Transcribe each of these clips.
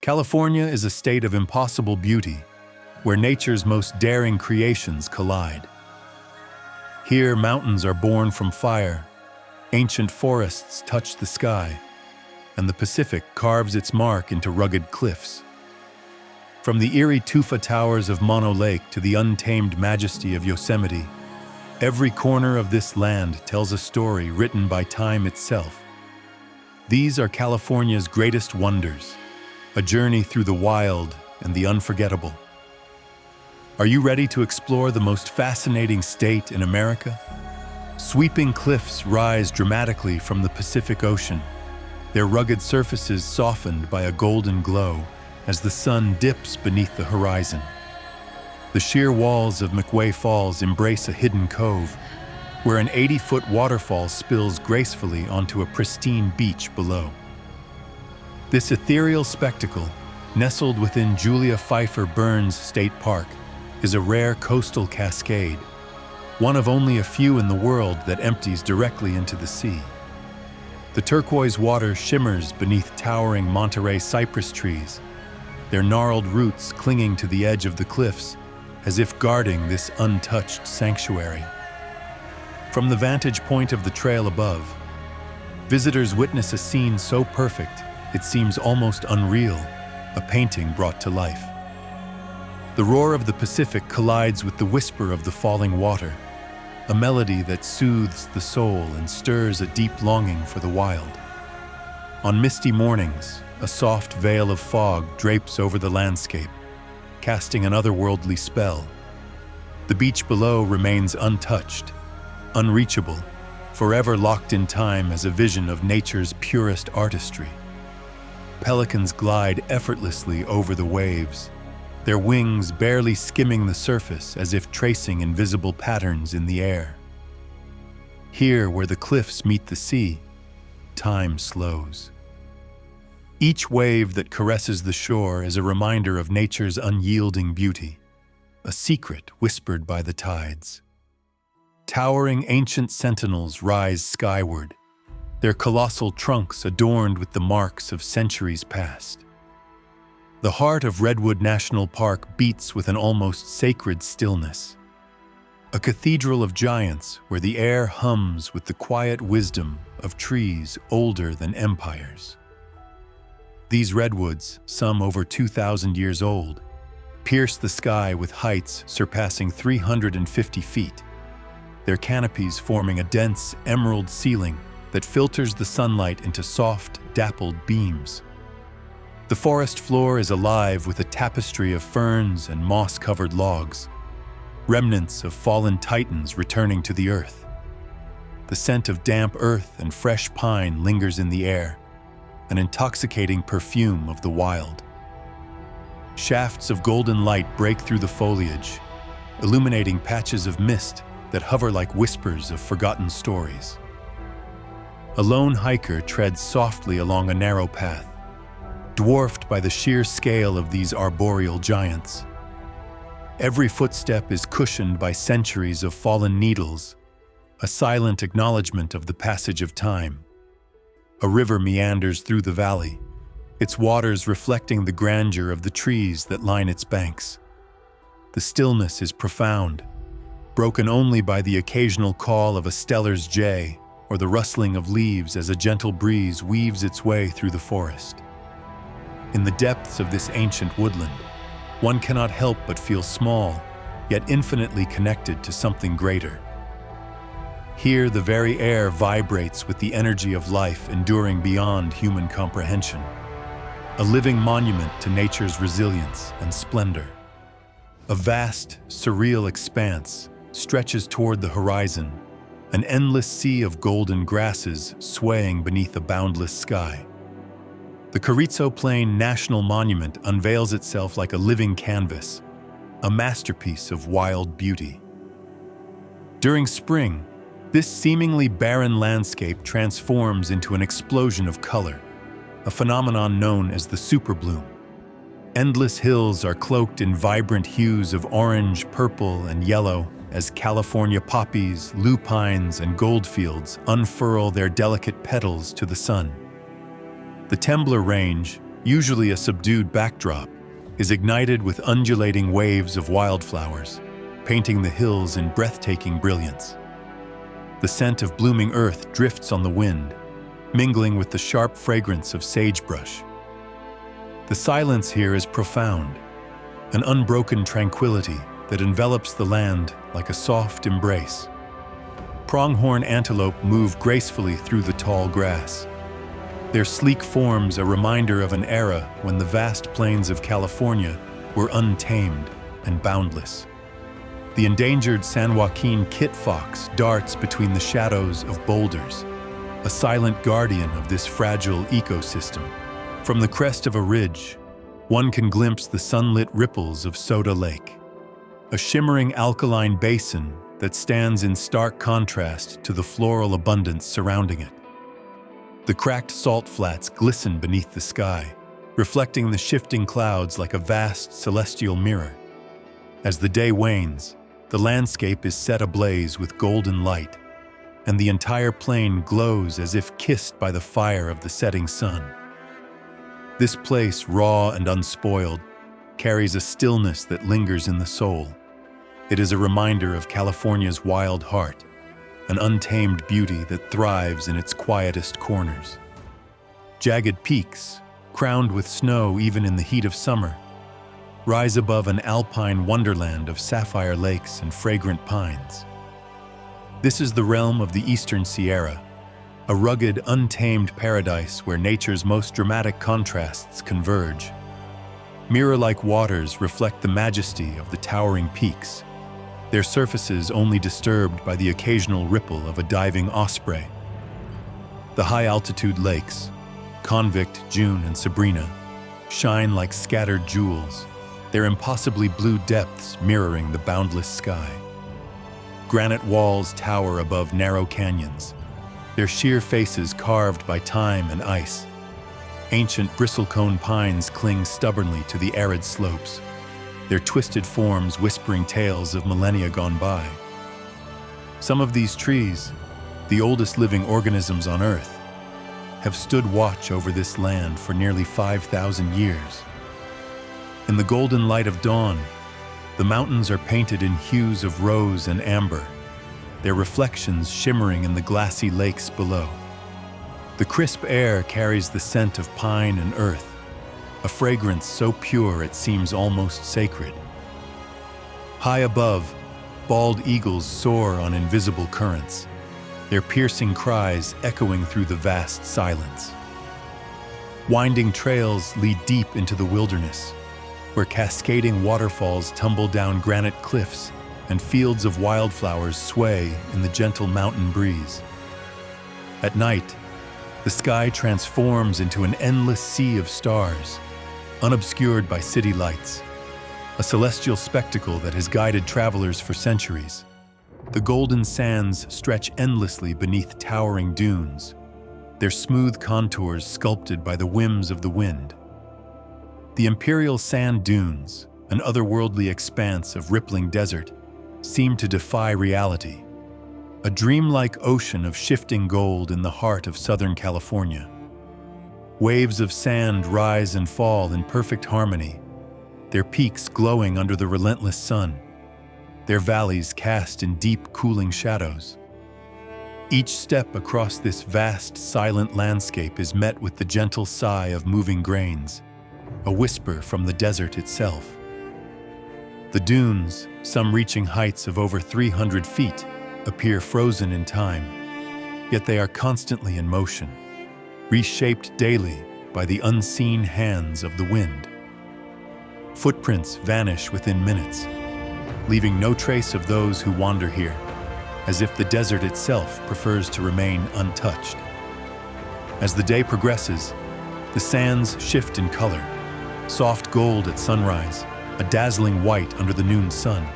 California is a state of impossible beauty, where nature's most daring creations collide. Here, mountains are born from fire, ancient forests touch the sky, and the Pacific carves its mark into rugged cliffs. From the eerie tufa towers of Mono Lake to the untamed majesty of Yosemite, every corner of this land tells a story written by time itself. These are California's greatest wonders, a journey through the wild and the unforgettable. Are you ready to explore the most fascinating state in America? Sweeping cliffs rise dramatically from the Pacific Ocean, their rugged surfaces softened by a golden glow as the sun dips beneath the horizon. The sheer walls of McWay Falls embrace a hidden cove, where an 80-foot waterfall spills gracefully onto a pristine beach below. This ethereal spectacle, nestled within Julia Pfeiffer Burns State Park, is a rare coastal cascade, one of only a few in the world that empties directly into the sea. The turquoise water shimmers beneath towering Monterey cypress trees, their gnarled roots clinging to the edge of the cliffs as if guarding this untouched sanctuary. From the vantage point of the trail above, visitors witness a scene so perfect it seems almost unreal, a painting brought to life. The roar of the Pacific collides with the whisper of the falling water, a melody that soothes the soul and stirs a deep longing for the wild. On misty mornings, a soft veil of fog drapes over the landscape, casting an otherworldly spell. The beach below remains untouched, unreachable, forever locked in time as a vision of nature's purest artistry. Pelicans glide effortlessly over the waves, their wings barely skimming the surface as if tracing invisible patterns in the air. Here, where the cliffs meet the sea, time slows. Each wave that caresses the shore is a reminder of nature's unyielding beauty, a secret whispered by the tides. Towering ancient sentinels rise skyward, their colossal trunks adorned with the marks of centuries past. The heart of Redwood National Park beats with an almost sacred stillness, a cathedral of giants where the air hums with the quiet wisdom of trees older than empires. These redwoods, some over 2,000 years old, pierce the sky with heights surpassing 350 feet, their canopies forming a dense emerald ceiling that filters the sunlight into soft, dappled beams. The forest floor is alive with a tapestry of ferns and moss-covered logs, remnants of fallen titans returning to the earth. The scent of damp earth and fresh pine lingers in the air, an intoxicating perfume of the wild. Shafts of golden light break through the foliage, illuminating patches of mist that hover like whispers of forgotten stories. A lone hiker treads softly along a narrow path, dwarfed by the sheer scale of these arboreal giants. Every footstep is cushioned by centuries of fallen needles, a silent acknowledgement of the passage of time. A river meanders through the valley, its waters reflecting the grandeur of the trees that line its banks. The stillness is profound, broken only by the occasional call of a Steller's jay or the rustling of leaves as a gentle breeze weaves its way through the forest. In the depths of this ancient woodland, one cannot help but feel small, yet infinitely connected to something greater. Here, the very air vibrates with the energy of life enduring beyond human comprehension, a living monument to nature's resilience and splendor. A vast, surreal expanse stretches toward the horizon, an endless sea of golden grasses swaying beneath a boundless sky. The Carrizo Plain National Monument unveils itself like a living canvas, a masterpiece of wild beauty. During spring, this seemingly barren landscape transforms into an explosion of color, a phenomenon known as the superbloom. Endless hills are cloaked in vibrant hues of orange, purple, and yellow as California poppies, lupines, and goldfields unfurl their delicate petals to the sun. The Temblor Range, usually a subdued backdrop, is ignited with undulating waves of wildflowers, painting the hills in breathtaking brilliance. The scent of blooming earth drifts on the wind, mingling with the sharp fragrance of sagebrush. The silence here is profound, an unbroken tranquility that envelops the land like a soft embrace. Pronghorn antelope move gracefully through the tall grass. Their sleek forms a reminder of an era when the vast plains of California were untamed and boundless. The endangered San Joaquin kit fox darts between the shadows of boulders, a silent guardian of this fragile ecosystem. From the crest of a ridge, one can glimpse the sunlit ripples of Soda Lake, a shimmering alkaline basin that stands in stark contrast to the floral abundance surrounding it. The cracked salt flats glisten beneath the sky, reflecting the shifting clouds like a vast celestial mirror. As the day wanes, the landscape is set ablaze with golden light, and the entire plain glows as if kissed by the fire of the setting sun. This place, raw and unspoiled, carries a stillness that lingers in the soul. It is a reminder of California's wild heart, an untamed beauty that thrives in its quietest corners. Jagged peaks, crowned with snow even in the heat of summer, rise above an alpine wonderland of sapphire lakes and fragrant pines. This is the realm of the Eastern Sierra, a rugged, untamed paradise where nature's most dramatic contrasts converge. Mirror-like waters reflect the majesty of the towering peaks, their surfaces only disturbed by the occasional ripple of a diving osprey. The high-altitude lakes, Convict, June, and Sabrina, shine like scattered jewels, their impossibly blue depths mirroring the boundless sky. Granite walls tower above narrow canyons, their sheer faces carved by time and ice. Ancient bristlecone pines cling stubbornly to the arid slopes, their twisted forms whispering tales of millennia gone by. Some of these trees, the oldest living organisms on Earth, have stood watch over this land for nearly 5,000 years. In the golden light of dawn, the mountains are painted in hues of rose and amber, their reflections shimmering in the glassy lakes below. The crisp air carries the scent of pine and earth, a fragrance so pure it seems almost sacred. High above, bald eagles soar on invisible currents, their piercing cries echoing through the vast silence. Winding trails lead deep into the wilderness, where cascading waterfalls tumble down granite cliffs and fields of wildflowers sway in the gentle mountain breeze. At night, the sky transforms into an endless sea of stars, unobscured by city lights, a celestial spectacle that has guided travelers for centuries. The golden sands stretch endlessly beneath towering dunes, their smooth contours sculpted by the whims of the wind. The imperial sand dunes, an otherworldly expanse of rippling desert, seem to defy reality, a dreamlike ocean of shifting gold in the heart of Southern California. Waves of sand rise and fall in perfect harmony, their peaks glowing under the relentless sun, their valleys cast in deep, cooling shadows. Each step across this vast, silent landscape is met with the gentle sigh of moving grains, a whisper from the desert itself. The dunes, some reaching heights of over 300 feet, appear frozen in time, yet they are constantly in motion, reshaped daily by the unseen hands of the wind. Footprints vanish within minutes, leaving no trace of those who wander here, as if the desert itself prefers to remain untouched. As the day progresses, the sands shift in color, soft gold at sunrise, a dazzling white under the noon sun,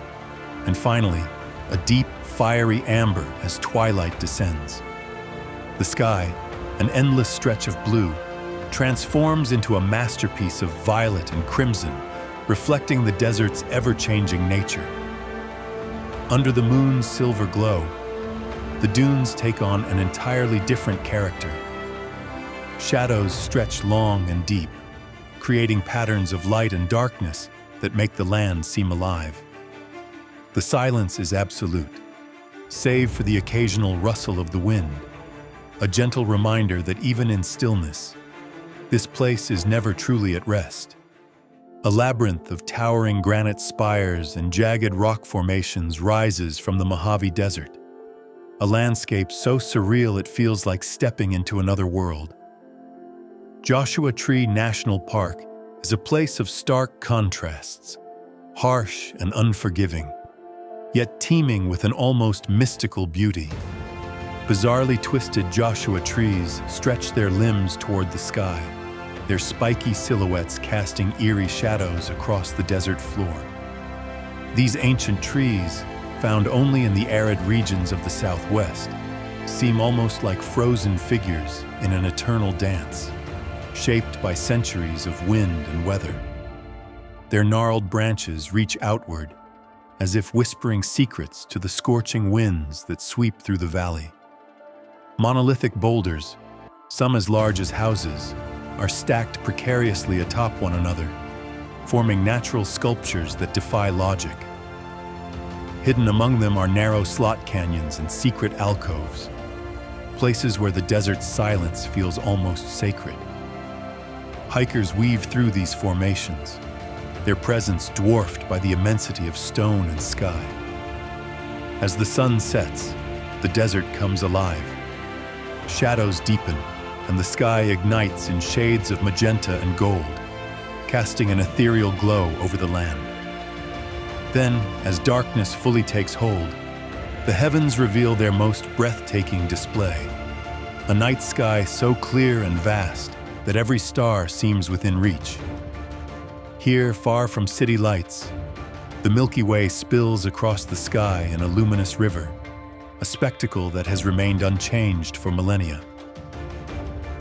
and finally, a deep, fiery amber as twilight descends. The sky, an endless stretch of blue, transforms into a masterpiece of violet and crimson, reflecting the desert's ever-changing nature. Under the moon's silver glow, the dunes take on an entirely different character. Shadows stretch long and deep, creating patterns of light and darkness that make the land seem alive. The silence is absolute, save for the occasional rustle of the wind, a gentle reminder that even in stillness, this place is never truly at rest. A labyrinth of towering granite spires and jagged rock formations rises from the Mojave Desert, a landscape so surreal it feels like stepping into another world. Joshua Tree National Park is a place of stark contrasts, harsh and unforgiving, yet teeming with an almost mystical beauty. Bizarrely twisted Joshua trees stretch their limbs toward the sky, their spiky silhouettes casting eerie shadows across the desert floor. These ancient trees, found only in the arid regions of the Southwest, seem almost like frozen figures in an eternal dance, shaped by centuries of wind and weather. Their gnarled branches reach outward, as if whispering secrets to the scorching winds that sweep through the valley. Monolithic boulders, some as large as houses, are stacked precariously atop one another, forming natural sculptures that defy logic. Hidden among them are narrow slot canyons and secret alcoves, places where the desert's silence feels almost sacred. Hikers weave through these formations, their presence dwarfed by the immensity of stone and sky. As the sun sets, the desert comes alive. Shadows deepen, and the sky ignites in shades of magenta and gold, casting an ethereal glow over the land. Then, as darkness fully takes hold, the heavens reveal their most breathtaking display. A night sky so clear and vast that every star seems within reach. Here, far from city lights, the Milky Way spills across the sky in a luminous river, a spectacle that has remained unchanged for millennia.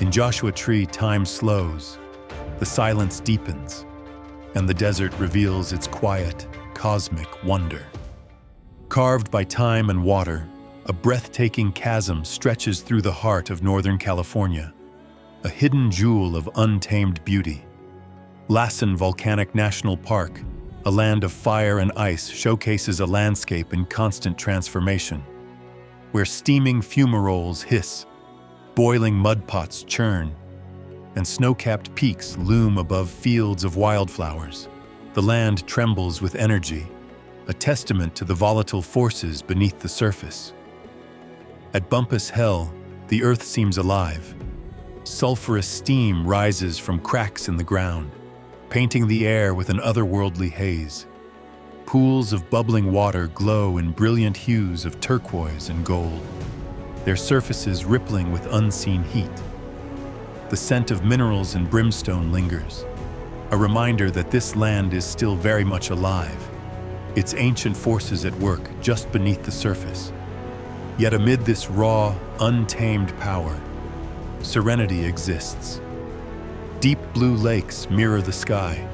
In Joshua Tree, time slows, the silence deepens, and the desert reveals its quiet, cosmic wonder. Carved by time and water, a breathtaking chasm stretches through the heart of Northern California, a hidden jewel of untamed beauty. Lassen Volcanic National Park, a land of fire and ice, showcases a landscape in constant transformation, where steaming fumaroles hiss, boiling mud pots churn, and snow-capped peaks loom above fields of wildflowers. The land trembles with energy, a testament to the volatile forces beneath the surface. At Bumpass Hell, the earth seems alive. Sulfurous steam rises from cracks in the ground, painting the air with an otherworldly haze. Pools of bubbling water glow in brilliant hues of turquoise and gold, their surfaces rippling with unseen heat. The scent of minerals and brimstone lingers, a reminder that this land is still very much alive, its ancient forces at work just beneath the surface. Yet amid this raw, untamed power, serenity exists. Deep blue lakes mirror the sky,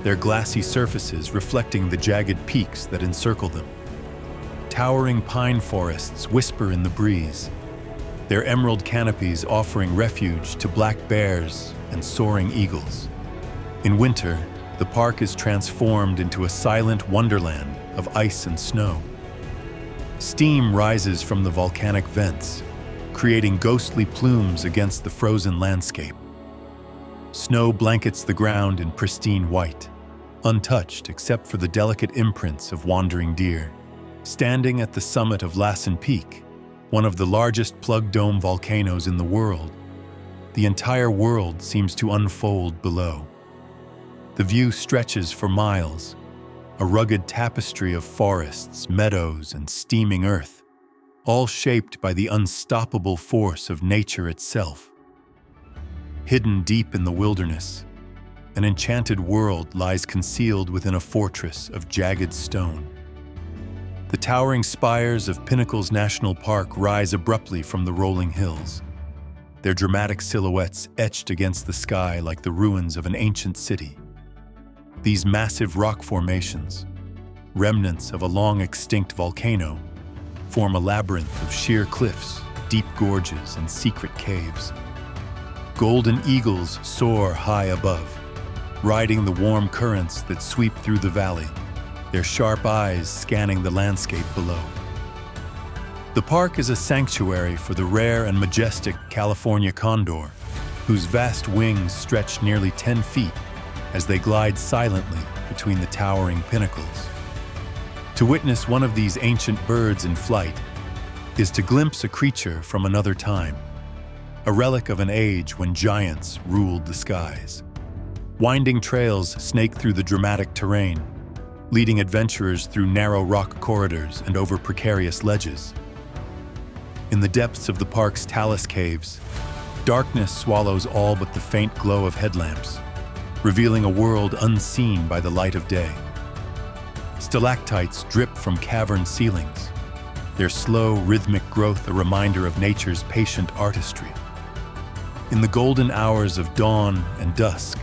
their glassy surfaces reflecting the jagged peaks that encircle them. Towering pine forests whisper in the breeze, their emerald canopies offering refuge to black bears and soaring eagles. In winter, the park is transformed into a silent wonderland of ice and snow. Steam rises from the volcanic vents, creating ghostly plumes against the frozen landscape. Snow blankets the ground in pristine white, untouched except for the delicate imprints of wandering deer. Standing at the summit of Lassen Peak, one of the largest plug-dome volcanoes in the world, the entire world seems to unfold below. The view stretches for miles, a rugged tapestry of forests, meadows, and steaming earth, all shaped by the unstoppable force of nature itself. Hidden deep in the wilderness, an enchanted world lies concealed within a fortress of jagged stone. The towering spires of Pinnacles National Park rise abruptly from the rolling hills, their dramatic silhouettes etched against the sky like the ruins of an ancient city. These massive rock formations, remnants of a long-extinct volcano, form a labyrinth of sheer cliffs, deep gorges, and secret caves. Golden eagles soar high above, riding the warm currents that sweep through the valley, their sharp eyes scanning the landscape below. The park is a sanctuary for the rare and majestic California condor, whose vast wings stretch nearly 10 feet as they glide silently between the towering pinnacles. To witness one of these ancient birds in flight is to glimpse a creature from another time, a relic of an age when giants ruled the skies. Winding trails snake through the dramatic terrain, leading adventurers through narrow rock corridors and over precarious ledges. In the depths of the park's talus caves, darkness swallows all but the faint glow of headlamps, revealing a world unseen by the light of day. Stalactites drip from cavern ceilings, their slow, rhythmic growth a reminder of nature's patient artistry. In the golden hours of dawn and dusk,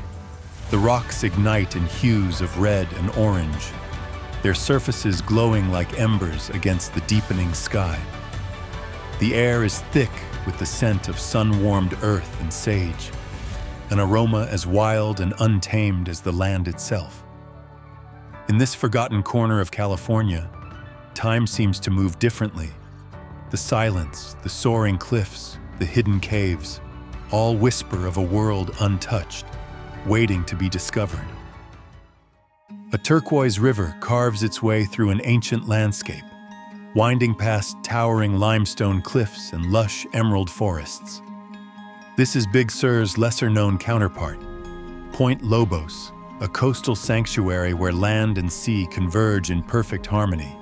the rocks ignite in hues of red and orange, their surfaces glowing like embers against the deepening sky. The air is thick with the scent of sun-warmed earth and sage, an aroma as wild and untamed as the land itself. In this forgotten corner of California, time seems to move differently. The silence, the soaring cliffs, the hidden caves, all whisper of a world untouched, waiting to be discovered. A turquoise river carves its way through an ancient landscape, winding past towering limestone cliffs and lush emerald forests. This is Big Sur's lesser-known counterpart, Point Lobos, a coastal sanctuary where land and sea converge in perfect harmony.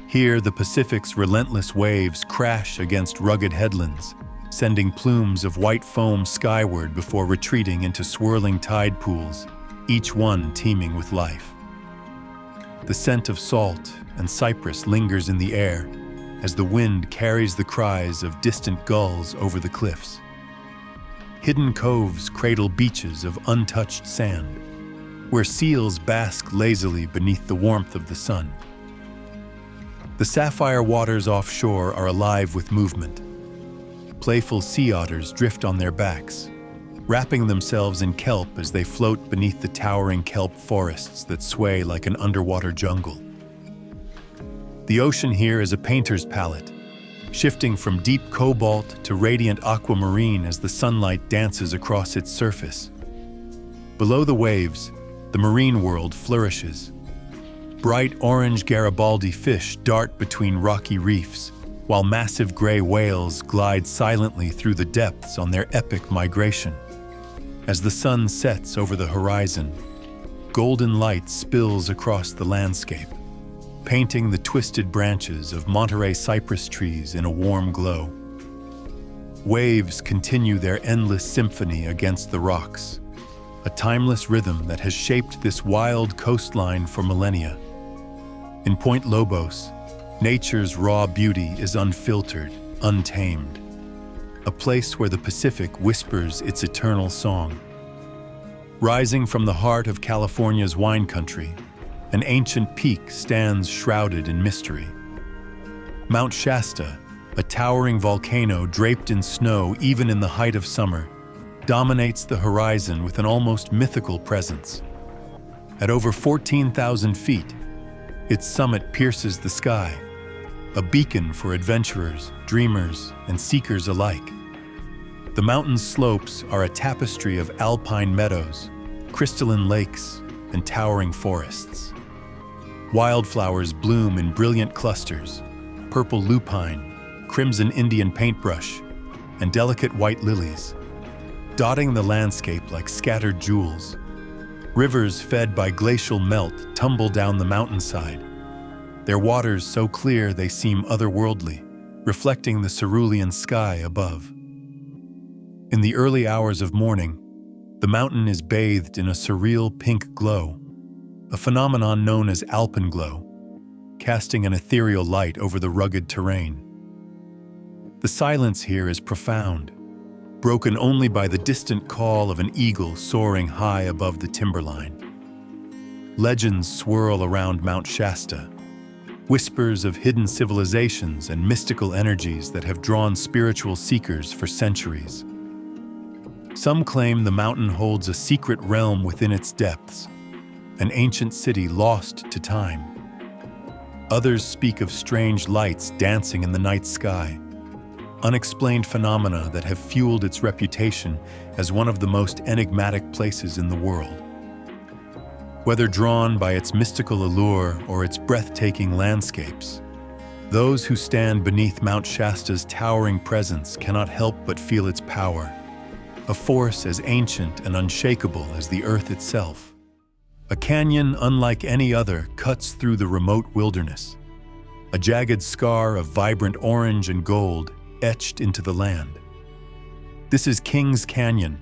Here, the Pacific's relentless waves crash against rugged headlands, sending plumes of white foam skyward before retreating into swirling tide pools, each one teeming with life. The scent of salt and cypress lingers in the air as the wind carries the cries of distant gulls over the cliffs. Hidden coves cradle beaches of untouched sand, where seals bask lazily beneath the warmth of the sun. The sapphire waters offshore are alive with movement. Playful sea otters drift on their backs, wrapping themselves in kelp as they float beneath the towering kelp forests that sway like an underwater jungle. The ocean here is a painter's palette, shifting from deep cobalt to radiant aquamarine as the sunlight dances across its surface. Below the waves, the marine world flourishes. Bright orange Garibaldi fish dart between rocky reefs, while massive gray whales glide silently through the depths on their epic migration. As the sun sets over the horizon, golden light spills across the landscape, painting the twisted branches of Monterey cypress trees in a warm glow. Waves continue their endless symphony against the rocks, a timeless rhythm that has shaped this wild coastline for millennia. In Point Lobos, nature's raw beauty is unfiltered, untamed, a place where the Pacific whispers its eternal song. Rising from the heart of California's wine country, an ancient peak stands shrouded in mystery. Mount Shasta, a towering volcano draped in snow even in the height of summer, dominates the horizon with an almost mythical presence. At over 14,000 feet, its summit pierces the sky, a beacon for adventurers, dreamers, and seekers alike. The mountain's slopes are a tapestry of alpine meadows, crystalline lakes, and towering forests. Wildflowers bloom in brilliant clusters, purple lupine, crimson Indian paintbrush, and delicate white lilies, dotting the landscape like scattered jewels. Rivers fed by glacial melt tumble down the mountainside, their waters so clear they seem otherworldly, reflecting the cerulean sky above. In the early hours of morning, the mountain is bathed in a surreal pink glow, a phenomenon known as alpenglow, casting an ethereal light over the rugged terrain. The silence here is profound, broken only by the distant call of an eagle soaring high above the timberline. Legends swirl around Mount Shasta, whispers of hidden civilizations and mystical energies that have drawn spiritual seekers for centuries. Some claim the mountain holds a secret realm within its depths, an ancient city lost to time. Others speak of strange lights dancing in the night sky, unexplained phenomena that have fueled its reputation as one of the most enigmatic places in the world. Whether drawn by its mystical allure or its breathtaking landscapes, those who stand beneath Mount Shasta's towering presence cannot help but feel its power, a force as ancient and unshakable as the earth itself. A canyon unlike any other cuts through the remote wilderness, a jagged scar of vibrant orange and gold etched into the land. This is Kings Canyon,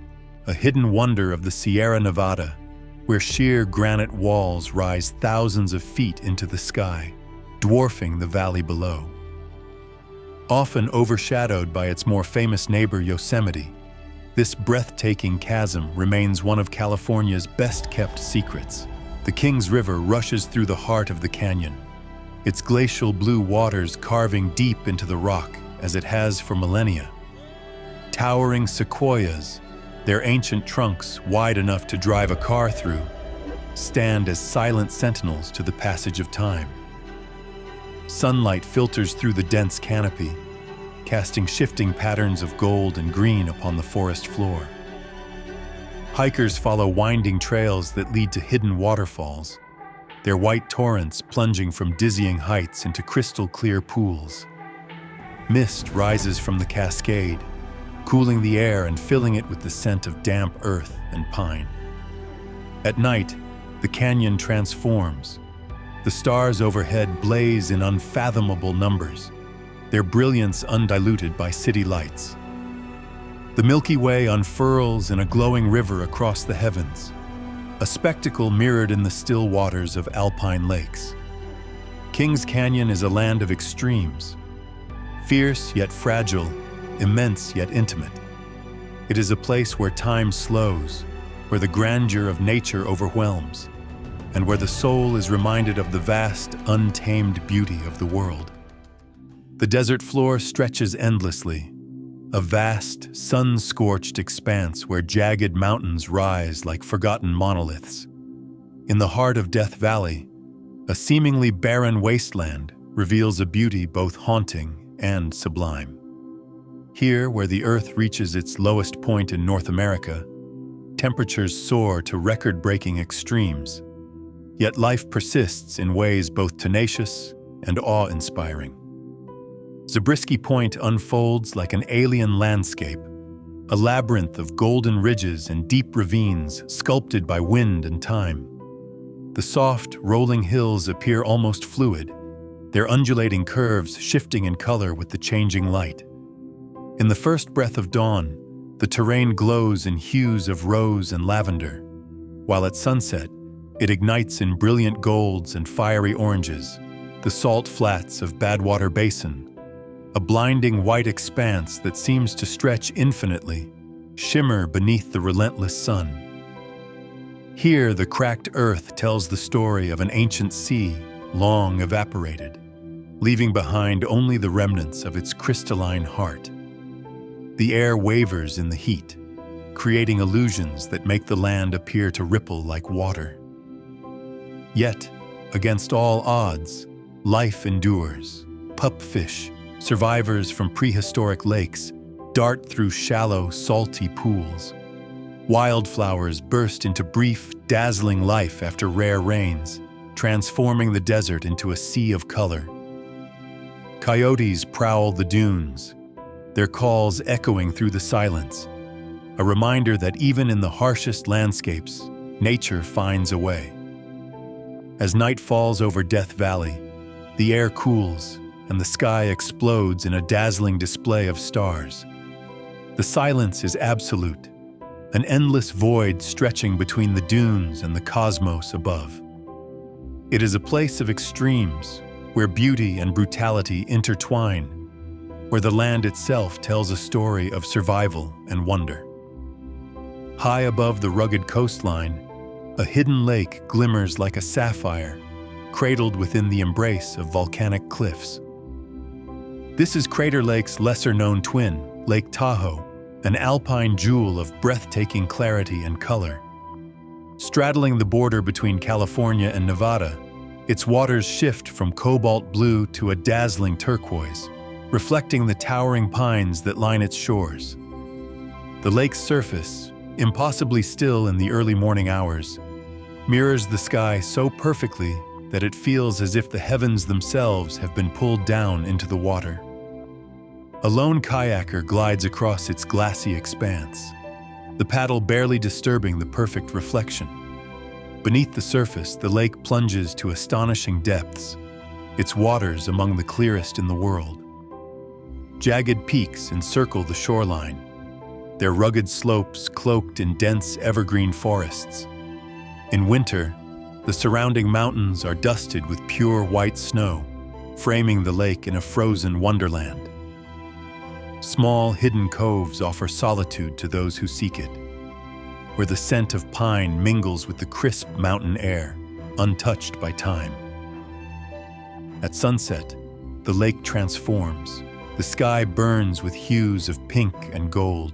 a hidden wonder of the Sierra Nevada, where sheer granite walls rise thousands of feet into the sky, dwarfing the valley below. Often overshadowed by its more famous neighbor Yosemite, this breathtaking chasm remains one of California's best-kept secrets. The Kings River rushes through the heart of the canyon, its glacial blue waters carving deep into the rock as it has for millennia. Towering sequoias, their ancient trunks wide enough to drive a car through, stand as silent sentinels to the passage of time. Sunlight filters through the dense canopy, casting shifting patterns of gold and green upon the forest floor. Hikers follow winding trails that lead to hidden waterfalls, their white torrents plunging from dizzying heights into crystal-clear pools. Mist rises from the cascade, cooling the air and filling it with the scent of damp earth and pine. At night, the canyon transforms. The stars overhead blaze in unfathomable numbers, their brilliance undiluted by city lights. The Milky Way unfurls in a glowing river across the heavens, a spectacle mirrored in the still waters of alpine lakes. Kings Canyon is a land of extremes, fierce yet fragile, immense yet intimate. It is a place where time slows, where the grandeur of nature overwhelms, and where the soul is reminded of the vast, untamed beauty of the world. The desert floor stretches endlessly, a vast, sun-scorched expanse where jagged mountains rise like forgotten monoliths. In the heart of Death Valley, a seemingly barren wasteland reveals a beauty both haunting and sublime. Here, where the Earth reaches its lowest point in North America, temperatures soar to record-breaking extremes, yet life persists in ways both tenacious and awe-inspiring. Zabriskie Point unfolds like an alien landscape, a labyrinth of golden ridges and deep ravines sculpted by wind and time. The soft, rolling hills appear almost fluid, their undulating curves shifting in color with the changing light. In the first breath of dawn, the terrain glows in hues of rose and lavender, while at sunset, it ignites in brilliant golds and fiery oranges, the salt flats of Badwater Basin, a blinding white expanse that seems to stretch infinitely, shimmer beneath the relentless sun. Here, the cracked earth tells the story of an ancient sea long evaporated, leaving behind only the remnants of its crystalline heart. The air wavers in the heat, creating illusions that make the land appear to ripple like water. Yet, against all odds, life endures. Pupfish, survivors from prehistoric lakes, dart through shallow, salty pools. Wildflowers burst into brief, dazzling life after rare rains, transforming the desert into a sea of color. Coyotes prowl the dunes, their calls echoing through the silence, a reminder that even in the harshest landscapes, nature finds a way. As night falls over Death Valley, the air cools and the sky explodes in a dazzling display of stars. The silence is absolute, an endless void stretching between the dunes and the cosmos above. It is a place of extremes, where beauty and brutality intertwine, where the land itself tells a story of survival and wonder. High above the rugged coastline, a hidden lake glimmers like a sapphire, cradled within the embrace of volcanic cliffs. This is Crater Lake's lesser-known twin, Lake Tahoe, an alpine jewel of breathtaking clarity and color. Straddling the border between California and Nevada, its waters shift from cobalt blue to a dazzling turquoise, reflecting the towering pines that line its shores. The lake's surface, impossibly still in the early morning hours, mirrors the sky so perfectly that it feels as if the heavens themselves have been pulled down into the water. A lone kayaker glides across its glassy expanse, the paddle barely disturbing the perfect reflection. Beneath the surface, the lake plunges to astonishing depths, its waters among the clearest in the world. Jagged peaks encircle the shoreline, their rugged slopes cloaked in dense evergreen forests. In winter, the surrounding mountains are dusted with pure white snow, framing the lake in a frozen wonderland. Small, hidden coves offer solitude to those who seek it, where the scent of pine mingles with the crisp mountain air, untouched by time. At sunset, the lake transforms. The sky burns with hues of pink and gold,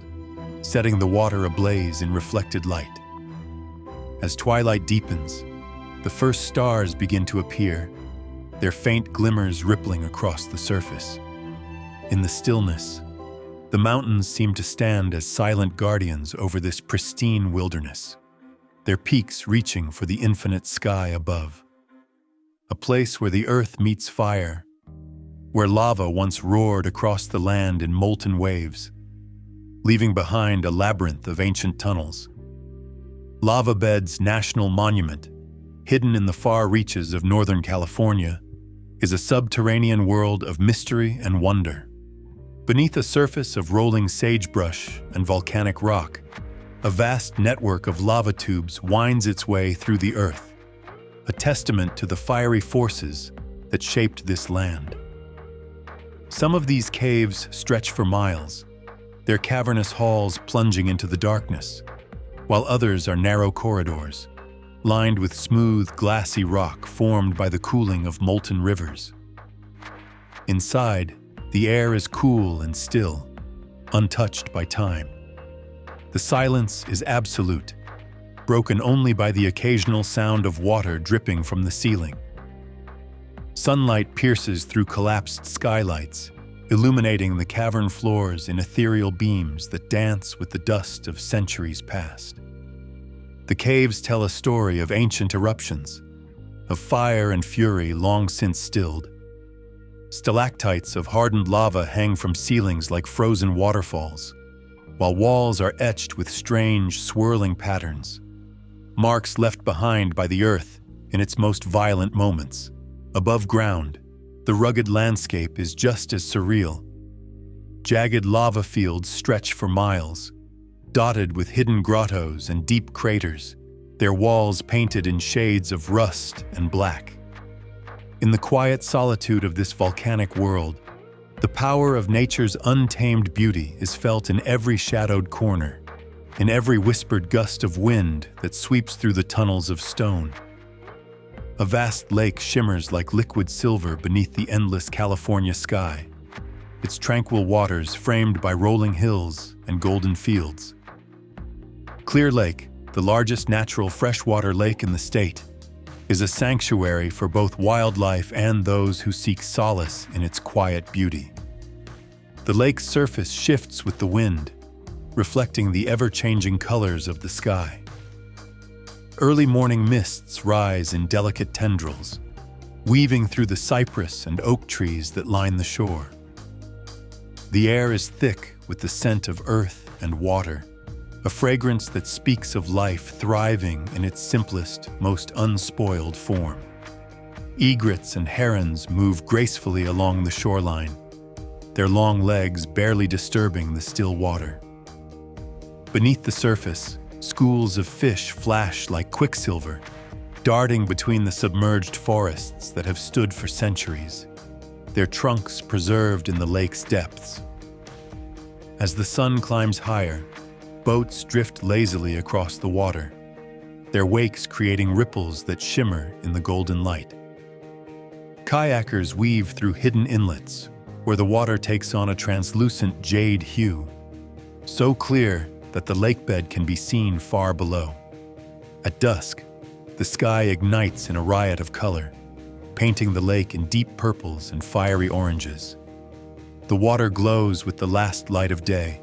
setting the water ablaze in reflected light. As twilight deepens, the first stars begin to appear, their faint glimmers rippling across the surface. In the stillness, the mountains seem to stand as silent guardians over this pristine wilderness, their peaks reaching for the infinite sky above. A place where the earth meets fire, where lava once roared across the land in molten waves, leaving behind a labyrinth of ancient tunnels. Lava Bed's National Monument, hidden in the far reaches of Northern California, is a subterranean world of mystery and wonder. Beneath a surface of rolling sagebrush and volcanic rock, a vast network of lava tubes winds its way through the earth, a testament to the fiery forces that shaped this land. Some of these caves stretch for miles, their cavernous halls plunging into the darkness, while others are narrow corridors, lined with smooth, glassy rock formed by the cooling of molten rivers. Inside, the air is cool and still, untouched by time. The silence is absolute, broken only by the occasional sound of water dripping from the ceiling. Sunlight pierces through collapsed skylights, illuminating the cavern floors in ethereal beams that dance with the dust of centuries past. The caves tell a story of ancient eruptions, of fire and fury long since stilled. Stalactites of hardened lava hang from ceilings like frozen waterfalls, while walls are etched with strange, swirling patterns, marks left behind by the earth in its most violent moments. Above ground, the rugged landscape is just as surreal. Jagged lava fields stretch for miles, dotted with hidden grottos and deep craters, their walls painted in shades of rust and black. In the quiet solitude of this volcanic world, the power of nature's untamed beauty is felt in every shadowed corner, in every whispered gust of wind that sweeps through the tunnels of stone. A vast lake shimmers like liquid silver beneath the endless California sky, its tranquil waters framed by rolling hills and golden fields. Clear Lake, the largest natural freshwater lake in the state, is a sanctuary for both wildlife and those who seek solace in its quiet beauty. The lake's surface shifts with the wind, reflecting the ever-changing colors of the sky. Early morning mists rise in delicate tendrils, weaving through the cypress and oak trees that line the shore. The air is thick with the scent of earth and water, a fragrance that speaks of life thriving in its simplest, most unspoiled form. Egrets and herons move gracefully along the shoreline, their long legs barely disturbing the still water. Beneath the surface, schools of fish flash like quicksilver, darting between the submerged forests that have stood for centuries, their trunks preserved in the lake's depths. As the sun climbs higher, boats drift lazily across the water, their wakes creating ripples that shimmer in the golden light. Kayakers weave through hidden inlets, where the water takes on a translucent jade hue, so clear that the lakebed can be seen far below. At dusk, the sky ignites in a riot of color, painting the lake in deep purples and fiery oranges. The water glows with the last light of day,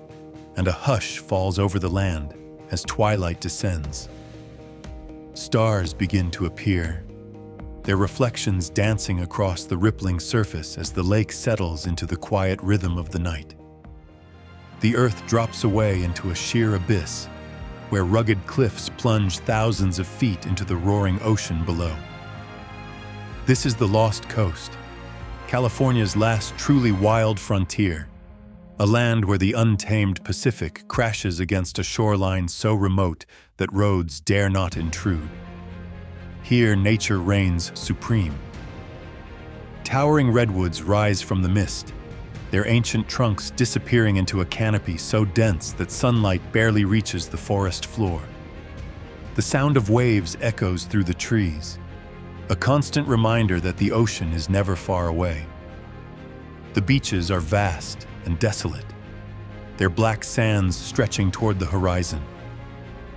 and a hush falls over the land as twilight descends. Stars begin to appear, their reflections dancing across the rippling surface as the lake settles into the quiet rhythm of the night. The earth drops away into a sheer abyss, where rugged cliffs plunge thousands of feet into the roaring ocean below. This is the Lost Coast, California's last truly wild frontier, a land where the untamed Pacific crashes against a shoreline so remote that roads dare not intrude. Here, nature reigns supreme. Towering redwoods rise from the mist, their ancient trunks disappearing into a canopy so dense that sunlight barely reaches the forest floor. The sound of waves echoes through the trees, a constant reminder that the ocean is never far away. The beaches are vast and desolate, their black sands stretching toward the horizon.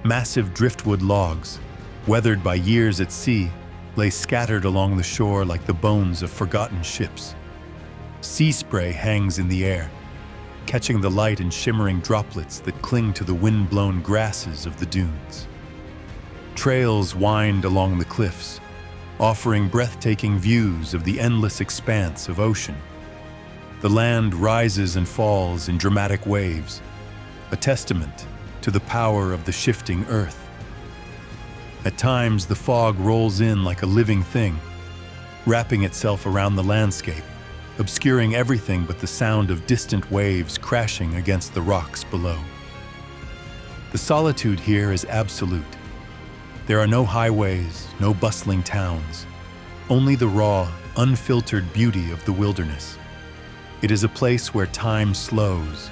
Massive driftwood logs, weathered by years at sea, lay scattered along the shore like the bones of forgotten ships. Sea spray hangs in the air, catching the light in shimmering droplets that cling to the wind-blown grasses of the dunes. Trails wind along the cliffs, offering breathtaking views of the endless expanse of ocean. The land rises and falls in dramatic waves, a testament to the power of the shifting earth. At times, the fog rolls in like a living thing, wrapping itself around the landscape, obscuring everything but the sound of distant waves crashing against the rocks below. The solitude here is absolute. There are no highways, no bustling towns, only the raw, unfiltered beauty of the wilderness. It is a place where time slows,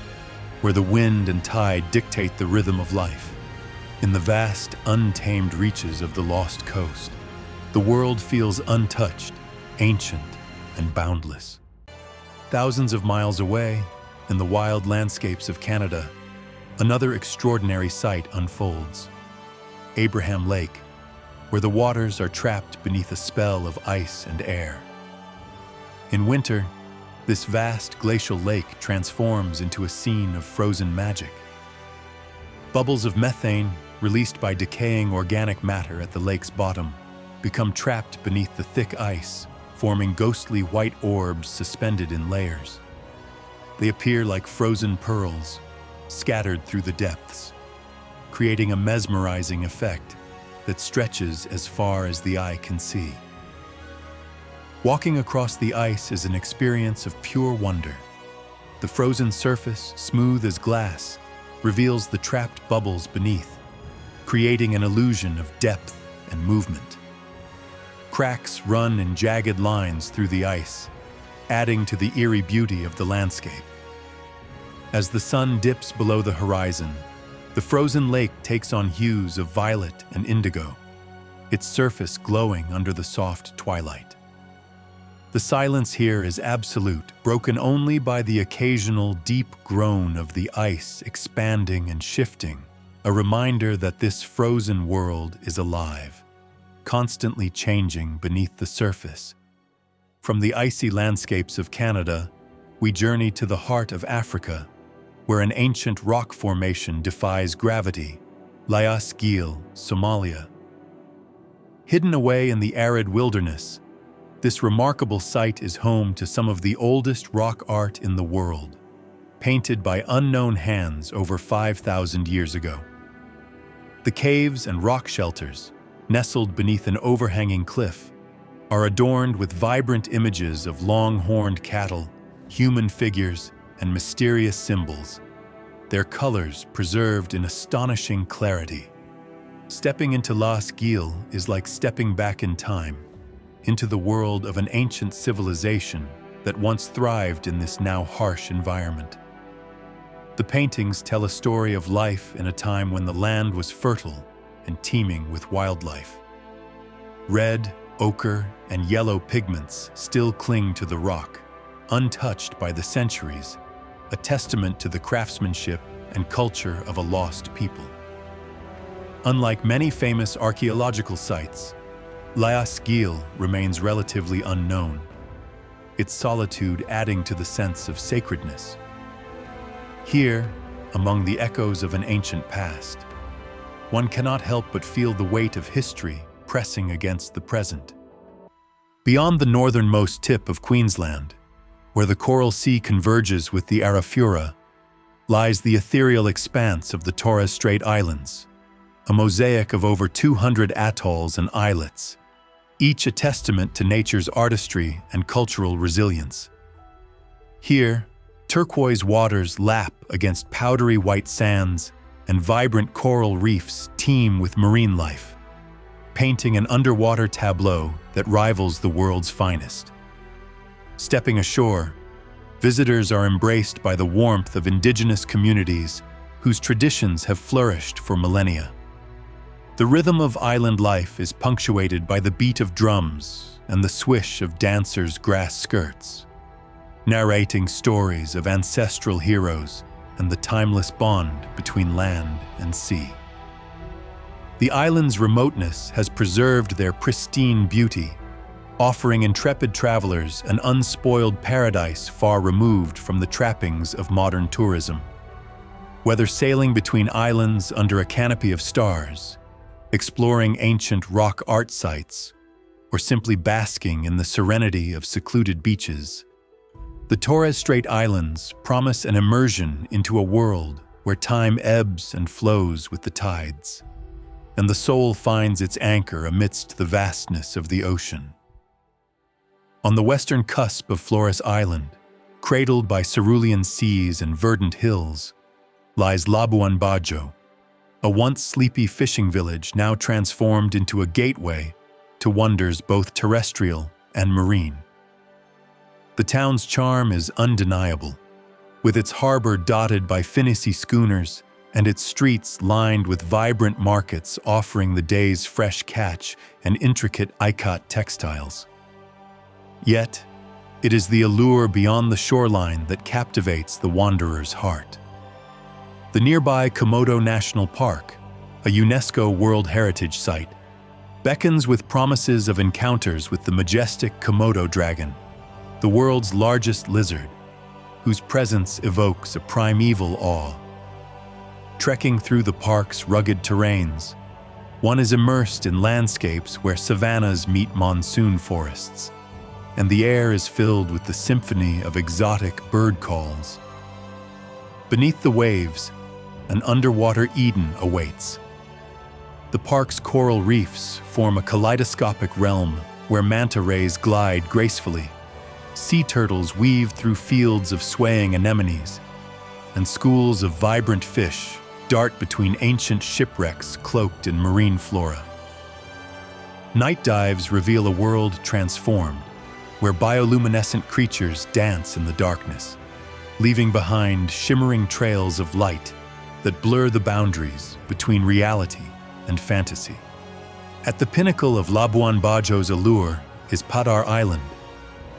where the wind and tide dictate the rhythm of life. In the vast, untamed reaches of the Lost Coast, the world feels untouched, ancient, and boundless. Thousands of miles away, in the wild landscapes of Canada, another extraordinary sight unfolds. Abraham Lake, where the waters are trapped beneath a spell of ice and air. In winter, this vast glacial lake transforms into a scene of frozen magic. Bubbles of methane, released by decaying organic matter at the lake's bottom, become trapped beneath the thick ice, forming ghostly white orbs suspended in layers. They appear like frozen pearls, scattered through the depths, creating a mesmerizing effect that stretches as far as the eye can see. Walking across the ice is an experience of pure wonder. The frozen surface, smooth as glass, reveals the trapped bubbles beneath, creating an illusion of depth and movement. Cracks run in jagged lines through the ice, adding to the eerie beauty of the landscape. As the sun dips below the horizon, the frozen lake takes on hues of violet and indigo, its surface glowing under the soft twilight. The silence here is absolute, broken only by the occasional deep groan of the ice expanding and shifting, a reminder that this frozen world is alive, constantly changing beneath the surface. From the icy landscapes of Canada, we journey to the heart of Africa, where an ancient rock formation defies gravity, Lias Gil, Somalia. Hidden away in the arid wilderness, this remarkable site is home to some of the oldest rock art in the world, painted by unknown hands over 5,000 years ago. The caves and rock shelters, nestled beneath an overhanging cliff, are adorned with vibrant images of long-horned cattle, human figures, and mysterious symbols, their colors preserved in astonishing clarity. Stepping into Las Gil is like stepping back in time, into the world of an ancient civilization that once thrived in this now harsh environment. The paintings tell a story of life in a time when the land was fertile and teeming with wildlife. Red, ochre, and yellow pigments still cling to the rock, untouched by the centuries, a testament to the craftsmanship and culture of a lost people. Unlike many famous archaeological sites, Layasgil remains relatively unknown, its solitude adding to the sense of sacredness. Here, among the echoes of an ancient past, one cannot help but feel the weight of history pressing against the present. Beyond the northernmost tip of Queensland, where the Coral Sea converges with the Arafura, lies the ethereal expanse of the Torres Strait Islands, a mosaic of over 200 atolls and islets, each a testament to nature's artistry and cultural resilience. Here, turquoise waters lap against powdery white sands, and vibrant coral reefs teem with marine life, painting an underwater tableau that rivals the world's finest. Stepping ashore, visitors are embraced by the warmth of indigenous communities whose traditions have flourished for millennia. The rhythm of island life is punctuated by the beat of drums and the swish of dancers' grass skirts, narrating stories of ancestral heroes and the timeless bond between land and sea. The island's remoteness has preserved their pristine beauty, offering intrepid travelers an unspoiled paradise far removed from the trappings of modern tourism. Whether sailing between islands under a canopy of stars, exploring ancient rock art sites, or simply basking in the serenity of secluded beaches, the Torres Strait Islands promise an immersion into a world where time ebbs and flows with the tides, and the soul finds its anchor amidst the vastness of the ocean. On the western cusp of Flores Island, cradled by cerulean seas and verdant hills, lies Labuan Bajo, a once sleepy fishing village now transformed into a gateway to wonders both terrestrial and marine. The town's charm is undeniable, with its harbor dotted by finessy schooners and its streets lined with vibrant markets offering the day's fresh catch and intricate ikat textiles. Yet, it is the allure beyond the shoreline that captivates the wanderer's heart. The nearby Komodo National Park, a UNESCO World Heritage Site, beckons with promises of encounters with the majestic Komodo dragon, the world's largest lizard, whose presence evokes a primeval awe. Trekking through the park's rugged terrains, one is immersed in landscapes where savannas meet monsoon forests, and the air is filled with the symphony of exotic bird calls. Beneath the waves, an underwater Eden awaits. The park's coral reefs form a kaleidoscopic realm where manta rays glide gracefully, sea turtles weave through fields of swaying anemones, and schools of vibrant fish dart between ancient shipwrecks cloaked in marine flora. Night dives reveal a world transformed, where bioluminescent creatures dance in the darkness, leaving behind shimmering trails of light that blur the boundaries between reality and fantasy. At the pinnacle of Labuan Bajo's allure is Padar Island,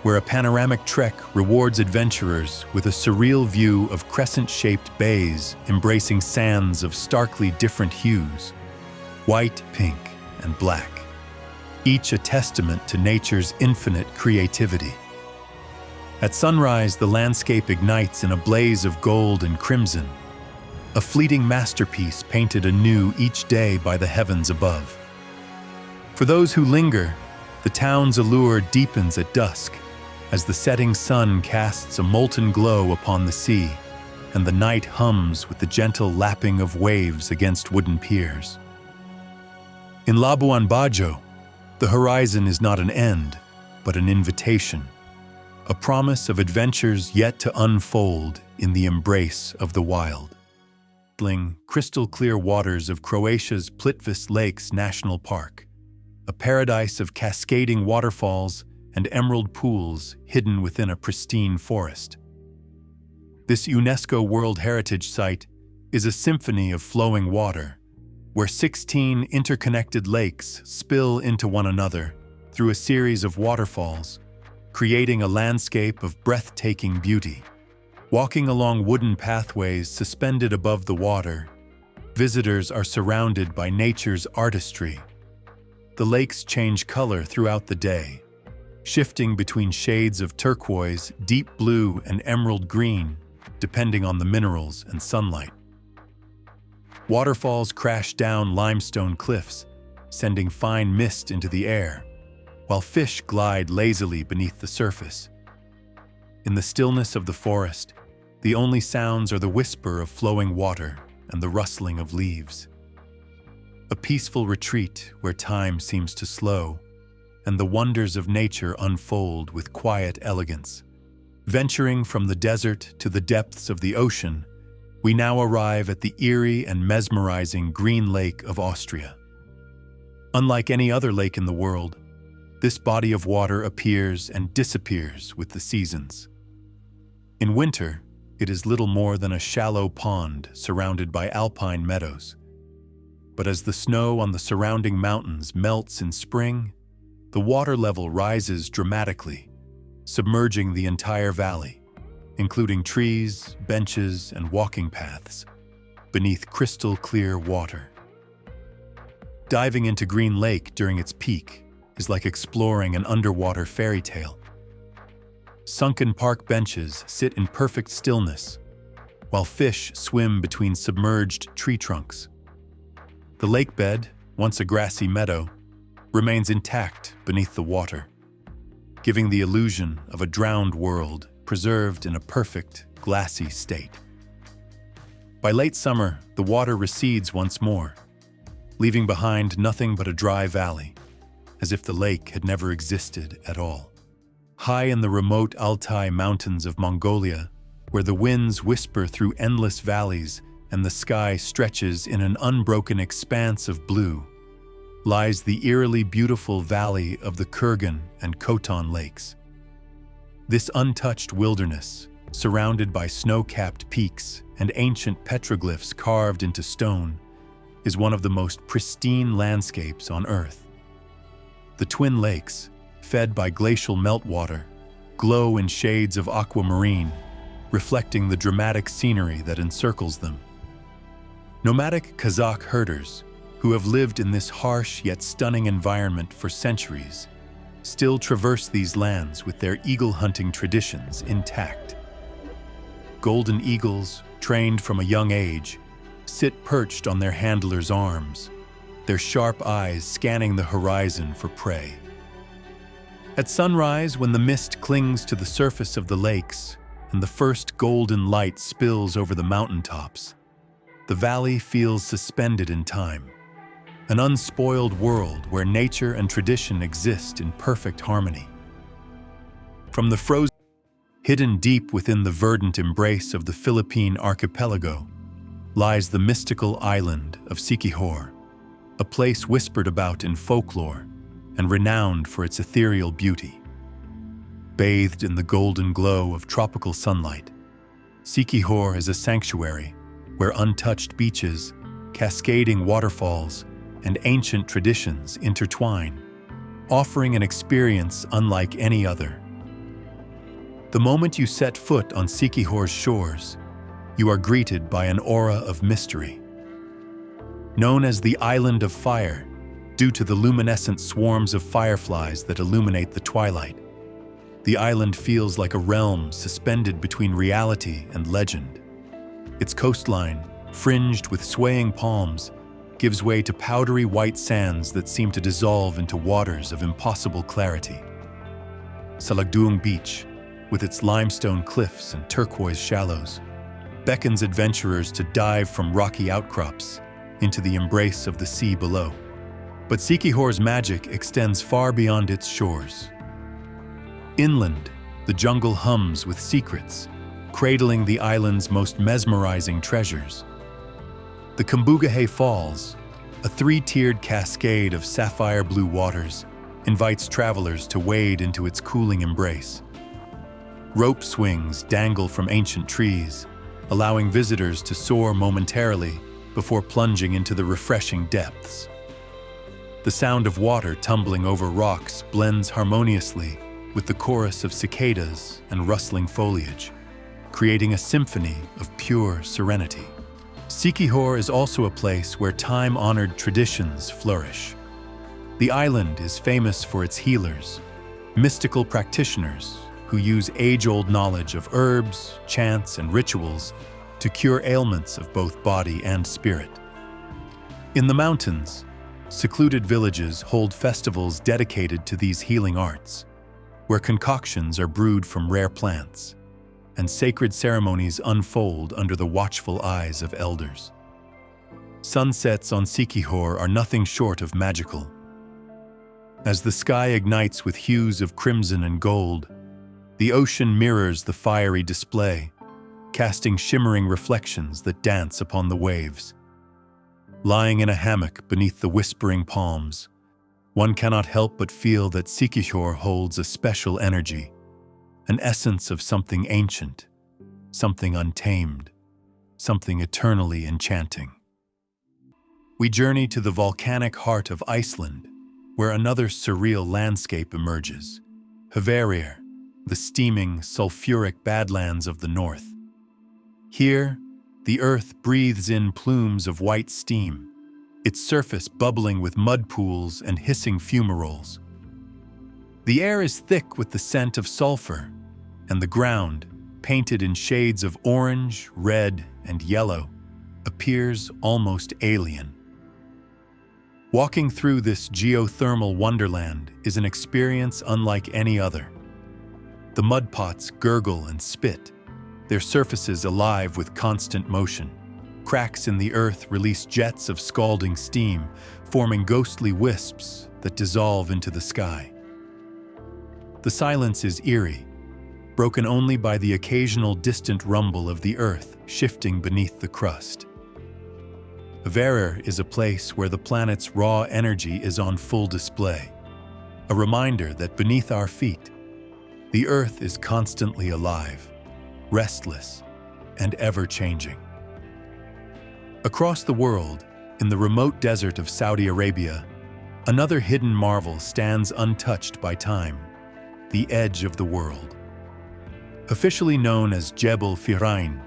where a panoramic trek rewards adventurers with a surreal view of crescent-shaped bays embracing sands of starkly different hues, white, pink, and black, each a testament to nature's infinite creativity. At sunrise, the landscape ignites in a blaze of gold and crimson, a fleeting masterpiece painted anew each day by the heavens above. For those who linger, the town's allure deepens at dusk, as the setting sun casts a molten glow upon the sea, and the night hums with the gentle lapping of waves against wooden piers. In Labuan Bajo, the horizon is not an end, but an invitation, a promise of adventures yet to unfold in the embrace of the wild. Crystal-clear waters of Croatia's Plitvice Lakes National Park, a paradise of cascading waterfalls and emerald pools hidden within a pristine forest. This UNESCO World Heritage Site is a symphony of flowing water, where 16 interconnected lakes spill into one another through a series of waterfalls, creating a landscape of breathtaking beauty. Walking along wooden pathways suspended above the water, visitors are surrounded by nature's artistry. The lakes change color throughout the day, shifting between shades of turquoise, deep blue, and emerald green, depending on the minerals and sunlight. Waterfalls crash down limestone cliffs, sending fine mist into the air, while fish glide lazily beneath the surface. In the stillness of the forest, the only sounds are the whisper of flowing water and the rustling of leaves. A peaceful retreat where time seems to slow, and the wonders of nature unfold with quiet elegance. Venturing from the desert to the depths of the ocean, we now arrive at the eerie and mesmerizing Green Lake of Austria. Unlike any other lake in the world, this body of water appears and disappears with the seasons. In winter, it is little more than a shallow pond surrounded by alpine meadows. But as the snow on the surrounding mountains melts in spring, the water level rises dramatically, submerging the entire valley, including trees, benches, and walking paths, beneath crystal-clear water. Diving into Green Lake during its peak is like exploring an underwater fairy tale. Sunken park benches sit in perfect stillness, while fish swim between submerged tree trunks. The lake bed, once a grassy meadow, remains intact beneath the water, giving the illusion of a drowned world preserved in a perfect, glassy state. By late summer, the water recedes once more, leaving behind nothing but a dry valley, as if the lake had never existed at all. High in the remote Altai mountains of Mongolia, where the winds whisper through endless valleys and the sky stretches in an unbroken expanse of blue, lies the eerily beautiful valley of the Kurgan and Khotan lakes. This untouched wilderness, surrounded by snow-capped peaks and ancient petroglyphs carved into stone, is one of the most pristine landscapes on Earth. The twin lakes, fed by glacial meltwater, glow in shades of aquamarine, reflecting the dramatic scenery that encircles them. Nomadic Kazakh herders, who have lived in this harsh yet stunning environment for centuries, still traverse these lands with their eagle hunting traditions intact. Golden eagles, trained from a young age, sit perched on their handlers' arms, their sharp eyes scanning the horizon for prey. At sunrise, when the mist clings to the surface of the lakes and the first golden light spills over the mountaintops, the valley feels suspended in time, an unspoiled world where nature and tradition exist in perfect harmony. From the frozen, hidden deep within the verdant embrace of the Philippine archipelago, lies the mystical island of Siquijor, a place whispered about in folklore and renowned for its ethereal beauty. Bathed in the golden glow of tropical sunlight, Siquijor is a sanctuary where untouched beaches, cascading waterfalls, and ancient traditions intertwine, offering an experience unlike any other. The moment you set foot on Siquijor's shores, you are greeted by an aura of mystery. Known as the Island of Fire, due to the luminescent swarms of fireflies that illuminate the twilight, the island feels like a realm suspended between reality and legend. Its coastline, fringed with swaying palms, gives way to powdery white sands that seem to dissolve into waters of impossible clarity. Salagduong Beach, with its limestone cliffs and turquoise shallows, beckons adventurers to dive from rocky outcrops into the embrace of the sea below. But Siquijor's magic extends far beyond its shores. Inland, the jungle hums with secrets, cradling the island's most mesmerizing treasures. The Kumbugahe Falls, a three-tiered cascade of sapphire blue waters, invites travelers to wade into its cooling embrace. Rope swings dangle from ancient trees, allowing visitors to soar momentarily before plunging into the refreshing depths. The sound of water tumbling over rocks blends harmoniously with the chorus of cicadas and rustling foliage, creating a symphony of pure serenity. Sikihor is also a place where time-honored traditions flourish. The island is famous for its healers, mystical practitioners who use age-old knowledge of herbs, chants, and rituals to cure ailments of both body and spirit. In the mountains, secluded villages hold festivals dedicated to these healing arts, where concoctions are brewed from rare plants, and sacred ceremonies unfold under the watchful eyes of elders. Sunsets on Sikihor are nothing short of magical. As the sky ignites with hues of crimson and gold, the ocean mirrors the fiery display, casting shimmering reflections that dance upon the waves. Lying in a hammock beneath the whispering palms, one cannot help but feel that Sikihor holds a special energy, an essence of something ancient, something untamed, something eternally enchanting. We journey to the volcanic heart of Iceland, where another surreal landscape emerges, Hverir, the steaming, sulfuric badlands of the north. Here, the earth breathes in plumes of white steam, its surface bubbling with mud pools and hissing fumaroles. The air is thick with the scent of sulfur, and the ground, painted in shades of orange, red, and yellow, appears almost alien. Walking through this geothermal wonderland is an experience unlike any other. The mud pots gurgle and spit, their surfaces alive with constant motion. Cracks in the earth release jets of scalding steam, forming ghostly wisps that dissolve into the sky. The silence is eerie, broken only by the occasional distant rumble of the earth shifting beneath the crust. Hverir is a place where the planet's raw energy is on full display, a reminder that beneath our feet, the earth is constantly alive, restless, and ever-changing. Across the world, in the remote desert of Saudi Arabia, another hidden marvel stands untouched by time, the edge of the world. Officially known as Jebel Firain,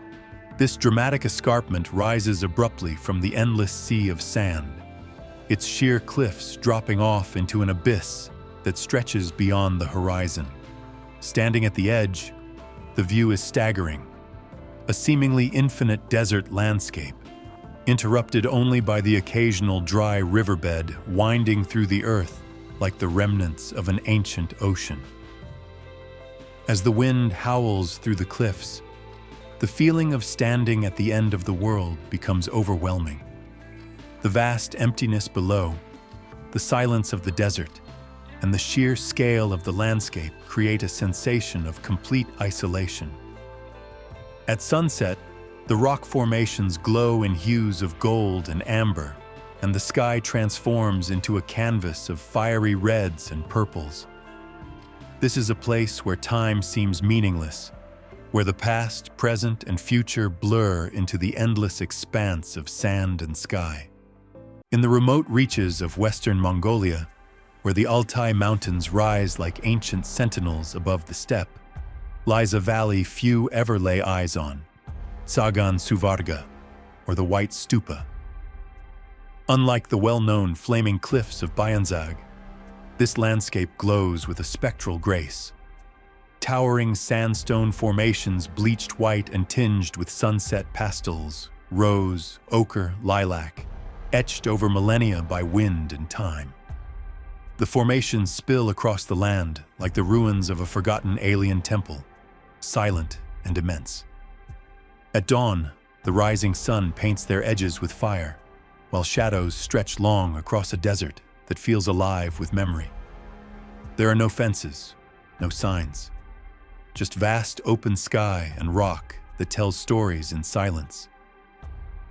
this dramatic escarpment rises abruptly from the endless sea of sand, its sheer cliffs dropping off into an abyss that stretches beyond the horizon. Standing at the edge, the view is staggering, a seemingly infinite desert landscape, interrupted only by the occasional dry riverbed winding through the earth like the remnants of an ancient ocean. As the wind howls through the cliffs, the feeling of standing at the end of the world becomes overwhelming. The vast emptiness below, the silence of the desert, and the sheer scale of the landscape create a sensation of complete isolation. At sunset, the rock formations glow in hues of gold and amber, and the sky transforms into a canvas of fiery reds and purples. This is a place where time seems meaningless, where the past, present, and future blur into the endless expanse of sand and sky. In the remote reaches of western Mongolia, where the Altai Mountains rise like ancient sentinels above the steppe, lies a valley few ever lay eyes on, Tsagan Suvarga, or the White Stupa. Unlike the well-known flaming cliffs of Bayanzag, this landscape glows with a spectral grace. Towering sandstone formations bleached white and tinged with sunset pastels, rose, ochre, lilac, etched over millennia by wind and time. The formations spill across the land like the ruins of a forgotten alien temple, silent and immense. At dawn, the rising sun paints their edges with fire, while shadows stretch long across a desert that feels alive with memory. There are no fences, no signs, just vast open sky and rock that tells stories in silence.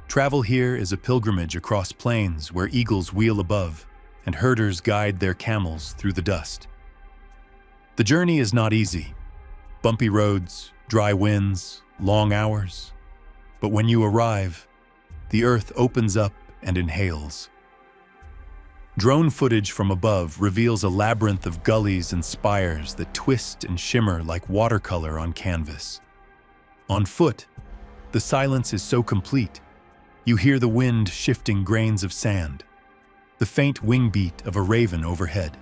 Travel here is a pilgrimage across plains where eagles wheel above and herders guide their camels through the dust. The journey is not easy. Bumpy roads, dry winds, long hours. But when you arrive, the earth opens up and inhales. Drone footage from above reveals a labyrinth of gullies and spires that twist and shimmer like watercolor on canvas. On foot, the silence is so complete. You hear the wind shifting grains of sand, the faint wing beat of a raven overhead.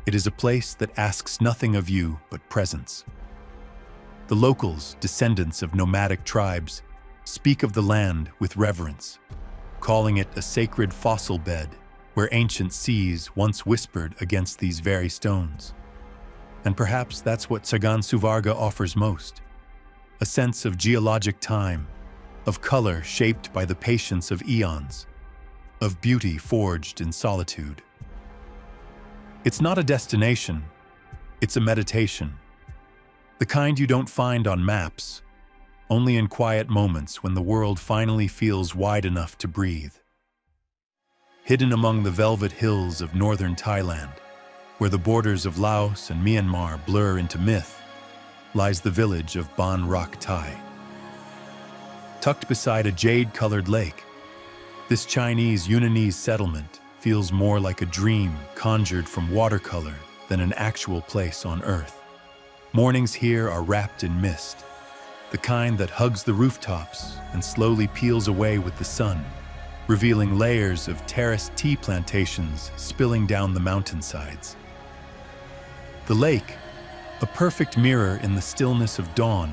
It is a place that asks nothing of you but presence. The locals, descendants of nomadic tribes, speak of the land with reverence, calling it a sacred fossil bed where ancient seas once whispered against these very stones. And perhaps that's what Tsagaan Suvarga offers most, a sense of geologic time, of color shaped by the patience of eons, of beauty forged in solitude. It's not a destination, it's a meditation. The kind you don't find on maps, only in quiet moments when the world finally feels wide enough to breathe. Hidden among the velvet hills of northern Thailand, where the borders of Laos and Myanmar blur into myth, lies the village of Ban Rak Thai. Tucked beside a jade-colored lake, this Chinese Yunnanese settlement feels more like a dream conjured from watercolor than an actual place on Earth. Mornings here are wrapped in mist, the kind that hugs the rooftops and slowly peels away with the sun, revealing layers of terraced tea plantations spilling down the mountainsides. The lake, a perfect mirror in the stillness of dawn,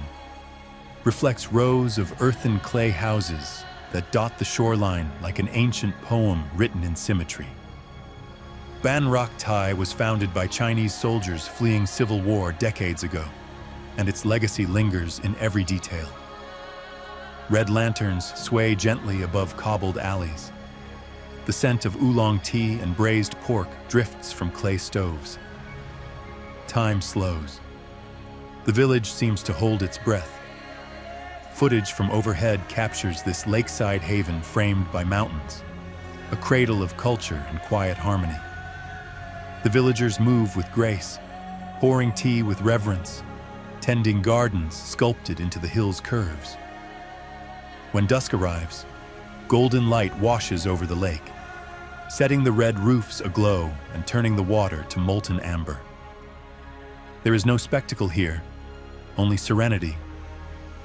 reflects rows of earthen clay houses that dot the shoreline like an ancient poem written in symmetry. Ban Rak Thai was founded by Chinese soldiers fleeing civil war decades ago, and its legacy lingers in every detail. Red lanterns sway gently above cobbled alleys. The scent of oolong tea and braised pork drifts from clay stoves. Time slows. The village seems to hold its breath. Footage from overhead captures this lakeside haven framed by mountains, a cradle of culture and quiet harmony. The villagers move with grace, pouring tea with reverence, tending gardens sculpted into the hill's curves. When dusk arrives, golden light washes over the lake, setting the red roofs aglow and turning the water to molten amber. There is no spectacle here, only serenity.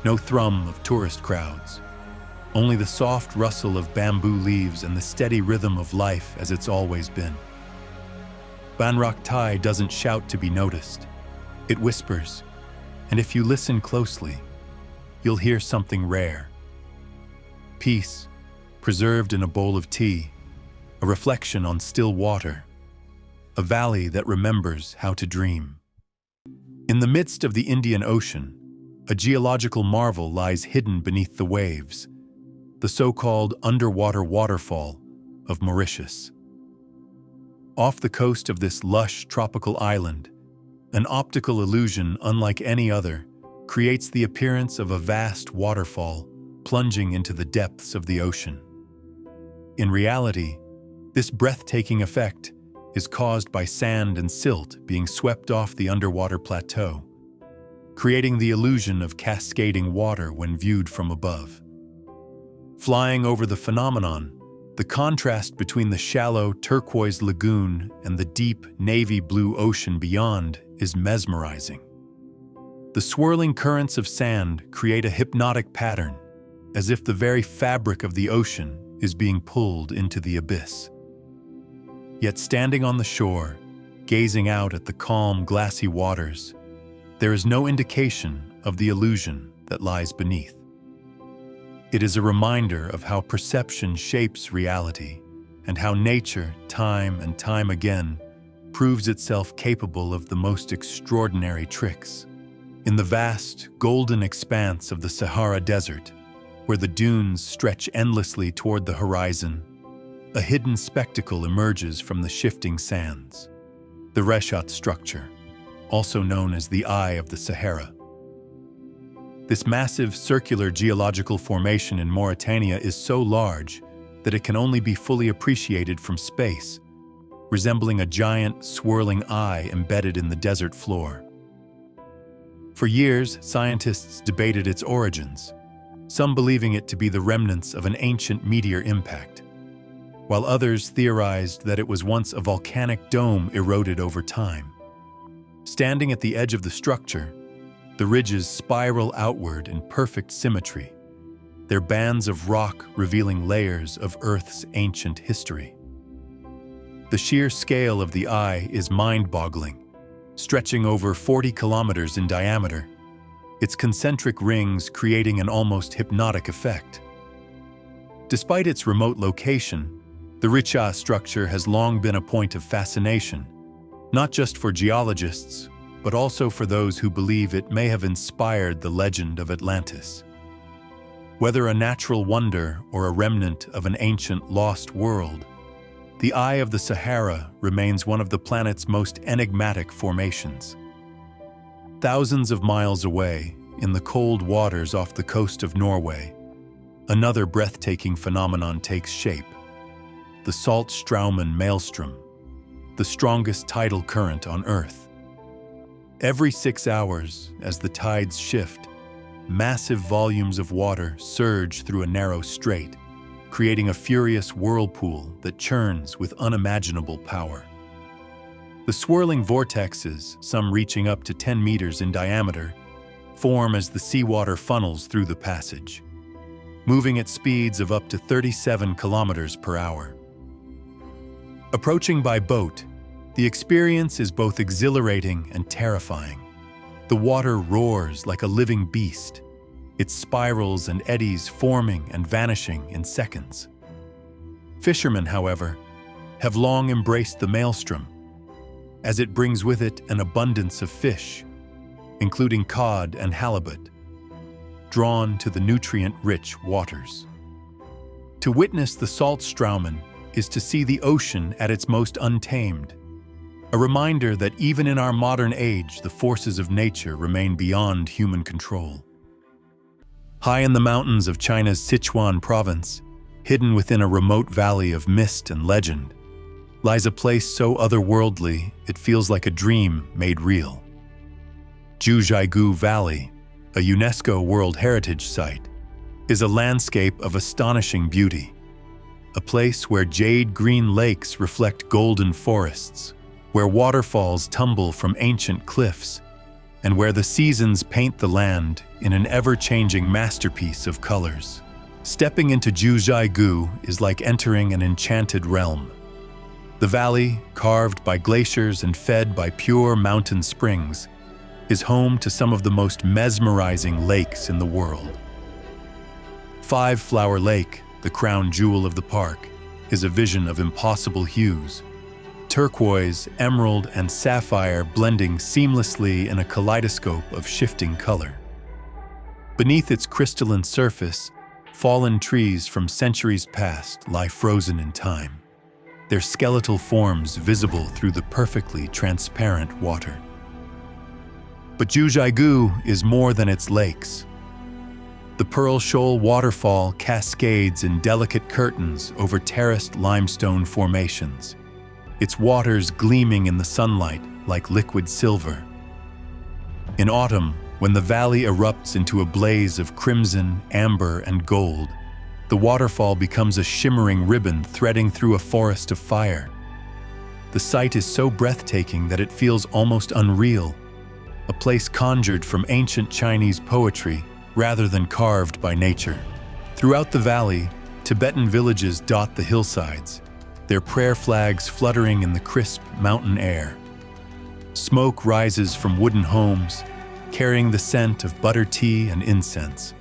No thrum of tourist crowds, only the soft rustle of bamboo leaves and the steady rhythm of life as it's always been. Ban Rak Thai doesn't shout to be noticed. It whispers, and if you listen closely, you'll hear something rare. Peace, preserved in a bowl of tea, a reflection on still water, a valley that remembers how to dream. In the midst of the Indian Ocean, a geological marvel lies hidden beneath the waves, the so-called underwater waterfall of Mauritius. Off the coast of this lush tropical island, an optical illusion unlike any other creates the appearance of a vast waterfall plunging into the depths of the ocean. In reality, this breathtaking effect is caused by sand and silt being swept off the underwater plateau, creating the illusion of cascading water when viewed from above. Flying over the phenomenon, the contrast between the shallow turquoise lagoon and the deep navy blue ocean beyond is mesmerizing. The swirling currents of sand create a hypnotic pattern, as if the very fabric of the ocean is being pulled into the abyss. Yet standing on the shore, gazing out at the calm, glassy waters, there is no indication of the illusion that lies beneath. It is a reminder of how perception shapes reality and how nature, time and time again, proves itself capable of the most extraordinary tricks. In the vast, golden expanse of the Sahara Desert, where the dunes stretch endlessly toward the horizon, a hidden spectacle emerges from the shifting sands. The Reshat structure, also known as the Eye of the Sahara. This massive circular geological formation in Mauritania is so large that it can only be fully appreciated from space, resembling a giant, swirling eye embedded in the desert floor. For years, scientists debated its origins, some believing it to be the remnants of an ancient meteor impact, while others theorized that it was once a volcanic dome eroded over time. Standing at the edge of the structure, The ridges spiral outward in perfect symmetry, their bands of rock revealing layers of Earth's ancient history. The sheer scale of the eye is mind-boggling, stretching over 40 kilometers in diameter, its concentric rings creating an almost hypnotic effect. Despite its remote location, the Richa structure has long been a point of fascination, not just for geologists, but also for those who believe it may have inspired the legend of Atlantis. Whether a natural wonder or a remnant of an ancient lost world, the Eye of the Sahara remains one of the planet's most enigmatic formations. Thousands of miles away, in the cold waters off the coast of Norway, another breathtaking phenomenon takes shape: the Saltstraumen maelstrom, the strongest tidal current on Earth. Every 6 hours, as the tides shift, massive volumes of water surge through a narrow strait, creating a furious whirlpool that churns with unimaginable power. The swirling vortexes, some reaching up to 10 meters in diameter, form as the seawater funnels through the passage, moving at speeds of up to 37 kilometers per hour. Approaching by boat, the experience is both exhilarating and terrifying. The water roars like a living beast, its spirals and eddies forming and vanishing in seconds. Fishermen, however, have long embraced the maelstrom, as it brings with it an abundance of fish, including cod and halibut, drawn to the nutrient-rich waters. To witness the Saltstraumen is to see the ocean at its most untamed, a reminder that even in our modern age, the forces of nature remain beyond human control. High in the mountains of China's Sichuan province, hidden within a remote valley of mist and legend, lies a place so otherworldly it feels like a dream made real. Jiuzhaigou Valley, a UNESCO World Heritage Site, is a landscape of astonishing beauty, a place where jade-green lakes reflect golden forests, where waterfalls tumble from ancient cliffs, and where the seasons paint the land in an ever-changing masterpiece of colors. Stepping into Jiuzhaigou is like entering an enchanted realm. The valley, carved by glaciers and fed by pure mountain springs, is home to some of the most mesmerizing lakes in the world. Five Flower Lake, the crown jewel of the park, is a vision of impossible hues: turquoise, emerald, and sapphire blending seamlessly in a kaleidoscope of shifting color. Beneath its crystalline surface, fallen trees from centuries past lie frozen in time, their skeletal forms visible through the perfectly transparent water. But Jiuzhaigou is more than its lakes. The Pearl Shoal waterfall cascades in delicate curtains over terraced limestone formations, its waters gleaming in the sunlight like liquid silver. In autumn, when the valley erupts into a blaze of crimson, amber, and gold, the waterfall becomes a shimmering ribbon threading through a forest of fire. The sight is so breathtaking that it feels almost unreal, a place conjured from ancient Chinese poetry rather than carved by nature. Throughout the valley, Tibetan villages dot the hillsides, their prayer flags fluttering in the crisp mountain air. Smoke rises from wooden homes, carrying the scent of butter tea and incense,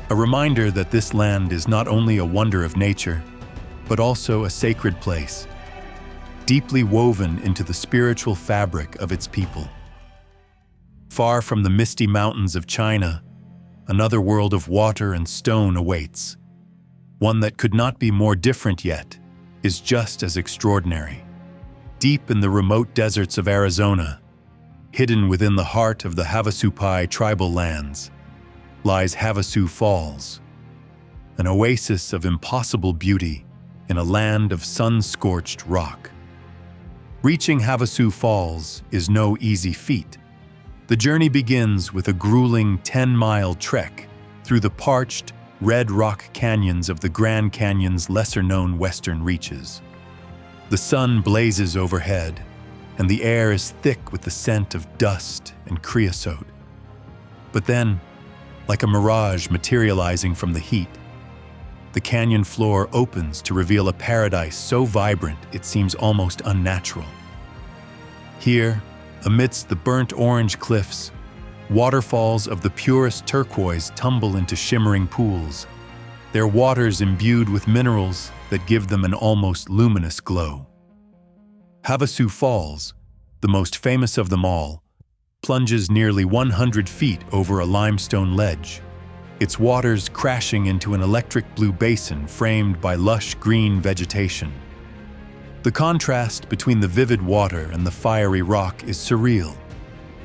a reminder that this land is not only a wonder of nature, but also a sacred place, deeply woven into the spiritual fabric of its people. Far from the misty mountains of China, another world of water and stone awaits, one that could not be more different yet is just as extraordinary. Deep in the remote deserts of Arizona, hidden within the heart of the Havasupai tribal lands, lies Havasu Falls, an oasis of impossible beauty in a land of sun-scorched rock. Reaching Havasu Falls is no easy feat. The journey begins with a grueling 10-mile trek through the parched, red rock canyons of the Grand Canyon's lesser-known western reaches. The sun blazes overhead, and the air is thick with the scent of dust and creosote. But then, like a mirage materializing from the heat, the canyon floor opens to reveal a paradise so vibrant it seems almost unnatural. Here, amidst the burnt orange cliffs, waterfalls of the purest turquoise tumble into shimmering pools, their waters imbued with minerals that give them an almost luminous glow. Havasu Falls, the most famous of them all, plunges nearly 100 feet over a limestone ledge, its waters crashing into an electric blue basin framed by lush green vegetation. The contrast between the vivid water and the fiery rock is surreal,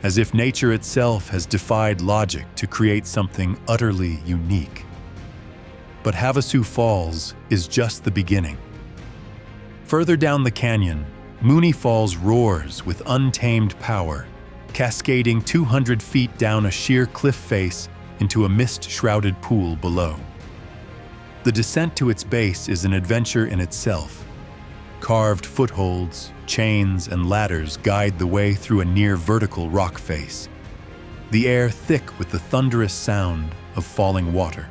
as if nature itself has defied logic to create something utterly unique. But Havasu Falls is just the beginning. Further down the canyon, Mooney Falls roars with untamed power, cascading 200 feet down a sheer cliff face into a mist-shrouded pool below. The descent to its base is an adventure in itself. Carved footholds, chains, and ladders guide the way through a near-vertical rock face, the air thick with the thunderous sound of falling water.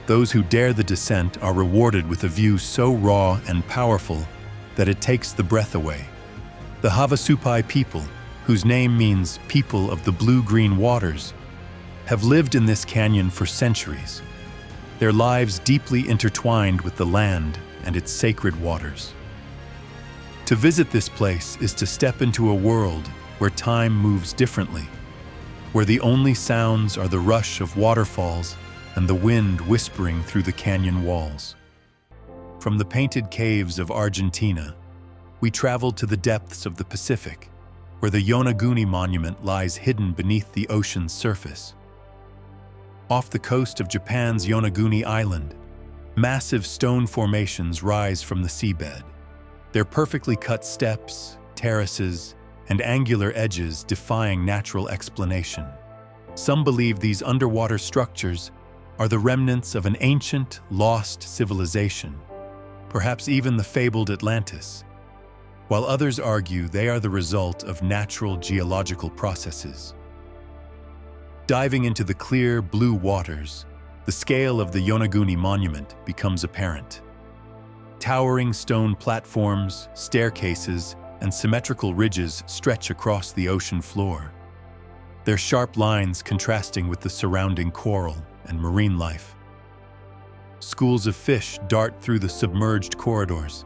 Those who dare the descent are rewarded with a view so raw and powerful that it takes the breath away. The Havasupai people, whose name means people of the blue-green waters, have lived in this canyon for centuries, their lives deeply intertwined with the land and its sacred waters. To visit this place is to step into a world where time moves differently, where the only sounds are the rush of waterfalls and the wind whispering through the canyon walls. From the painted caves of Argentina, we traveled to the depths of the Pacific, where the Yonaguni Monument lies hidden beneath the ocean's surface. Off the coast of Japan's Yonaguni Island, massive stone formations rise from the seabed, their perfectly cut steps, terraces, and angular edges defying natural explanation. Some believe these underwater structures are the remnants of an ancient, lost civilization, perhaps even the fabled Atlantis, while others argue they are the result of natural geological processes. Diving into the clear, blue waters, the scale of the Yonaguni Monument becomes apparent. Towering stone platforms, staircases, and symmetrical ridges stretch across the ocean floor, their sharp lines contrasting with the surrounding coral and marine life. Schools of fish dart through the submerged corridors,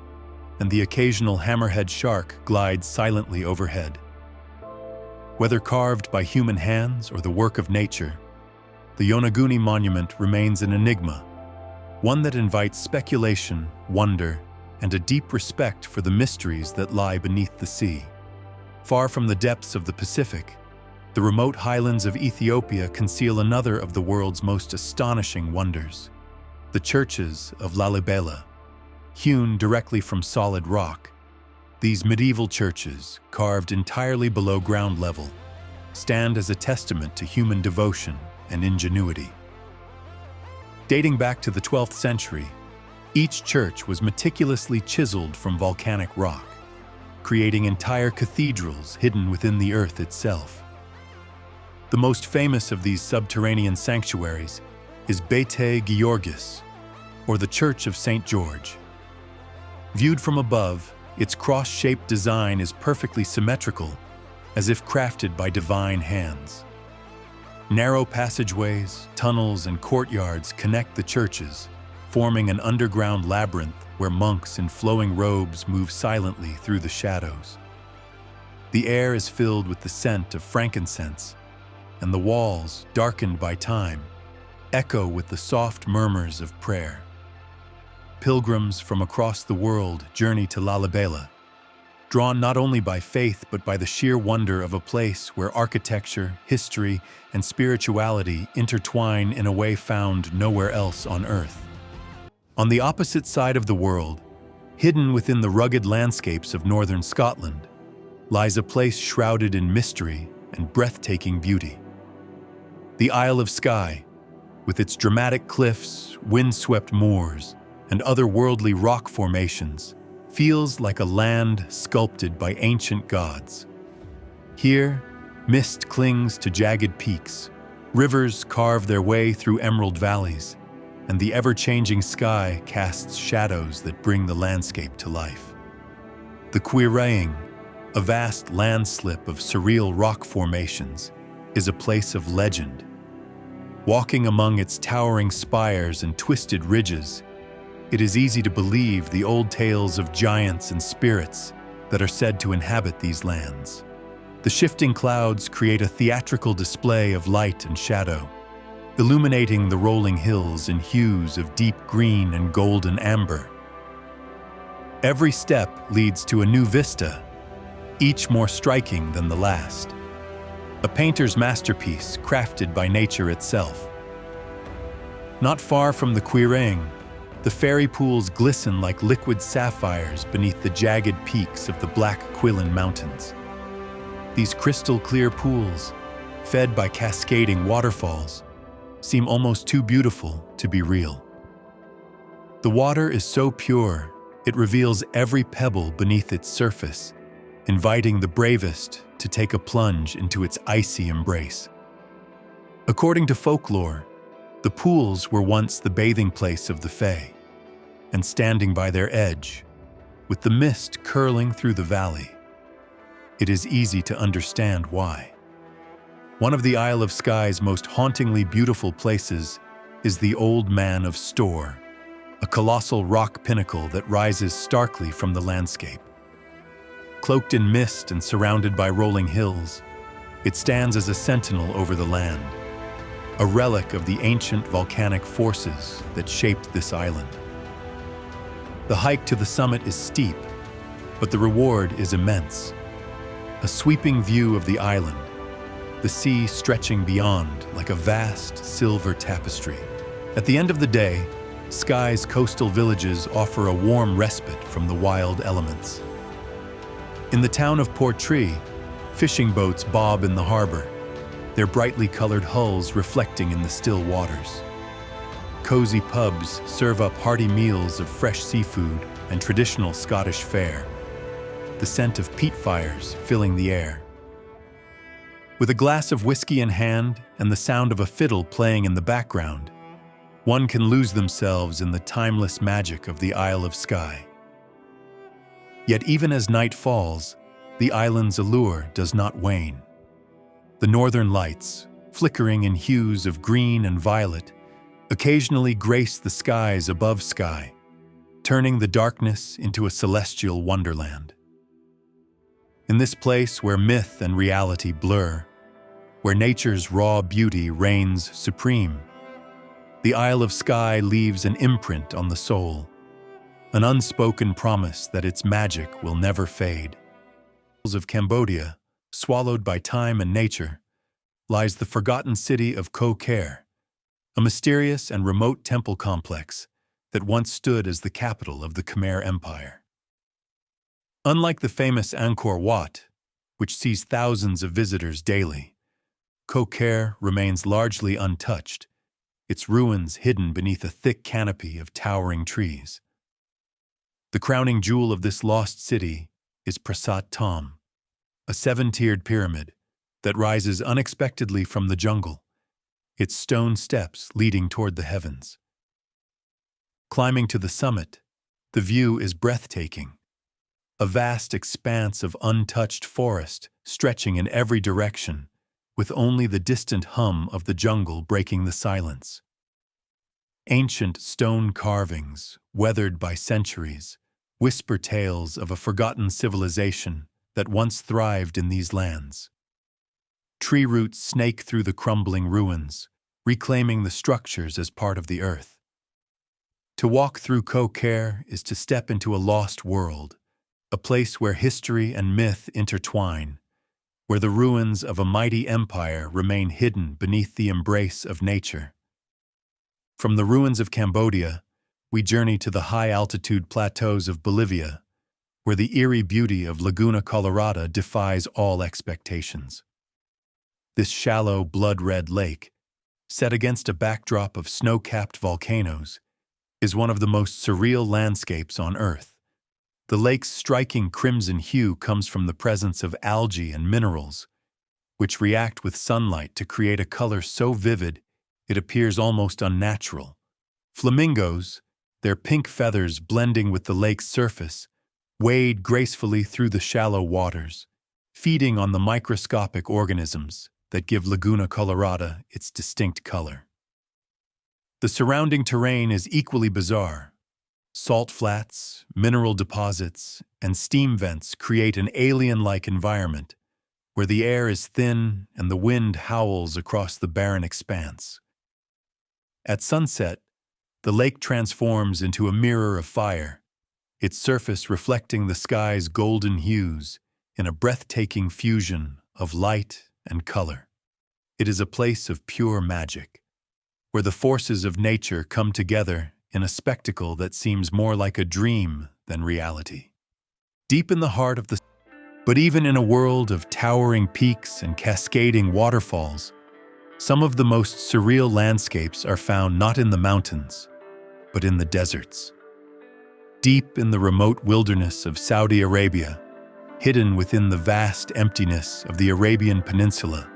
and the occasional hammerhead shark glides silently overhead. Whether carved by human hands or the work of nature, the Yonaguni Monument remains an enigma, one that invites speculation, wonder, and a deep respect for the mysteries that lie beneath the sea. Far from the depths of the Pacific, the remote highlands of Ethiopia conceal another of the world's most astonishing wonders: the churches of Lalibela. Hewn directly from solid rock, these medieval churches, carved entirely below ground level, stand as a testament to human devotion and ingenuity. Dating back to the 12th century, each church was meticulously chiseled from volcanic rock, creating entire cathedrals hidden within the earth itself. The most famous of these subterranean sanctuaries is Bete Georgis, or the Church of St. George. Viewed from above, its cross-shaped design is perfectly symmetrical, as if crafted by divine hands. Narrow passageways, tunnels, and courtyards connect the churches, forming an underground labyrinth where monks in flowing robes move silently through the shadows. The air is filled with the scent of frankincense, and the walls, darkened by time, echo with the soft murmurs of prayer. Pilgrims from across the world journey to Lalibela, drawn not only by faith but by the sheer wonder of a place where architecture, history, and spirituality intertwine in a way found nowhere else on Earth. On the opposite side of the world, hidden within the rugged landscapes of northern Scotland, lies a place shrouded in mystery and breathtaking beauty. The Isle of Skye, with its dramatic cliffs, wind-swept moors, and otherworldly rock formations, feels like a land sculpted by ancient gods. Here, Mist clings to jagged peaks, rivers carve their way through emerald valleys, and the ever-changing sky casts shadows that bring the landscape to life. The Quiraying, a vast landslip of surreal rock formations, is a place of legend. Walking among its towering spires and twisted ridges, it is easy to believe the old tales of giants and spirits that are said to inhabit these lands. The shifting clouds create a theatrical display of light and shadow, illuminating the rolling hills in hues of deep green and golden amber. Every step leads to a new vista, each more striking than the last. A painter's masterpiece crafted by nature itself. Not far from the Quiraying, the fairy pools glisten like liquid sapphires beneath the jagged peaks of the Black Quilin Mountains. These crystal-clear pools, fed by cascading waterfalls, seem almost too beautiful to be real. The water is so pure, it reveals every pebble beneath its surface, inviting the bravest to take a plunge into its icy embrace. According to folklore, the pools were once the bathing place of the Fae, and standing by their edge, with the mist curling through the valley, it is easy to understand why. One of the Isle of Skye's most hauntingly beautiful places is the Old Man of Store, a colossal rock pinnacle that rises starkly from the landscape. Cloaked in mist and surrounded by rolling hills, it stands as a sentinel over the land, a relic of the ancient volcanic forces that shaped this island. The hike to the summit is steep, but the reward is immense. A sweeping view of the island, the sea stretching beyond like a vast silver tapestry. At the end of the day, Skye's coastal villages offer a warm respite from the wild elements. In the town of Portree, fishing boats bob in the harbor, their brightly colored hulls reflecting in the still waters. Cozy pubs serve up hearty meals of fresh seafood and traditional Scottish fare, the scent of peat fires filling the air. With a glass of whiskey in hand and the sound of a fiddle playing in the background, one can lose themselves in the timeless magic of the Isle of Skye. Yet even as night falls, the island's allure does not wane. The northern lights, flickering in hues of green and violet, occasionally grace the skies above Skye, turning the darkness into a celestial wonderland. In this place where myth and reality blur, where nature's raw beauty reigns supreme, the Isle of Skye leaves an imprint on the soul, an unspoken promise that its magic will never fade. Of Cambodia, swallowed by time and nature, lies the forgotten city of Ko Ker, a mysterious and remote temple complex that once stood as the capital of the Khmer Empire. Unlike the famous Angkor Wat, which sees thousands of visitors daily, Ko Ker remains largely untouched, its ruins hidden beneath a thick canopy of towering trees. The crowning jewel of this lost city is Prasat Tom, a 7-tiered pyramid that rises unexpectedly from the jungle, its stone steps leading toward the heavens. Climbing to the summit, the view is breathtaking, a vast expanse of untouched forest stretching in every direction, with only the distant hum of the jungle breaking the silence. Ancient stone carvings, weathered by centuries, whisper tales of a forgotten civilization that once thrived in these lands. Tree roots snake through the crumbling ruins, reclaiming the structures as part of the earth. To walk through Ko Ker is to step into a lost world, a place where history and myth intertwine, where the ruins of a mighty empire remain hidden beneath the embrace of nature. From the ruins of Cambodia, we journey to the high-altitude plateaus of Bolivia, where the eerie beauty of Laguna Colorada defies all expectations. This shallow, blood-red lake, set against a backdrop of snow-capped volcanoes, is one of the most surreal landscapes on Earth. The lake's striking crimson hue comes from the presence of algae and minerals, which react with sunlight to create a color so vivid it appears almost unnatural. Flamingos, their pink feathers blending with the lake's surface, wade gracefully through the shallow waters, feeding on the microscopic organisms that give Laguna Colorada its distinct color. The surrounding terrain is equally bizarre. Salt flats, mineral deposits, and steam vents create an alien-like environment where the air is thin and the wind howls across the barren expanse. At sunset, the lake transforms into a mirror of fire, its surface reflecting the sky's golden hues in a breathtaking fusion of light and color. It is a place of pure magic, where the forces of nature come together in a spectacle that seems more like a dream than reality. Deep in the heart of the But even in a world of towering peaks and cascading waterfalls, some of the most surreal landscapes are found not in the mountains, but in the deserts. Deep in the remote wilderness of Saudi Arabia, hidden within the vast emptiness of the Arabian Peninsula,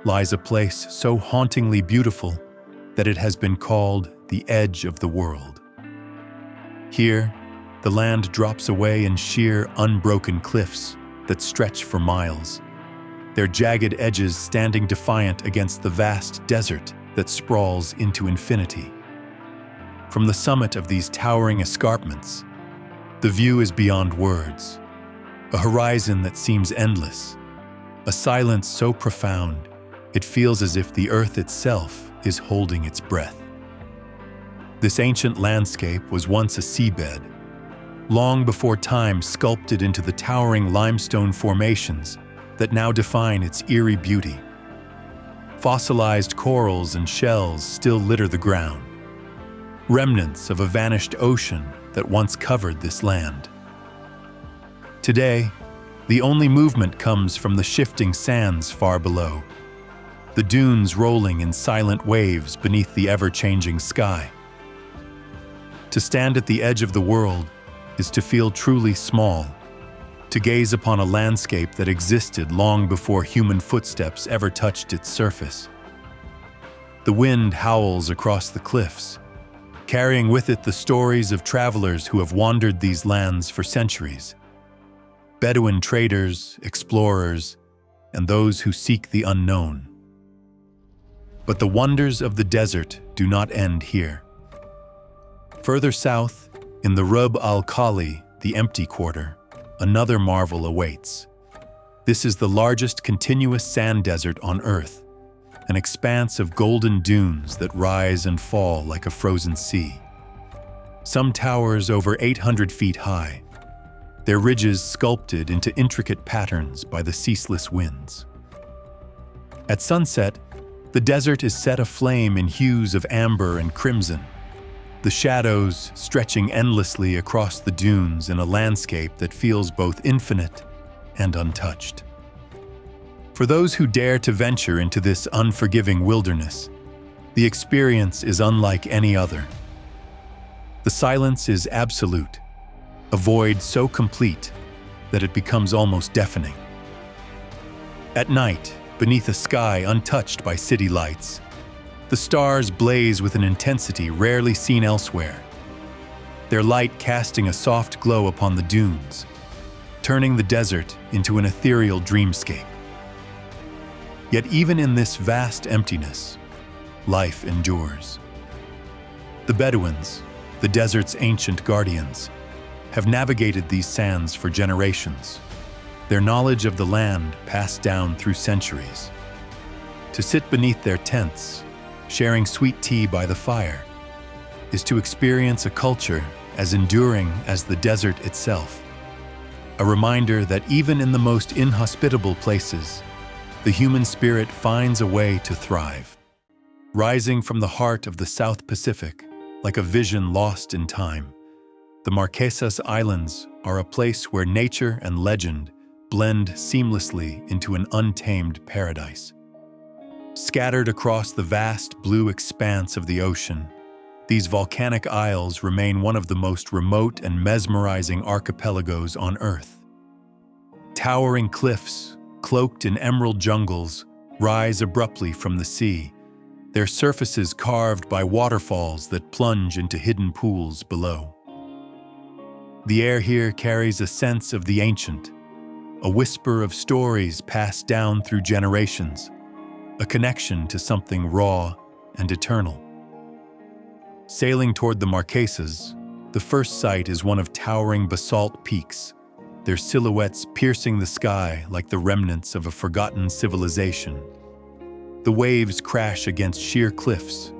lies a place so hauntingly beautiful that it has been called the edge of the world. Here, the land drops away in sheer, unbroken cliffs that stretch for miles, their jagged edges standing defiant against the vast desert that sprawls into infinity. From the summit of these towering escarpments, the view is beyond words, a horizon that seems endless, a silence so profound it feels as if the earth itself is holding its breath. This ancient landscape was once a seabed, long before time sculpted into the towering limestone formations that now define its eerie beauty. Fossilized corals and shells still litter the ground, remnants of a vanished ocean that once covered this land. Today, the only movement comes from the shifting sands far below, the dunes rolling in silent waves beneath the ever-changing sky. To stand at the edge of the world is to feel truly small, to gaze upon a landscape that existed long before human footsteps ever touched its surface. The wind howls across the cliffs, carrying with it the stories of travelers who have wandered these lands for centuries. Bedouin traders, explorers, and those who seek the unknown. But the wonders of the desert do not end here. Further south, in the Rub al-Khali, the empty quarter, another marvel awaits. This is the largest continuous sand desert on Earth, an expanse of golden dunes that rise and fall like a frozen sea. Some towers over 800 feet high, their ridges sculpted into intricate patterns by the ceaseless winds. At sunset, the desert is set aflame in hues of amber and crimson, the shadows stretching endlessly across the dunes in a landscape that feels both infinite and untouched. For those who dare to venture into this unforgiving wilderness, the experience is unlike any other. The silence is absolute, a void so complete that it becomes almost deafening. At night, beneath a sky untouched by city lights, the stars blaze with an intensity rarely seen elsewhere, their light casting a soft glow upon the dunes, turning the desert into an ethereal dreamscape. Yet even in this vast emptiness, life endures. The Bedouins, the desert's ancient guardians, have navigated these sands for generations, their knowledge of the land passed down through centuries. To sit beneath their tents, sharing sweet tea by the fire, is to experience a culture as enduring as the desert itself. A reminder that even in the most inhospitable places, the human spirit finds a way to thrive. Rising from the heart of the South Pacific, like a vision lost in time, the Marquesas Islands are a place where nature and legend blend seamlessly into an untamed paradise. Scattered across the vast blue expanse of the ocean, these volcanic isles remain one of the most remote and mesmerizing archipelagos on Earth. Towering cliffs, cloaked in emerald jungles, rise abruptly from the sea, their surfaces carved by waterfalls that plunge into hidden pools below. The air here carries a sense of the ancient, a whisper of stories passed down through generations, a connection to something raw and eternal. Sailing toward the Marquesas, the first sight is one of towering basalt peaks, their silhouettes piercing the sky like the remnants of a forgotten civilization. The waves crash against sheer cliffs,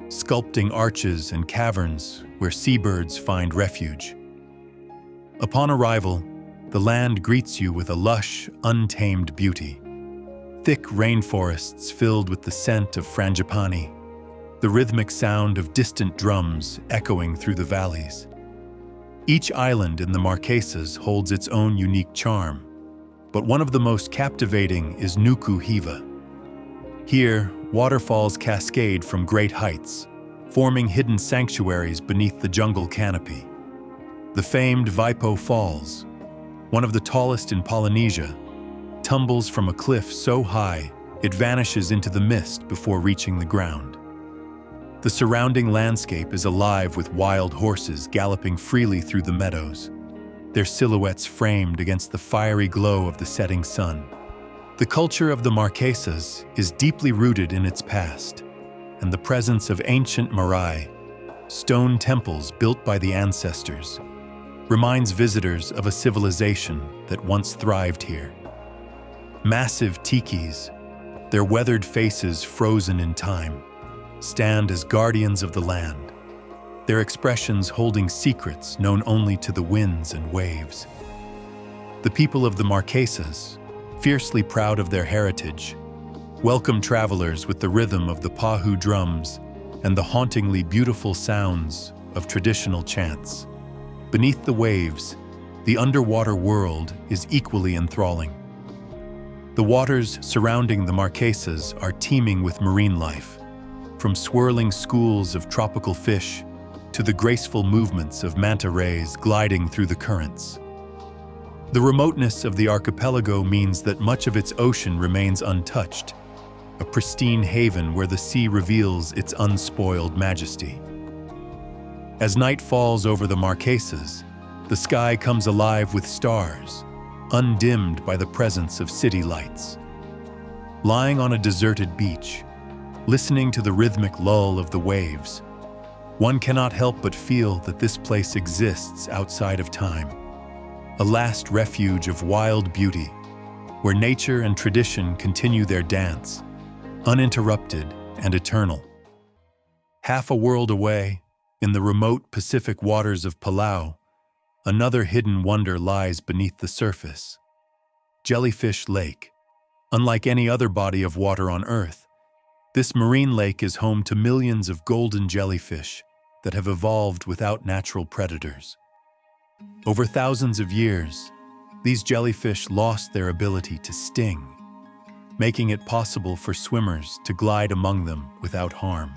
sculpting arches and caverns where seabirds find refuge. Upon arrival, the land greets you with a lush, untamed beauty. Thick rainforests filled with the scent of frangipani, the rhythmic sound of distant drums echoing through the valleys. Each island in the Marquesas holds its own unique charm, but one of the most captivating is Nuku Hiva. Here, waterfalls cascade from great heights, forming hidden sanctuaries beneath the jungle canopy. The famed Vaipo Falls, one of the tallest in Polynesia, tumbles from a cliff so high it vanishes into the mist before reaching the ground. The surrounding landscape is alive with wild horses galloping freely through the meadows, their silhouettes framed against the fiery glow of the setting sun. The culture of the Marquesas is deeply rooted in its past, and the presence of ancient marae, stone temples built by the ancestors, reminds visitors of a civilization that once thrived here. Massive tikis, their weathered faces frozen in time, stand as guardians of the land, their expressions holding secrets known only to the winds and waves. The people of the Marquesas, fiercely proud of their heritage, welcome travelers with the rhythm of the pahu drums and the hauntingly beautiful sounds of traditional chants. Beneath the waves, the underwater world is equally enthralling. The waters surrounding the Marquesas are teeming with marine life, from swirling schools of tropical fish to the graceful movements of manta rays gliding through the currents. The remoteness of the archipelago means that much of its ocean remains untouched, a pristine haven where the sea reveals its unspoiled majesty. As night falls over the Marquesas, the sky comes alive with stars, undimmed by the presence of city lights. Lying on a deserted beach, listening to the rhythmic lull of the waves, one cannot help but feel that this place exists outside of time, a last refuge of wild beauty, where nature and tradition continue their dance, uninterrupted and eternal. Half a world away, in the remote Pacific waters of Palau, another hidden wonder lies beneath the surface. Jellyfish Lake. Unlike any other body of water on Earth, this marine lake is home to millions of golden jellyfish that have evolved without natural predators. Over thousands of years, these jellyfish lost their ability to sting, making it possible for swimmers to glide among them without harm.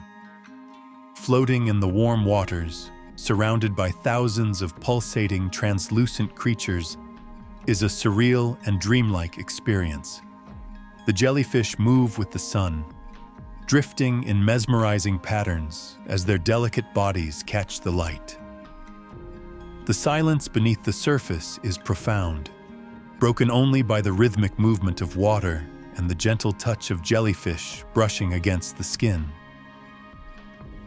Floating in the warm waters, surrounded by thousands of pulsating, translucent creatures, is a surreal and dreamlike experience. The jellyfish move with the sun, drifting in mesmerizing patterns as their delicate bodies catch the light. The silence beneath the surface is profound, broken only by the rhythmic movement of water and the gentle touch of jellyfish brushing against the skin.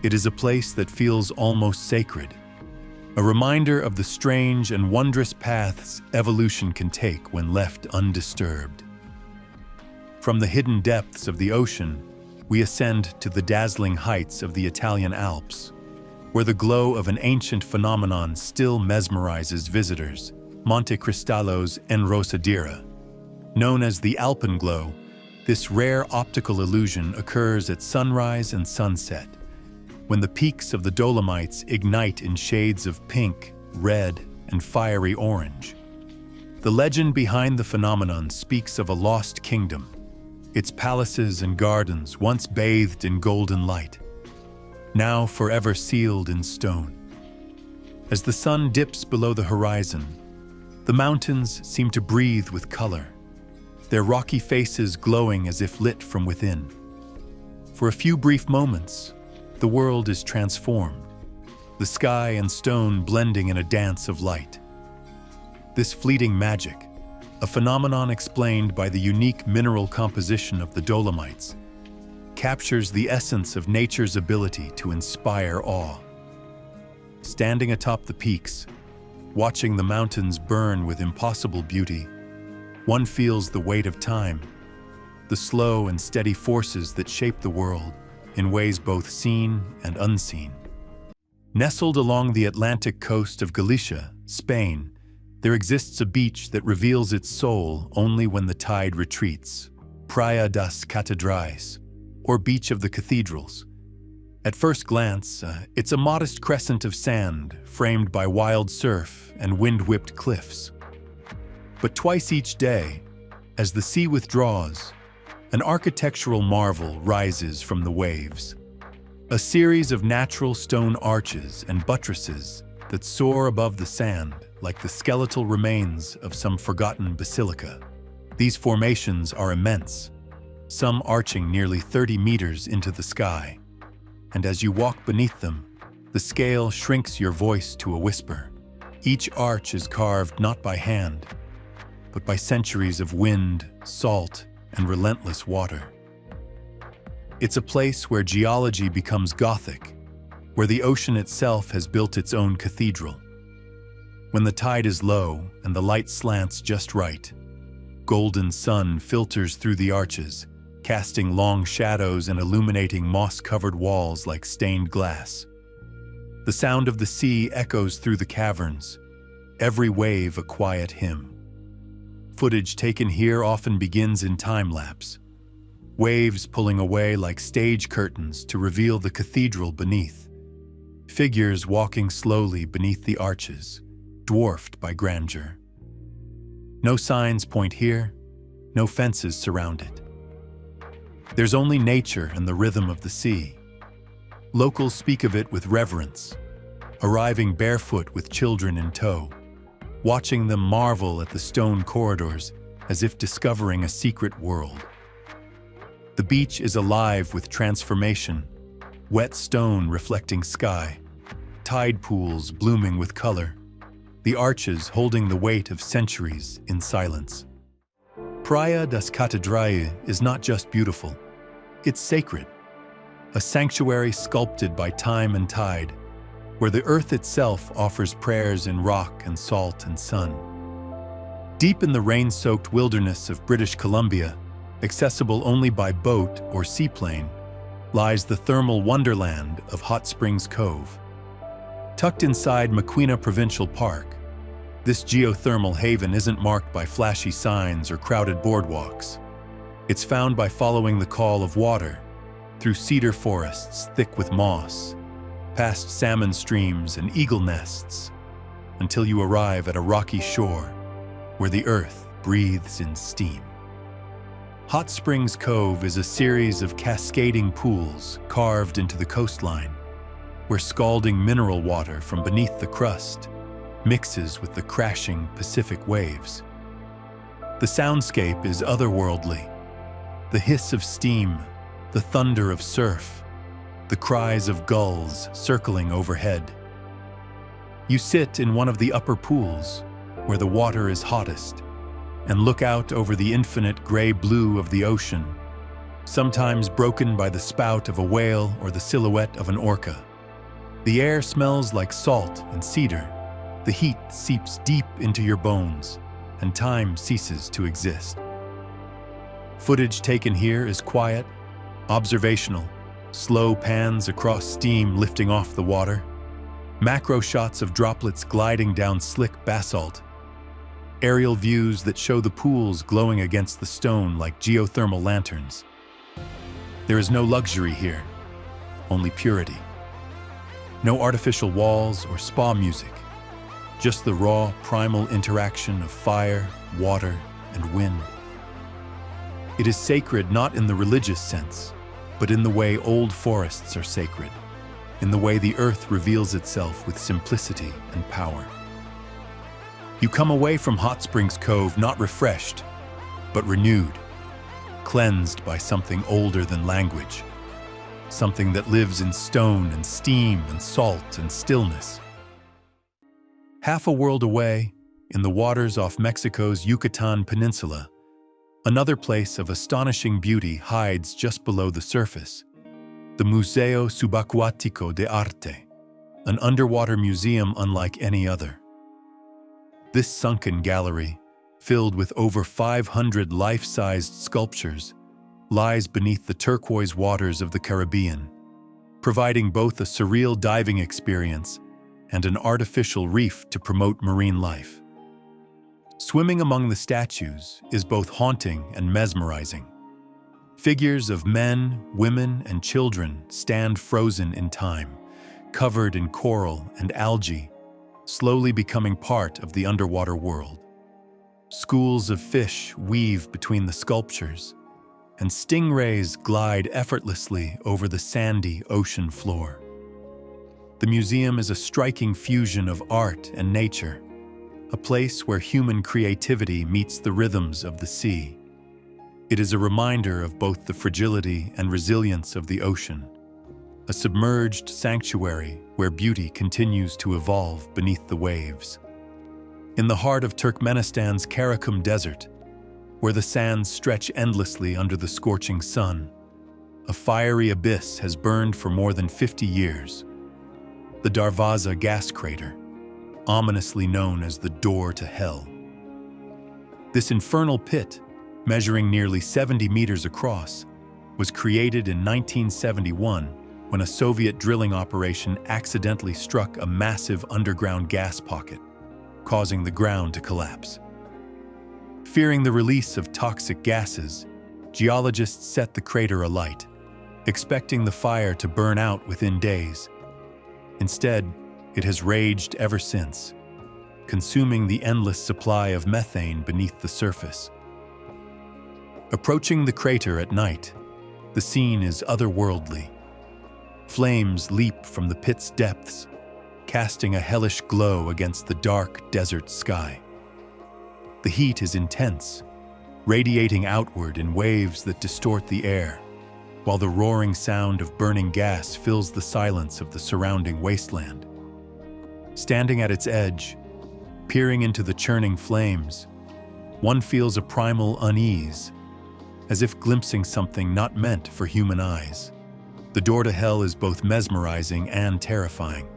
It is a place that feels almost sacred, a reminder of the strange and wondrous paths evolution can take when left undisturbed. From the hidden depths of the ocean, we ascend to the dazzling heights of the Italian Alps, where the glow of an ancient phenomenon still mesmerizes visitors, Monte Cristallo's Enrosadera. Known as the alpenglow, this rare optical illusion occurs at sunrise and sunset, when the peaks of the Dolomites ignite in shades of pink, red, and fiery orange. The legend behind the phenomenon speaks of a lost kingdom, its palaces and gardens once bathed in golden light, now forever sealed in stone. As the sun dips below the horizon, the mountains seem to breathe with color, their rocky faces glowing as if lit from within. For a few brief moments, the world is transformed, the sky and stone blending in a dance of light. This fleeting magic, a phenomenon explained by the unique mineral composition of the Dolomites, captures the essence of nature's ability to inspire awe. Standing atop the peaks, watching the mountains burn with impossible beauty, one feels the weight of time, the slow and steady forces that shape the world in ways both seen and unseen. Nestled along the Atlantic coast of Galicia, Spain, there exists a beach that reveals its soul only when the tide retreats, Praia das Catedrais, or Beach of the Cathedrals. At first glance, it's a modest crescent of sand framed by wild surf and wind-whipped cliffs. But twice each day, as the sea withdraws, an architectural marvel rises from the waves. A series of natural stone arches and buttresses that soar above the sand like the skeletal remains of some forgotten basilica. These formations are immense, some arching nearly 30 meters into the sky. And as you walk beneath them, the scale shrinks your voice to a whisper. Each arch is carved not by hand, but by centuries of wind, salt, and relentless water. It's a place where geology becomes Gothic, where the ocean itself has built its own cathedral. When the tide is low and the light slants just right, golden sun filters through the arches, casting long shadows and illuminating moss-covered walls like stained glass. The sound of the sea echoes through the caverns, every wave a quiet hymn. Footage taken here often begins in time-lapse, waves pulling away like stage curtains to reveal the cathedral beneath, figures walking slowly beneath the arches, dwarfed by grandeur. No signs point here, no fences surround it. There's only nature and the rhythm of the sea. Locals speak of it with reverence, arriving barefoot with children in tow, watching them marvel at the stone corridors as if discovering a secret world. The beach is alive with transformation, wet stone reflecting sky, tide pools blooming with color, the arches holding the weight of centuries in silence. Praia das Catedrais is not just beautiful, it's sacred, a sanctuary sculpted by time and tide, where the earth itself offers prayers in rock and salt and sun. Deep in the rain-soaked wilderness of British Columbia, accessible only by boat or seaplane, lies the thermal wonderland of Hot Springs Cove. Tucked inside Maquina Provincial Park, this geothermal haven isn't marked by flashy signs or crowded boardwalks. It's found by following the call of water, through cedar forests thick with moss, past salmon streams and eagle nests, until you arrive at a rocky shore where the earth breathes in steam. Hot Springs Cove is a series of cascading pools carved into the coastline, where scalding mineral water from beneath the crust mixes with the crashing Pacific waves. The soundscape is otherworldly. The hiss of steam, the thunder of surf, the cries of gulls circling overhead. You sit in one of the upper pools, where the water is hottest, and look out over the infinite gray-blue of the ocean, sometimes broken by the spout of a whale or the silhouette of an orca. The air smells like salt and cedar. The heat seeps deep into your bones, and time ceases to exist. Footage taken here is quiet, observational, slow pans across steam lifting off the water, macro shots of droplets gliding down slick basalt, aerial views that show the pools glowing against the stone like geothermal lanterns. There is no luxury here, only purity. No artificial walls or spa music, just the raw, primal interaction of fire, water, and wind. It is sacred not in the religious sense, but in the way old forests are sacred, in the way the earth reveals itself with simplicity and power. You come away from Hot Springs Cove not refreshed, but renewed, cleansed by something older than language, something that lives in stone and steam and salt and stillness. Half a world away, in the waters off Mexico's Yucatan Peninsula, another place of astonishing beauty hides just below the surface, the Museo Subacuático de Arte, an underwater museum unlike any other. This sunken gallery, filled with over 500 life-sized sculptures, lies beneath the turquoise waters of the Caribbean, providing both a surreal diving experience and an artificial reef to promote marine life. Swimming among the statues is both haunting and mesmerizing. Figures of men, women, and children stand frozen in time, covered in coral and algae, slowly becoming part of the underwater world. Schools of fish weave between the sculptures, and stingrays glide effortlessly over the sandy ocean floor. The museum is a striking fusion of art and nature, a place where human creativity meets the rhythms of the sea. It is a reminder of both the fragility and resilience of the ocean, a submerged sanctuary where beauty continues to evolve beneath the waves. In the heart of Turkmenistan's Karakum Desert, where the sands stretch endlessly under the scorching sun, a fiery abyss has burned for more than 50 years. The Darvaza gas crater, ominously known as the door to hell. This infernal pit, measuring nearly 70 meters across, was created in 1971 when a Soviet drilling operation accidentally struck a massive underground gas pocket, causing the ground to collapse. Fearing the release of toxic gases, geologists set the crater alight, expecting the fire to burn out within days. Instead, it has raged ever since, consuming the endless supply of methane beneath the surface. Approaching the crater at night, the scene is otherworldly. Flames leap from the pit's depths, casting a hellish glow against the dark desert sky. The heat is intense, radiating outward in waves that distort the air, while the roaring sound of burning gas fills the silence of the surrounding wasteland. Standing at its edge, peering into the churning flames, one feels a primal unease, as if glimpsing something not meant for human eyes. The door to hell is both mesmerizing and terrifying,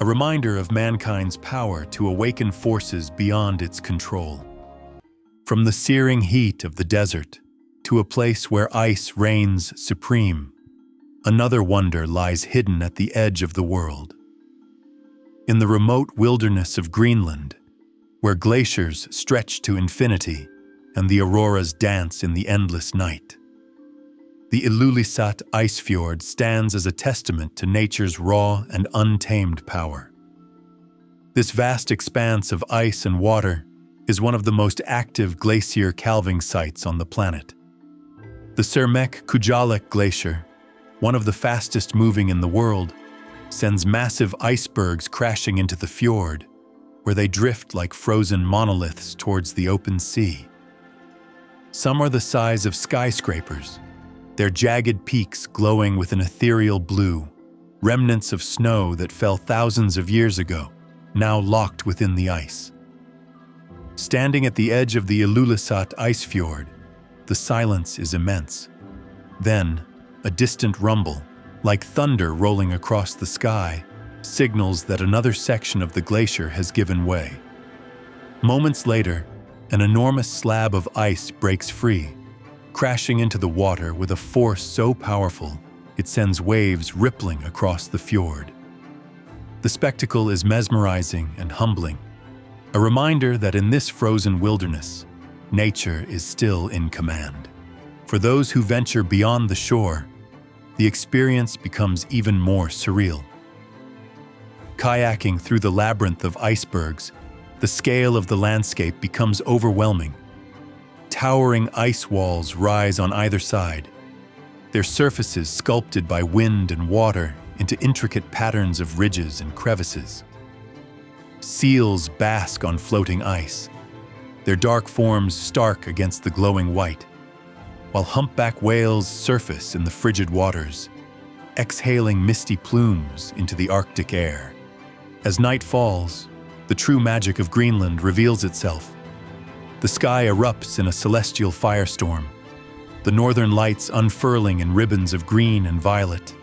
a reminder of mankind's power to awaken forces beyond its control. From the searing heat of the desert to a place where ice reigns supreme, another wonder lies hidden at the edge of the world. In the remote wilderness of Greenland, where glaciers stretch to infinity and the auroras dance in the endless night, the Ilulissat ice fjord stands as a testament to nature's raw and untamed power. This vast expanse of ice and water is one of the most active glacier calving sites on the planet. The Cermek Kujalek Glacier, one of the fastest moving in the world, sends massive icebergs crashing into the fjord, where they drift like frozen monoliths towards the open sea. Some are the size of skyscrapers, their jagged peaks glowing with an ethereal blue, remnants of snow that fell thousands of years ago, now locked within the ice. Standing at the edge of the Ilulissat ice fjord, the silence is immense. Then, a distant rumble, like thunder rolling across the sky, signals that another section of the glacier has given way. Moments later, an enormous slab of ice breaks free, crashing into the water with a force so powerful it sends waves rippling across the fjord. The spectacle is mesmerizing and humbling, a reminder that in this frozen wilderness, nature is still in command. For those who venture beyond the shore, the experience becomes even more surreal. Kayaking through the labyrinth of icebergs, the scale of the landscape becomes overwhelming. Towering ice walls rise on either side, their surfaces sculpted by wind and water into intricate patterns of ridges and crevices. Seals bask on floating ice, their dark forms stark against the glowing white, while humpback whales surface in the frigid waters, exhaling misty plumes into the Arctic air. As night falls, the true magic of Greenland reveals itself. The sky erupts in a celestial firestorm, the northern lights unfurling in ribbons of green and violet,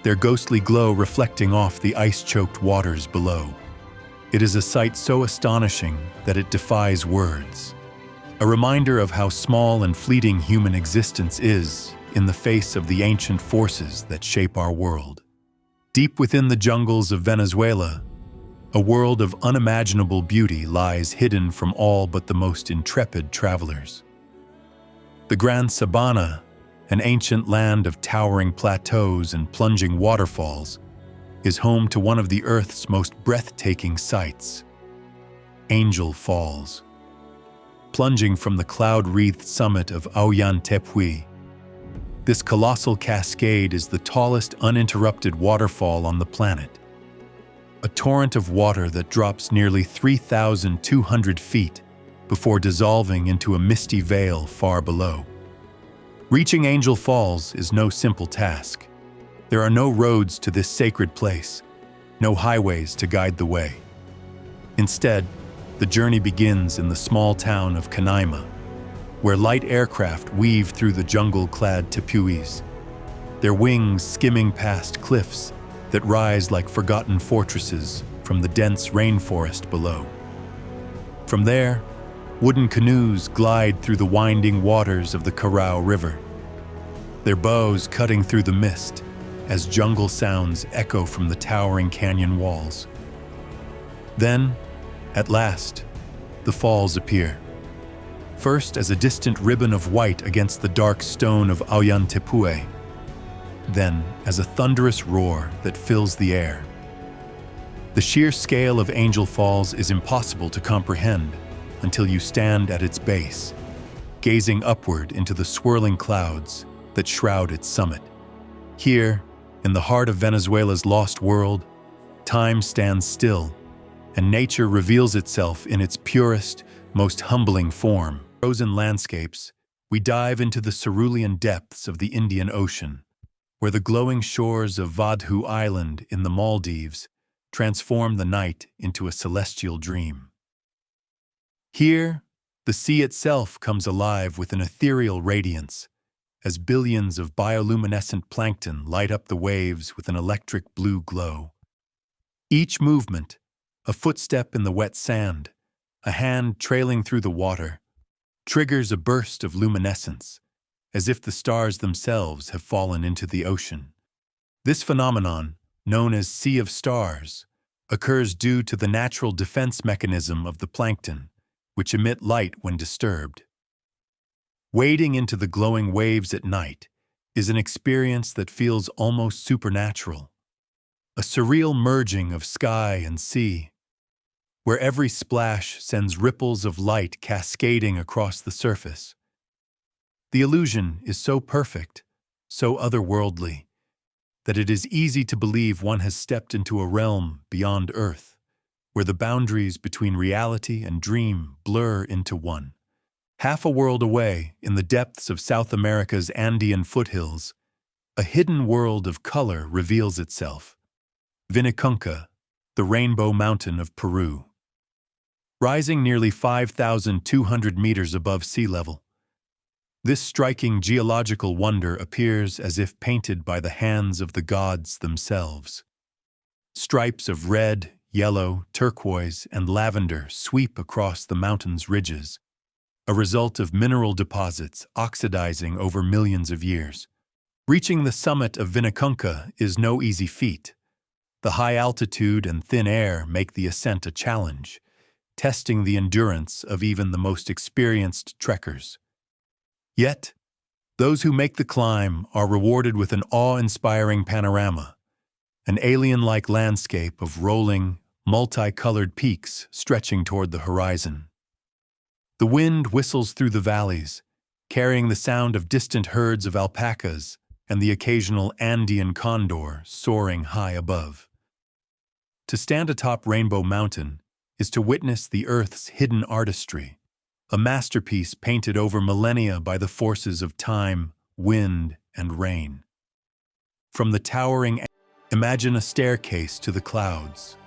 their ghostly glow reflecting off the ice-choked waters below. It is a sight so astonishing that it defies words, a reminder of how small and fleeting human existence is in the face of the ancient forces that shape our world. Deep within the jungles of Venezuela, a world of unimaginable beauty lies hidden from all but the most intrepid travelers. The Gran Sabana, an ancient land of towering plateaus and plunging waterfalls, is home to one of the Earth's most breathtaking sights, Angel Falls. Plunging from the cloud-wreathed summit of Ollantaytambo, this colossal cascade is the tallest uninterrupted waterfall on the planet. A torrent of water that drops nearly 3,200 feet before dissolving into a misty veil far below. Reaching Angel Falls is no simple task. There are no roads to this sacred place, no highways to guide the way. Instead, the journey begins in the small town of Canaima, where light aircraft weave through the jungle-clad tepuis, their wings skimming past cliffs that rise like forgotten fortresses from the dense rainforest below. From there, wooden canoes glide through the winding waters of the Carao River, their bows cutting through the mist as jungle sounds echo from the towering canyon walls. Then, at last, the falls appear. First as a distant ribbon of white against the dark stone of Ollantaytambo, then as a thunderous roar that fills the air. The sheer scale of Angel Falls is impossible to comprehend until you stand at its base, gazing upward into the swirling clouds that shroud its summit. Here, in the heart of Venezuela's lost world, time stands still, and nature reveals itself in its purest, most humbling form. Frozen landscapes, we dive into the cerulean depths of the Indian Ocean, where the glowing shores of Vadhu Island in the Maldives transform the night into a celestial dream. Here, the sea itself comes alive with an ethereal radiance, as billions of bioluminescent plankton light up the waves with an electric blue glow. Each movement, a footstep in the wet sand, a hand trailing through the water, triggers a burst of luminescence, as if the stars themselves have fallen into the ocean. This phenomenon, known as Sea of Stars, occurs due to the natural defense mechanism of the plankton, which emit light when disturbed. Wading into the glowing waves at night is an experience that feels almost supernatural, a surreal merging of sky and sea, where every splash sends ripples of light cascading across the surface. The illusion is so perfect, so otherworldly, that it is easy to believe one has stepped into a realm beyond Earth, where the boundaries between reality and dream blur into one. Half a world away, in the depths of South America's Andean foothills, a hidden world of color reveals itself. Vinicunca, the Rainbow Mountain of Peru. Rising nearly 5,200 meters above sea level, this striking geological wonder appears as if painted by the hands of the gods themselves. Stripes of red, yellow, turquoise, and lavender sweep across the mountain's ridges, a result of mineral deposits oxidizing over millions of years. Reaching the summit of Vinicunca is no easy feat. The high altitude and thin air make the ascent a challenge, testing the endurance of even the most experienced trekkers. Yet, those who make the climb are rewarded with an awe-inspiring panorama, an alien-like landscape of rolling, multicolored peaks stretching toward the horizon. The wind whistles through the valleys, carrying the sound of distant herds of alpacas and the occasional Andean condor soaring high above. To stand atop Rainbow Mountain is to witness the Earth's hidden artistry, a masterpiece painted over millennia by the forces of time, wind, and rain. From the towering, imagine a staircase to the clouds,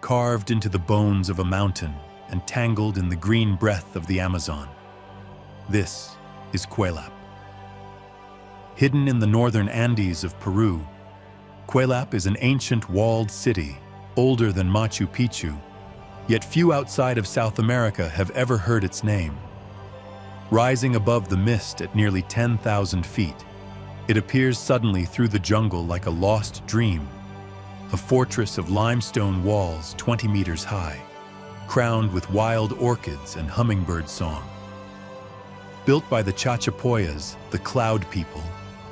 carved into the bones of a mountain and tangled in the green breath of the Amazon. This is Cuelap. Hidden in the northern Andes of Peru, Cuelap is an ancient walled city, older than Machu Picchu, yet few outside of South America have ever heard its name. Rising above the mist at nearly 10,000 feet, it appears suddenly through the jungle like a lost dream, a fortress of limestone walls 20 meters high, crowned with wild orchids and hummingbird song. Built by the Chachapoyas, the Cloud People,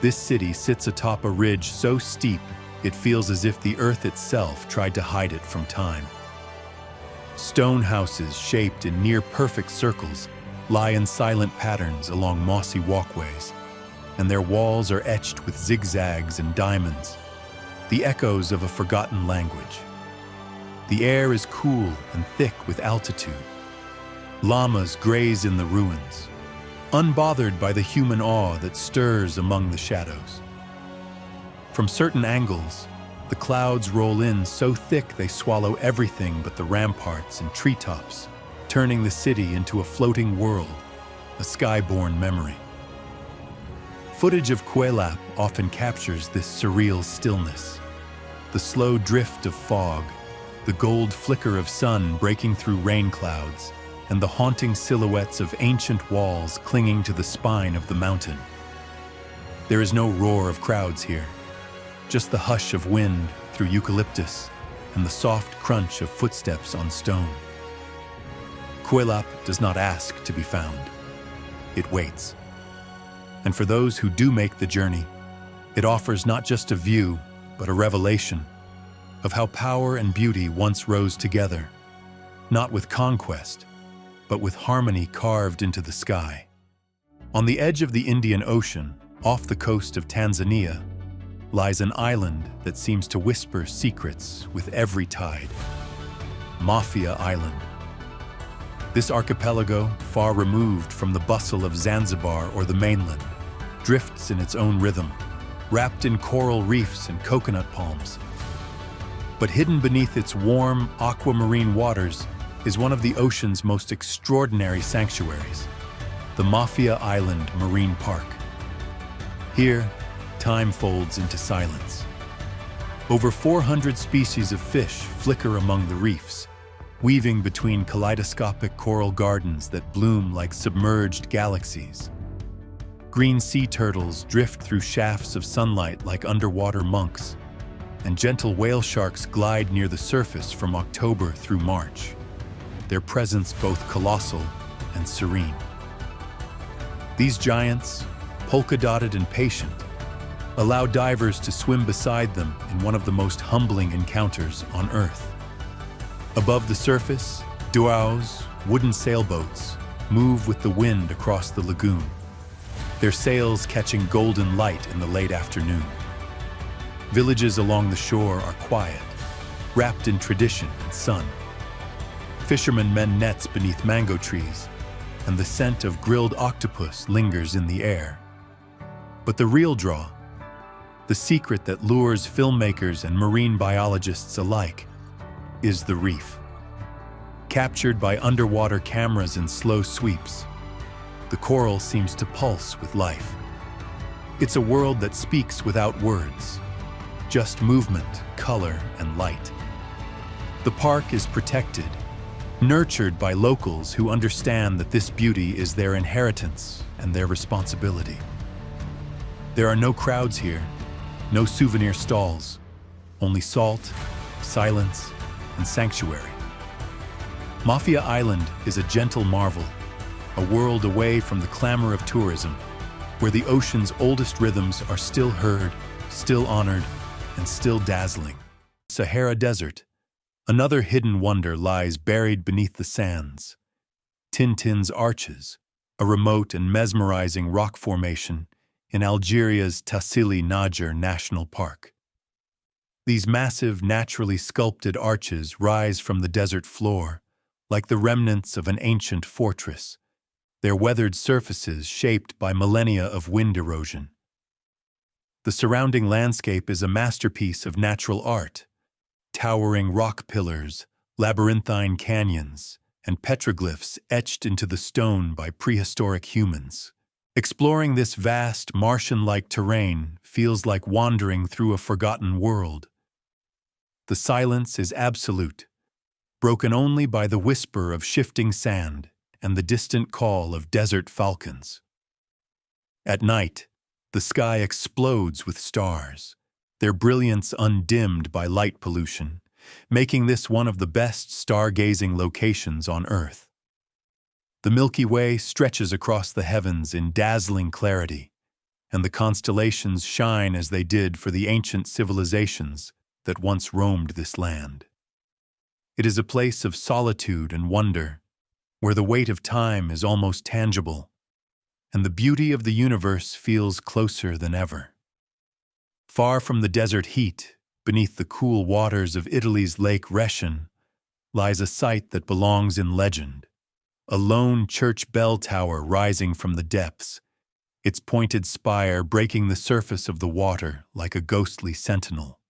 this city sits atop a ridge so steep it feels as if the earth itself tried to hide it from time. Stone houses shaped in near-perfect circles lie in silent patterns along mossy walkways, and their walls are etched with zigzags and diamonds, the echoes of a forgotten language. The air is cool and thick with altitude. Llamas graze in the ruins, unbothered by the human awe that stirs among the shadows. From certain angles, the clouds roll in so thick they swallow everything but the ramparts and treetops, turning the city into a floating world, a sky-born memory. Footage of Cuelap often captures this surreal stillness. The slow drift of fog, the gold flicker of sun breaking through rain clouds, and the haunting silhouettes of ancient walls clinging to the spine of the mountain. There is no roar of crowds here, just the hush of wind through eucalyptus and the soft crunch of footsteps on stone. Cuelap does not ask to be found. It waits. And for those who do make the journey, it offers not just a view, but a revelation of how power and beauty once rose together, not with conquest, but with harmony carved into the sky. On the edge of the Indian Ocean, off the coast of Tanzania, lies an island that seems to whisper secrets with every tide. Mafia Island. This archipelago, far removed from the bustle of Zanzibar or the mainland, drifts in its own rhythm, wrapped in coral reefs and coconut palms. But hidden beneath its warm, aquamarine waters is one of the ocean's most extraordinary sanctuaries, the Mafia Island Marine Park. Here, time folds into silence. Over 400 species of fish flicker among the reefs, weaving between kaleidoscopic coral gardens that bloom like submerged galaxies. Green sea turtles drift through shafts of sunlight like underwater monks, and gentle whale sharks glide near the surface from October through March, their presence both colossal and serene. These giants, polka-dotted and patient, allow divers to swim beside them in one of the most humbling encounters on Earth. Above the surface, dhows, wooden sailboats, move with the wind across the lagoon, their sails catching golden light in the late afternoon. Villages along the shore are quiet, wrapped in tradition and sun. Fishermen mend nets beneath mango trees, and the scent of grilled octopus lingers in the air. But the real draw, the secret that lures filmmakers and marine biologists alike, is the reef. Captured by underwater cameras in slow sweeps, the coral seems to pulse with life. It's a world that speaks without words, just movement, color, and light. The park is protected, nurtured by locals who understand that this beauty is their inheritance and their responsibility. There are no crowds here, no souvenir stalls, only salt, silence, and sanctuary. Mafia Island is a gentle marvel, a world away from the clamor of tourism, where the ocean's oldest rhythms are still heard, still honored, and still dazzling. Sahara Desert, another hidden wonder, lies buried beneath the sands. Tintin's Arches, a remote and mesmerizing rock formation in Algeria's Tassili Najer National Park. These massive, naturally sculpted arches rise from the desert floor, like the remnants of an ancient fortress, their weathered surfaces shaped by millennia of wind erosion. The surrounding landscape is a masterpiece of natural art. Towering rock pillars, labyrinthine canyons, and petroglyphs etched into the stone by prehistoric humans. Exploring this vast, Martian-like terrain feels like wandering through a forgotten world. The silence is absolute, broken only by the whisper of shifting sand and the distant call of desert falcons. At night, the sky explodes with stars, their brilliance undimmed by light pollution, making this one of the best stargazing locations on Earth. The Milky Way stretches across the heavens in dazzling clarity, and the constellations shine as they did for the ancient civilizations that once roamed this land. It is a place of solitude and wonder, where the weight of time is almost tangible, and the beauty of the universe feels closer than ever. Far from the desert heat, beneath the cool waters of Italy's Lake Rhetian, lies a site that belongs in legend. A lone church bell tower rising from the depths, its pointed spire breaking the surface of the water like a ghostly sentinel.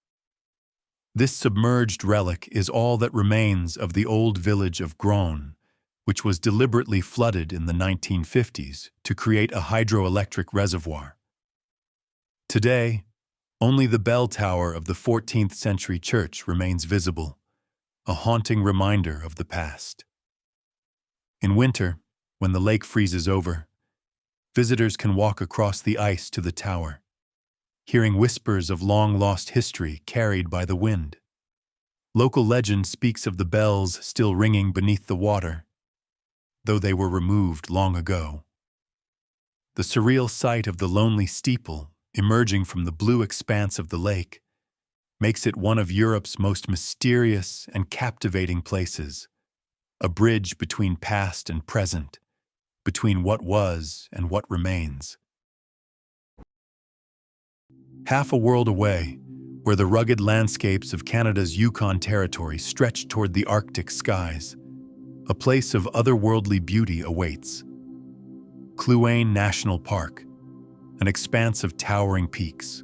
This submerged relic is all that remains of the old village of Grone, which was deliberately flooded in the 1950s to create a hydroelectric reservoir. Today, only the bell tower of the 14th century church remains visible, a haunting reminder of the past. In winter, when the lake freezes over, visitors can walk across the ice to the tower, hearing whispers of long-lost history carried by the wind. Local legend speaks of the bells still ringing beneath the water, though they were removed long ago. The surreal sight of the lonely steeple emerging from the blue expanse of the lake makes it one of Europe's most mysterious and captivating places, a bridge between past and present, between what was and what remains. Half a world away, where the rugged landscapes of Canada's Yukon Territory stretch toward the Arctic skies, a place of otherworldly beauty awaits. Kluane National Park, an expanse of towering peaks,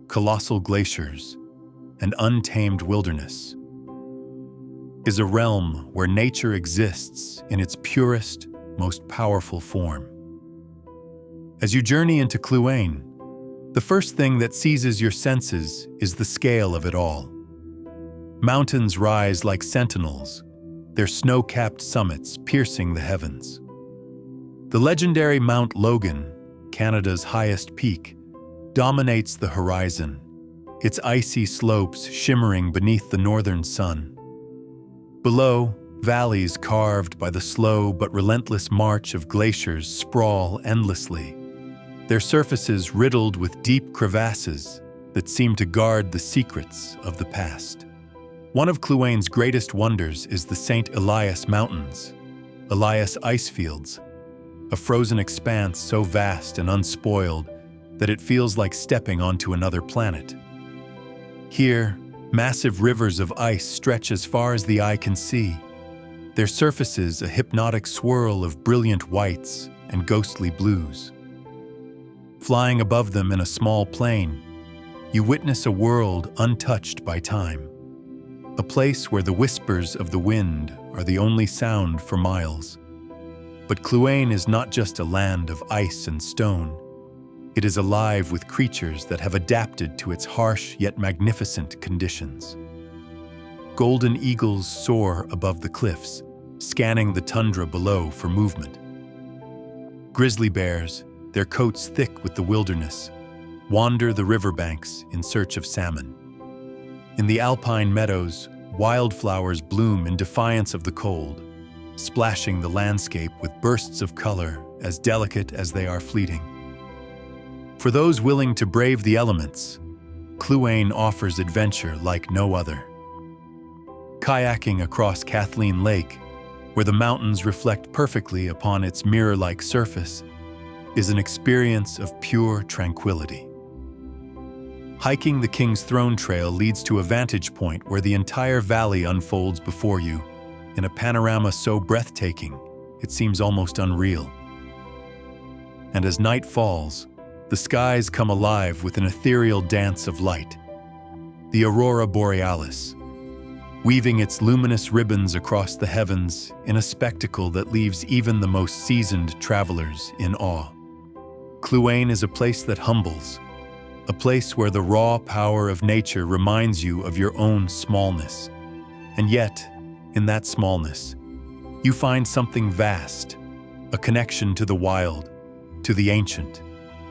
colossal glaciers, and untamed wilderness, is a realm where nature exists in its purest, most powerful form. As you journey into Kluane, the first thing that seizes your senses is the scale of it all. Mountains rise like sentinels, their snow-capped summits piercing the heavens. The legendary Mount Logan, Canada's highest peak, dominates the horizon, its icy slopes shimmering beneath the northern sun. Below, valleys carved by the slow but relentless march of glaciers sprawl endlessly, their surfaces riddled with deep crevasses that seem to guard the secrets of the past. One of Kluane's greatest wonders is the St. Elias Mountains, Elias Icefields, a frozen expanse so vast and unspoiled that it feels like stepping onto another planet. Here, massive rivers of ice stretch as far as the eye can see, their surfaces a hypnotic swirl of brilliant whites and ghostly blues. Flying above them in a small plane, you witness a world untouched by time, a place where the whispers of the wind are the only sound for miles. But Kluane is not just a land of ice and stone. It is alive with creatures that have adapted to its harsh yet magnificent conditions. Golden eagles soar above the cliffs, scanning the tundra below for movement. Grizzly bears, their coats thick with the wilderness, wander the riverbanks in search of salmon. In the alpine meadows, wildflowers bloom in defiance of the cold, splashing the landscape with bursts of color as delicate as they are fleeting. For those willing to brave the elements, Kluane offers adventure like no other. Kayaking across Kathleen Lake, where the mountains reflect perfectly upon its mirror-like surface, is an experience of pure tranquility. Hiking the King's Throne Trail leads to a vantage point where the entire valley unfolds before you, in a panorama so breathtaking, it seems almost unreal. and as night falls, the skies come alive with an ethereal dance of light. The aurora borealis, weaving its luminous ribbons across the heavens in a spectacle that leaves even the most seasoned travelers in awe. Cluane is a place that humbles, a place where the raw power of nature reminds you of your own smallness. And yet, in that smallness, you find something vast, a connection to the wild, to the ancient,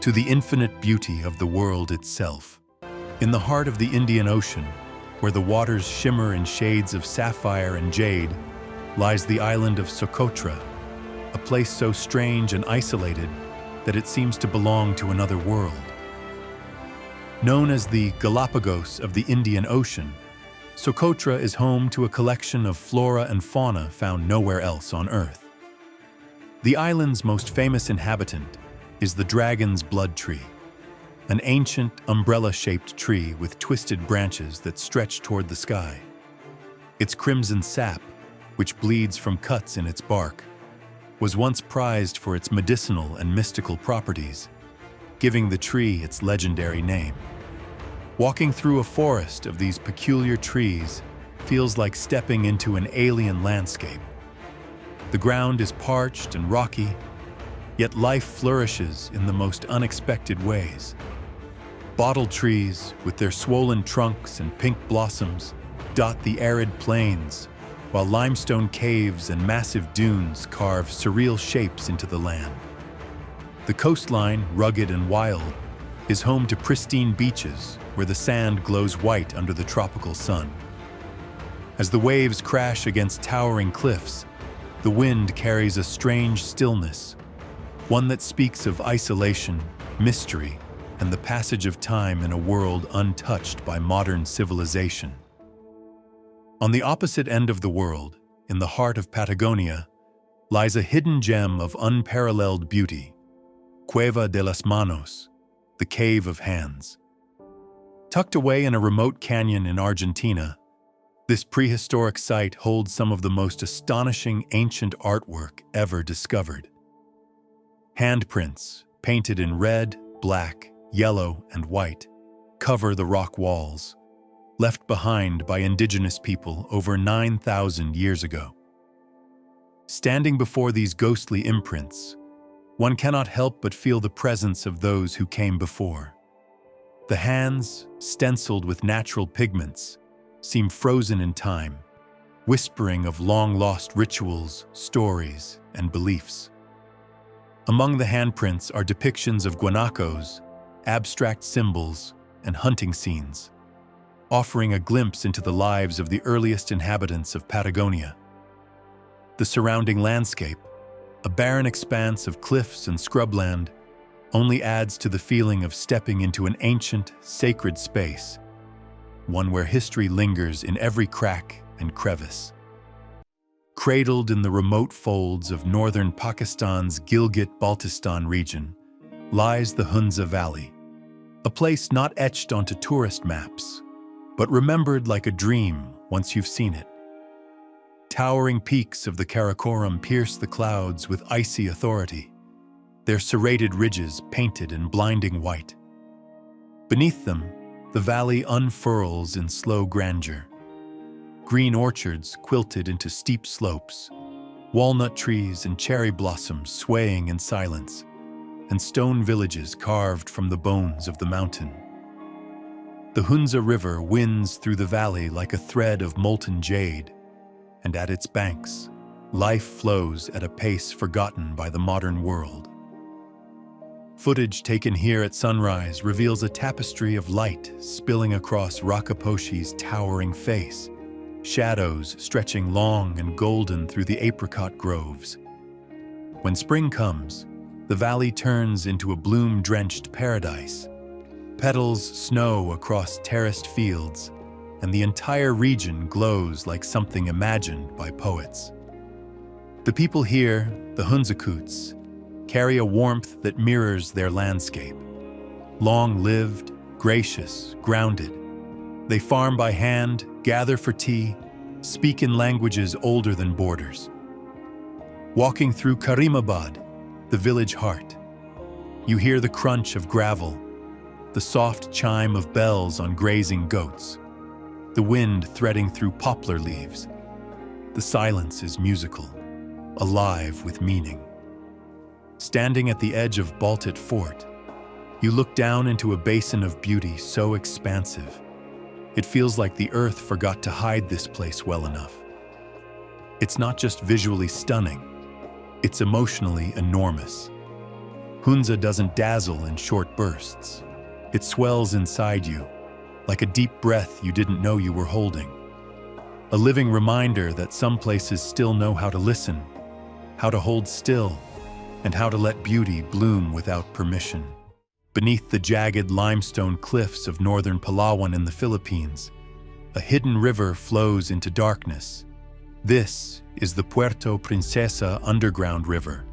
to the infinite beauty of the world itself. In the heart of the Indian Ocean, where the waters shimmer in shades of sapphire and jade, lies the island of Socotra, a place so strange and isolated that it seems to belong to another world. Known as the Galapagos of the Indian Ocean, Socotra is home to a collection of flora and fauna found nowhere else on Earth. The island's most famous inhabitant is the dragon's blood tree, an ancient umbrella-shaped tree with twisted branches that stretch toward the sky. Its crimson sap, which bleeds from cuts in its bark, was once prized for its medicinal and mystical properties, giving the tree its legendary name. Walking through a forest of these peculiar trees feels like stepping into an alien landscape. The ground is parched and rocky, yet life flourishes in the most unexpected ways. Bottle trees, with their swollen trunks and pink blossoms, dot the arid plains, while limestone caves and massive dunes carve surreal shapes into the land. The coastline, rugged and wild, is home to pristine beaches where the sand glows white under the tropical sun. As the waves crash against towering cliffs, the wind carries a strange stillness, one that speaks of isolation, mystery, and the passage of time in a world untouched by modern civilization. On the opposite end of the world, in the heart of Patagonia, lies a hidden gem of unparalleled beauty, Cueva de las Manos, the Cave of Hands. Tucked away in a remote canyon in Argentina, this prehistoric site holds some of the most astonishing ancient artwork ever discovered. Handprints, painted in red, black, yellow, and white, cover the rock walls, left behind by indigenous people over 9,000 years ago. Standing before these ghostly imprints, one cannot help but feel the presence of those who came before. The hands, stenciled with natural pigments, seem frozen in time, whispering of long-lost rituals, stories, and beliefs. Among the handprints are depictions of guanacos, abstract symbols, and hunting scenes, offering a glimpse into the lives of the earliest inhabitants of Patagonia. The surrounding landscape, a barren expanse of cliffs and scrubland, only adds to the feeling of stepping into an ancient, sacred space, one where history lingers in every crack and crevice. Cradled in the remote folds of northern Pakistan's Gilgit-Baltistan region lies the Hunza Valley, a place not etched onto tourist maps, but remembered like a dream once you've seen it. Towering peaks of the Karakoram pierce the clouds with icy authority, their serrated ridges painted in blinding white. Beneath them, the valley unfurls in slow grandeur. Green orchards quilted into steep slopes, walnut trees and cherry blossoms swaying in silence, and stone villages carved from the bones of the mountain. The Hunza River winds through the valley like a thread of molten jade, and at its banks, life flows at a pace forgotten by the modern world. Footage taken here at sunrise reveals a tapestry of light spilling across Rakaposhi's towering face, shadows stretching long and golden through the apricot groves. When spring comes, the valley turns into a bloom-drenched paradise. Petals snow across terraced fields, and the entire region glows like something imagined by poets. The people here, the Hunzakuts, carry a warmth that mirrors their landscape. Long-lived, gracious, grounded. They farm by hand, gather for tea, speak in languages older than borders. Walking through Karimabad, the village heart, You hear the crunch of gravel, the soft chime of bells on grazing goats, the wind threading through poplar leaves. The silence is musical, alive with meaning. Standing at the edge of Baltit Fort, you look down into a basin of beauty so expansive. It feels like the earth forgot to hide this place well enough. It's not just visually stunning, it's emotionally enormous. Hunza doesn't dazzle in short bursts. It swells inside you, like a deep breath you didn't know you were holding. A living reminder that some places still know how to listen, how to hold still, and how to let beauty bloom without permission. Beneath the jagged limestone cliffs of northern Palawan in the Philippines, a hidden river flows into darkness. This is the Puerto Princesa Underground River,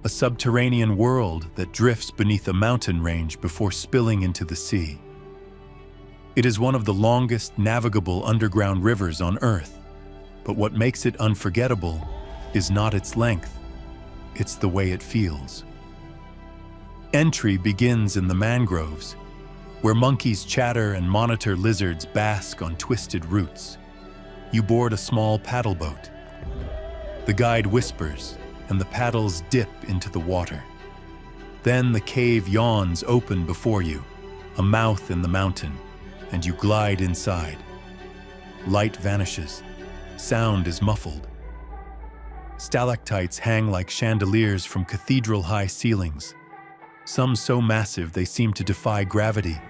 a subterranean world that drifts beneath a mountain range before spilling into the sea. It is one of the longest navigable underground rivers on Earth, but what makes it unforgettable is not its length, it's the way it feels. Entry begins in the mangroves, where monkeys chatter and monitor lizards bask on twisted roots. You board a small paddle boat. The guide whispers, and the paddles dip into the water. Then the cave yawns open before you, a mouth in the mountain, and you glide inside. Light vanishes. Sound is muffled. Stalactites hang like chandeliers from cathedral-high ceilings, some so massive they seem to defy gravity,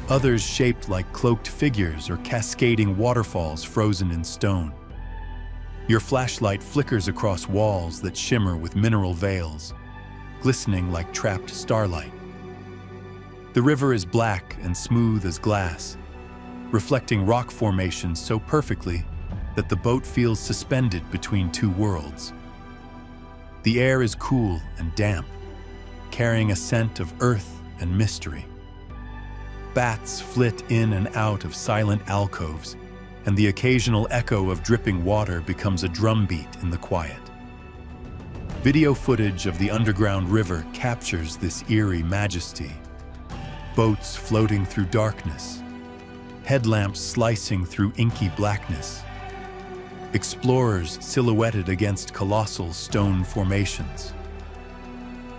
others shaped like cloaked figures or cascading waterfalls frozen in stone. Your flashlight flickers across walls that shimmer with mineral veils, glistening like trapped starlight. The river is black and smooth as glass, reflecting rock formations so perfectly that the boat feels suspended between two worlds. The air is cool and damp, carrying a scent of earth and mystery. Bats flit in and out of silent alcoves, and the occasional echo of dripping water becomes a drumbeat in the quiet. Video footage of the underground river captures this eerie majesty. Boats floating through darkness, headlamps slicing through inky blackness, explorers silhouetted against colossal stone formations.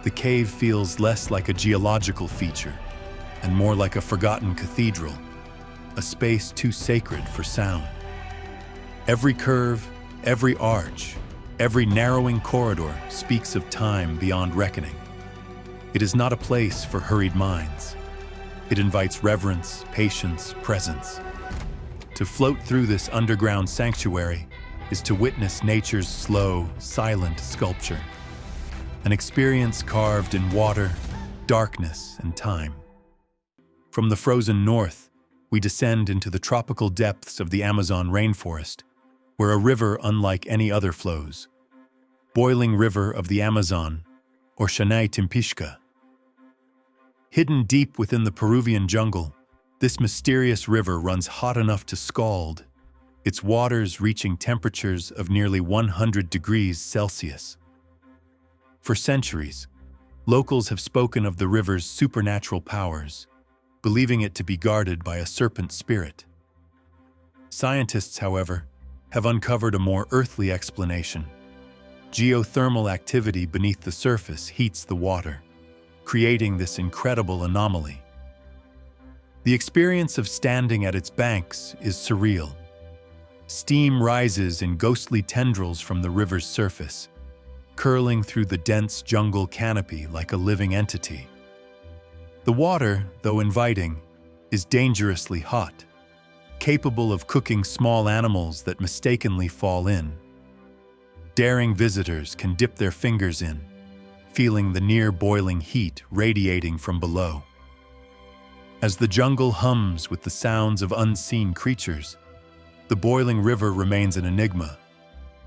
The cave feels less like a geological feature and more like a forgotten cathedral, a space too sacred for sound. Every curve, every arch, every narrowing corridor speaks of time beyond reckoning. It is not a place for hurried minds. It invites reverence, patience, presence. To float through this underground sanctuary is to witness nature's slow, silent sculpture, an experience carved in water, darkness, and time. From the frozen north, we descend into the tropical depths of the Amazon rainforest, where a river unlike any other flows. Boiling River of the Amazon, or Shanay Timpishka. Hidden deep within the Peruvian jungle, this mysterious river runs hot enough to scald, its waters reaching temperatures of nearly 100 degrees Celsius. For centuries, locals have spoken of the river's supernatural powers, believing it to be guarded by a serpent spirit. Scientists, however, have uncovered a more earthly explanation. Geothermal activity beneath the surface heats the water, creating this incredible anomaly. The experience of standing at its banks is surreal. Steam rises in ghostly tendrils from the river's surface, curling through the dense jungle canopy like a living entity. The water, though inviting, is dangerously hot, capable of cooking small animals that mistakenly fall in. Daring visitors can dip their fingers in, feeling the near-boiling heat radiating from below. As the jungle hums with the sounds of unseen creatures, the boiling river remains an enigma,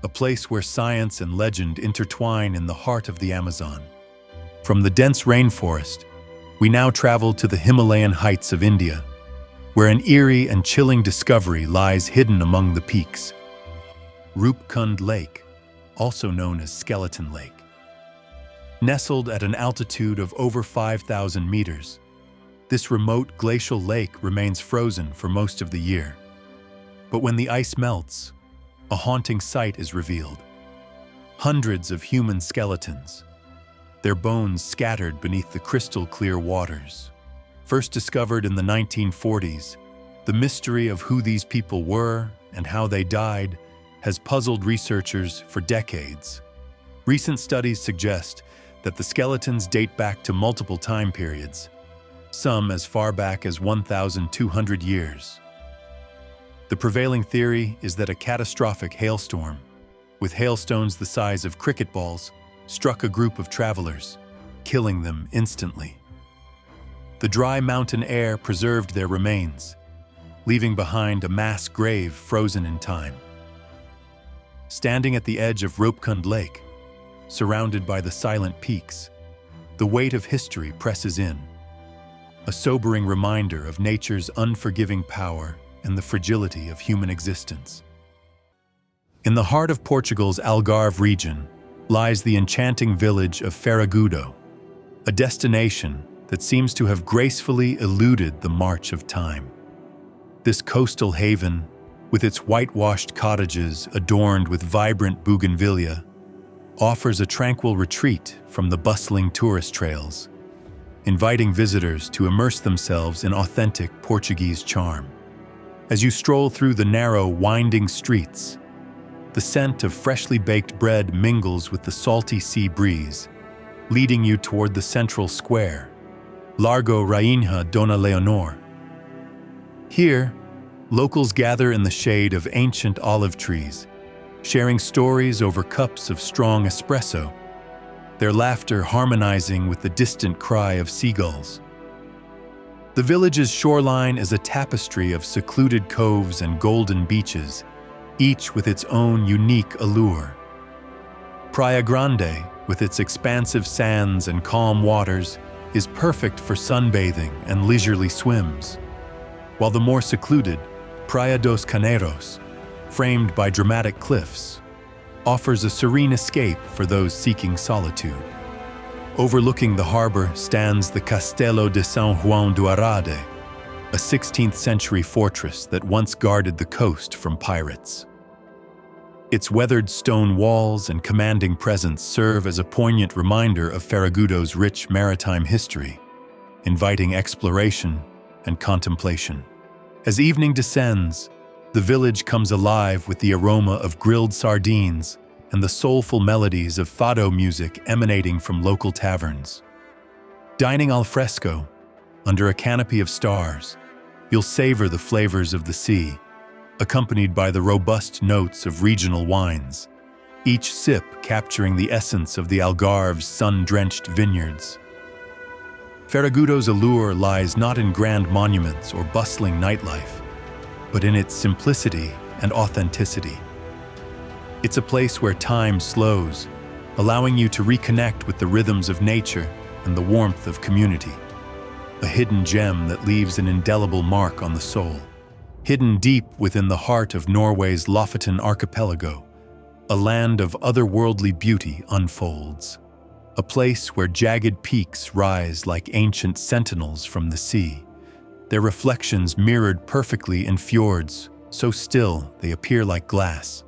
a place where science and legend intertwine in the heart of the Amazon. From the dense rainforest, we now travel to the Himalayan heights of India, where an eerie and chilling discovery lies hidden among the peaks. Rupkund Lake, also known as Skeleton Lake. Nestled at an altitude of over 5,000 meters, this remote glacial lake remains frozen for most of the year. But when the ice melts, a haunting sight is revealed. Hundreds of human skeletons, their bones scattered beneath the crystal-clear waters. First discovered in the 1940s, the mystery of who these people were and how they died has puzzled researchers for decades. Recent studies suggest that the skeletons date back to multiple time periods, some as far back as 1,200 years. The prevailing theory is that a catastrophic hailstorm, with hailstones the size of cricket balls, struck a group of travelers, killing them instantly. The dry mountain air preserved their remains, leaving behind a mass grave frozen in time. Standing at the edge of Ropekund Lake, surrounded by the silent peaks, the weight of history presses in, a sobering reminder of nature's unforgiving power and the fragility of human existence. In the heart of Portugal's Algarve region lies the enchanting village of Faragudo, a destination that seems to have gracefully eluded the march of time. This coastal haven, with its whitewashed cottages adorned with vibrant bougainvillea, offers a tranquil retreat from the bustling tourist trails, inviting visitors to immerse themselves in authentic Portuguese charm. As you stroll through the narrow, winding streets, the scent of freshly baked bread mingles with the salty sea breeze, leading you toward the central square, Largo Rainha Dona Leonor. Here, locals gather in the shade of ancient olive trees, sharing stories over cups of strong espresso, their laughter harmonizing with the distant cry of seagulls. The village's shoreline is a tapestry of secluded coves and golden beaches, each with its own unique allure. Praia Grande, with its expansive sands and calm waters, is perfect for sunbathing and leisurely swims, while the more secluded Praia dos Caneiros, framed by dramatic cliffs, offers a serene escape for those seeking solitude. Overlooking the harbor stands the Castelo de São João do Arade, a 16th-century fortress that once guarded the coast from pirates. Its weathered stone walls and commanding presence serve as a poignant reminder of Faragudo's rich maritime history, inviting exploration and contemplation. As evening descends, the village comes alive with the aroma of grilled sardines and the soulful melodies of fado music emanating from local taverns. Dining al fresco, under a canopy of stars, you'll savor the flavors of the sea, accompanied by the robust notes of regional wines, each sip capturing the essence of the Algarve's sun-drenched vineyards. Faragudo's allure lies not in grand monuments or bustling nightlife, but in its simplicity and authenticity. It's a place where time slows, allowing you to reconnect with the rhythms of nature and the warmth of community. A hidden gem that leaves an indelible mark on the soul. Hidden deep within the heart of Norway's Lofoten archipelago, a land of otherworldly beauty unfolds. A place where jagged peaks rise like ancient sentinels from the sea, their reflections mirrored perfectly in fjords, so still they appear like glass.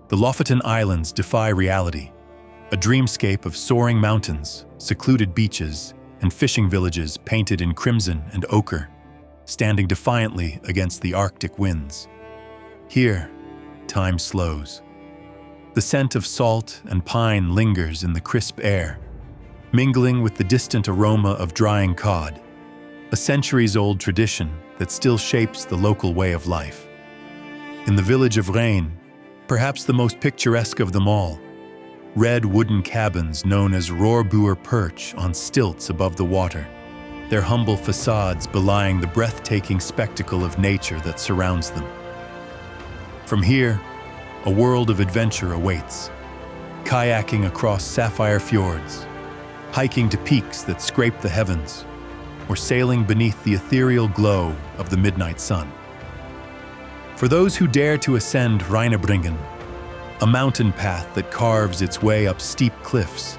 The Lofoten Islands defy reality, a dreamscape of soaring mountains, secluded beaches, and fishing villages painted in crimson and ochre, standing defiantly against the Arctic winds. Here, time slows. The scent of salt and pine lingers in the crisp air, mingling with the distant aroma of drying cod, a centuries-old tradition that still shapes the local way of life. In the village of Rein, perhaps the most picturesque of them all, red wooden cabins known as Roerboer perch on stilts above the water, their humble facades belying the breathtaking spectacle of nature that surrounds them. From here, a world of adventure awaits, kayaking across sapphire fjords, hiking to peaks that scrape the heavens, or sailing beneath the ethereal glow of the midnight sun. For those who dare to ascend Reinebringen, a mountain path that carves its way up steep cliffs,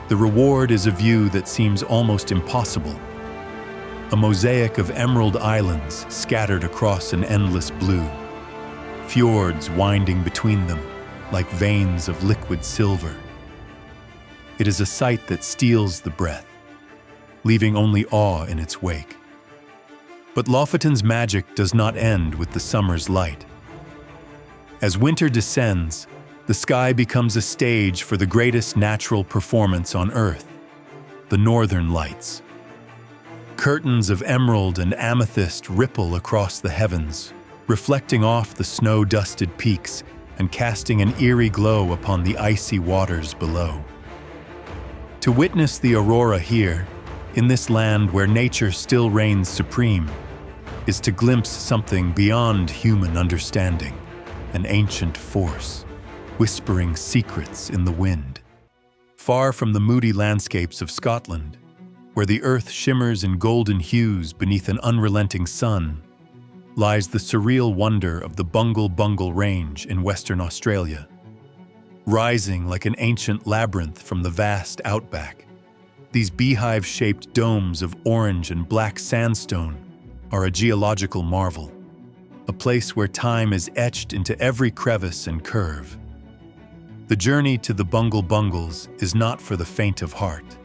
The reward is a view that seems almost impossible. A mosaic of emerald islands scattered across an endless blue, fjords winding between them like veins of liquid silver. It is a sight that steals the breath, leaving only awe in its wake. But Lofoten's magic does not end with the summer's light. As winter descends, the sky becomes a stage for the greatest natural performance on Earth, the Northern Lights. Curtains of emerald and amethyst ripple across the heavens, reflecting off the snow-dusted peaks and casting an eerie glow upon the icy waters below. To witness the aurora here, in this land where nature still reigns supreme, is to glimpse something beyond human understanding, an ancient force, whispering secrets in the wind. Far from the moody landscapes of Scotland, where the earth shimmers in golden hues beneath an unrelenting sun, lies the surreal wonder of the Bungle Bungle Range in Western Australia. Rising like an ancient labyrinth from the vast outback, these beehive-shaped domes of orange and black sandstone are a geological marvel, a place where time is etched into every crevice and curve. The journey to the Bungle Bungles is not for the faint of heart.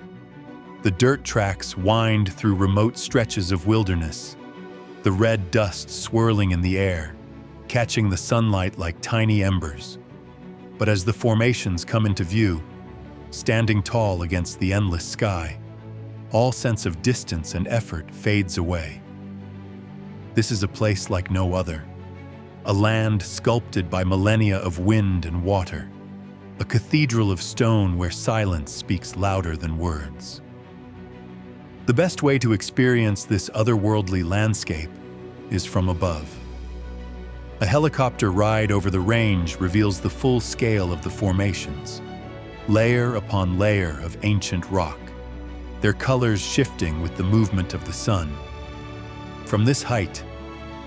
The dirt tracks wind through remote stretches of wilderness, the red dust swirling in the air, catching the sunlight like tiny embers. But as the formations come into view, standing tall against the endless sky, all sense of distance and effort fades away. This is a place like no other, a land sculpted by millennia of wind and water, a cathedral of stone where silence speaks louder than words. The best way to experience this otherworldly landscape is from above. A helicopter ride over the range reveals the full scale of the formations, layer upon layer of ancient rock, their colors shifting with the movement of the sun. From this height,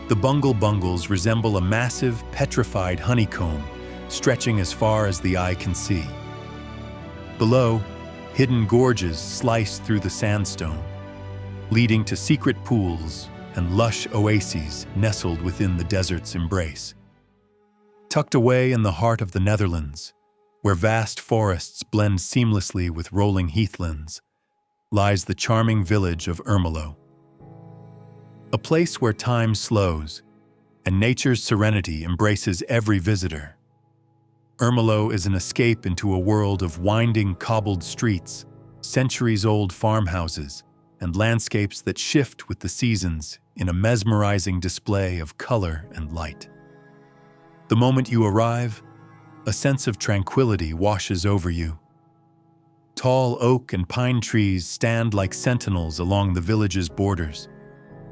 the Bungle Bungles resemble a massive, petrified honeycomb stretching as far as the eye can see. Below, hidden gorges slice through the sandstone, leading to secret pools and lush oases nestled within the desert's embrace. Tucked away in the heart of the Netherlands, where vast forests blend seamlessly with rolling heathlands, lies the charming village of Ermelo. A place where time slows and nature's serenity embraces every visitor. Ermelo is an escape into a world of winding cobbled streets, centuries-old farmhouses, and landscapes that shift with the seasons in a mesmerizing display of color and light. The moment you arrive, a sense of tranquility washes over you. Tall oak and pine trees stand like sentinels along the village's borders,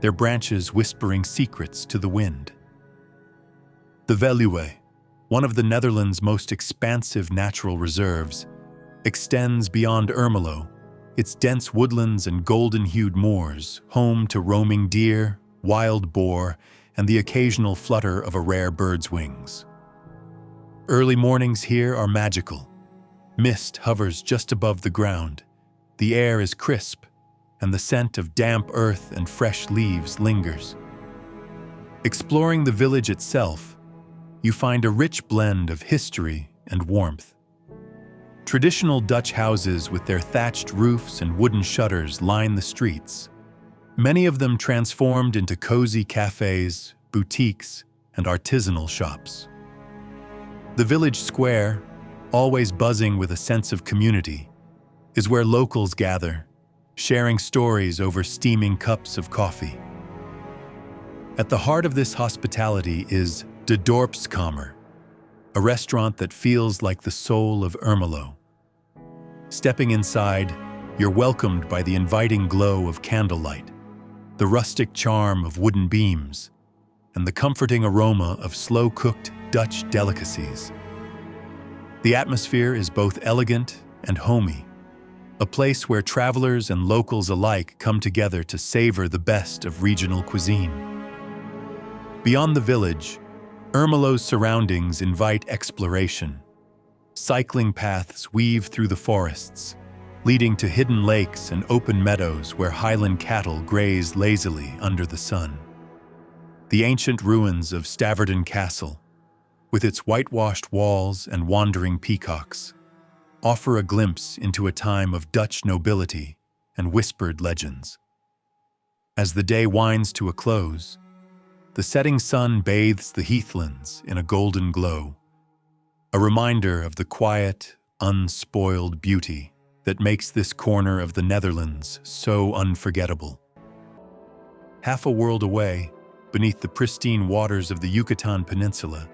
their branches whispering secrets to the wind. The Veluwe, one of the Netherlands' most expansive natural reserves, extends beyond Ermelo, its dense woodlands and golden-hued moors, home to roaming deer, wild boar, and the occasional flutter of a rare bird's wings. Early mornings here are magical. Mist hovers just above the ground, the air is crisp, and the scent of damp earth and fresh leaves lingers. Exploring the village itself, you find a rich blend of history and warmth. Traditional Dutch houses with their thatched roofs and wooden shutters line the streets, many of them transformed into cozy cafes, boutiques, and artisanal shops. The village square, always buzzing with a sense of community, is where locals gather, sharing stories over steaming cups of coffee. At the heart of this hospitality is De Dorpskamer, a restaurant that feels like the soul of Ermelo. Stepping inside, you're welcomed by the inviting glow of candlelight, the rustic charm of wooden beams, and the comforting aroma of slow-cooked Dutch delicacies. The atmosphere is both elegant and homey, a place where travelers and locals alike come together to savor the best of regional cuisine. Beyond the village, Ermelo's surroundings invite exploration. Cycling paths weave through the forests, leading to hidden lakes and open meadows where highland cattle graze lazily under the sun. The ancient ruins of Stavridon Castle, with its whitewashed walls and wandering peacocks, offer a glimpse into a time of Dutch nobility and whispered legends. As the day winds to a close, the setting sun bathes the heathlands in a golden glow, a reminder of the quiet, unspoiled beauty that makes this corner of the Netherlands so unforgettable. Half a world away, beneath the pristine waters of the Yucatan Peninsula,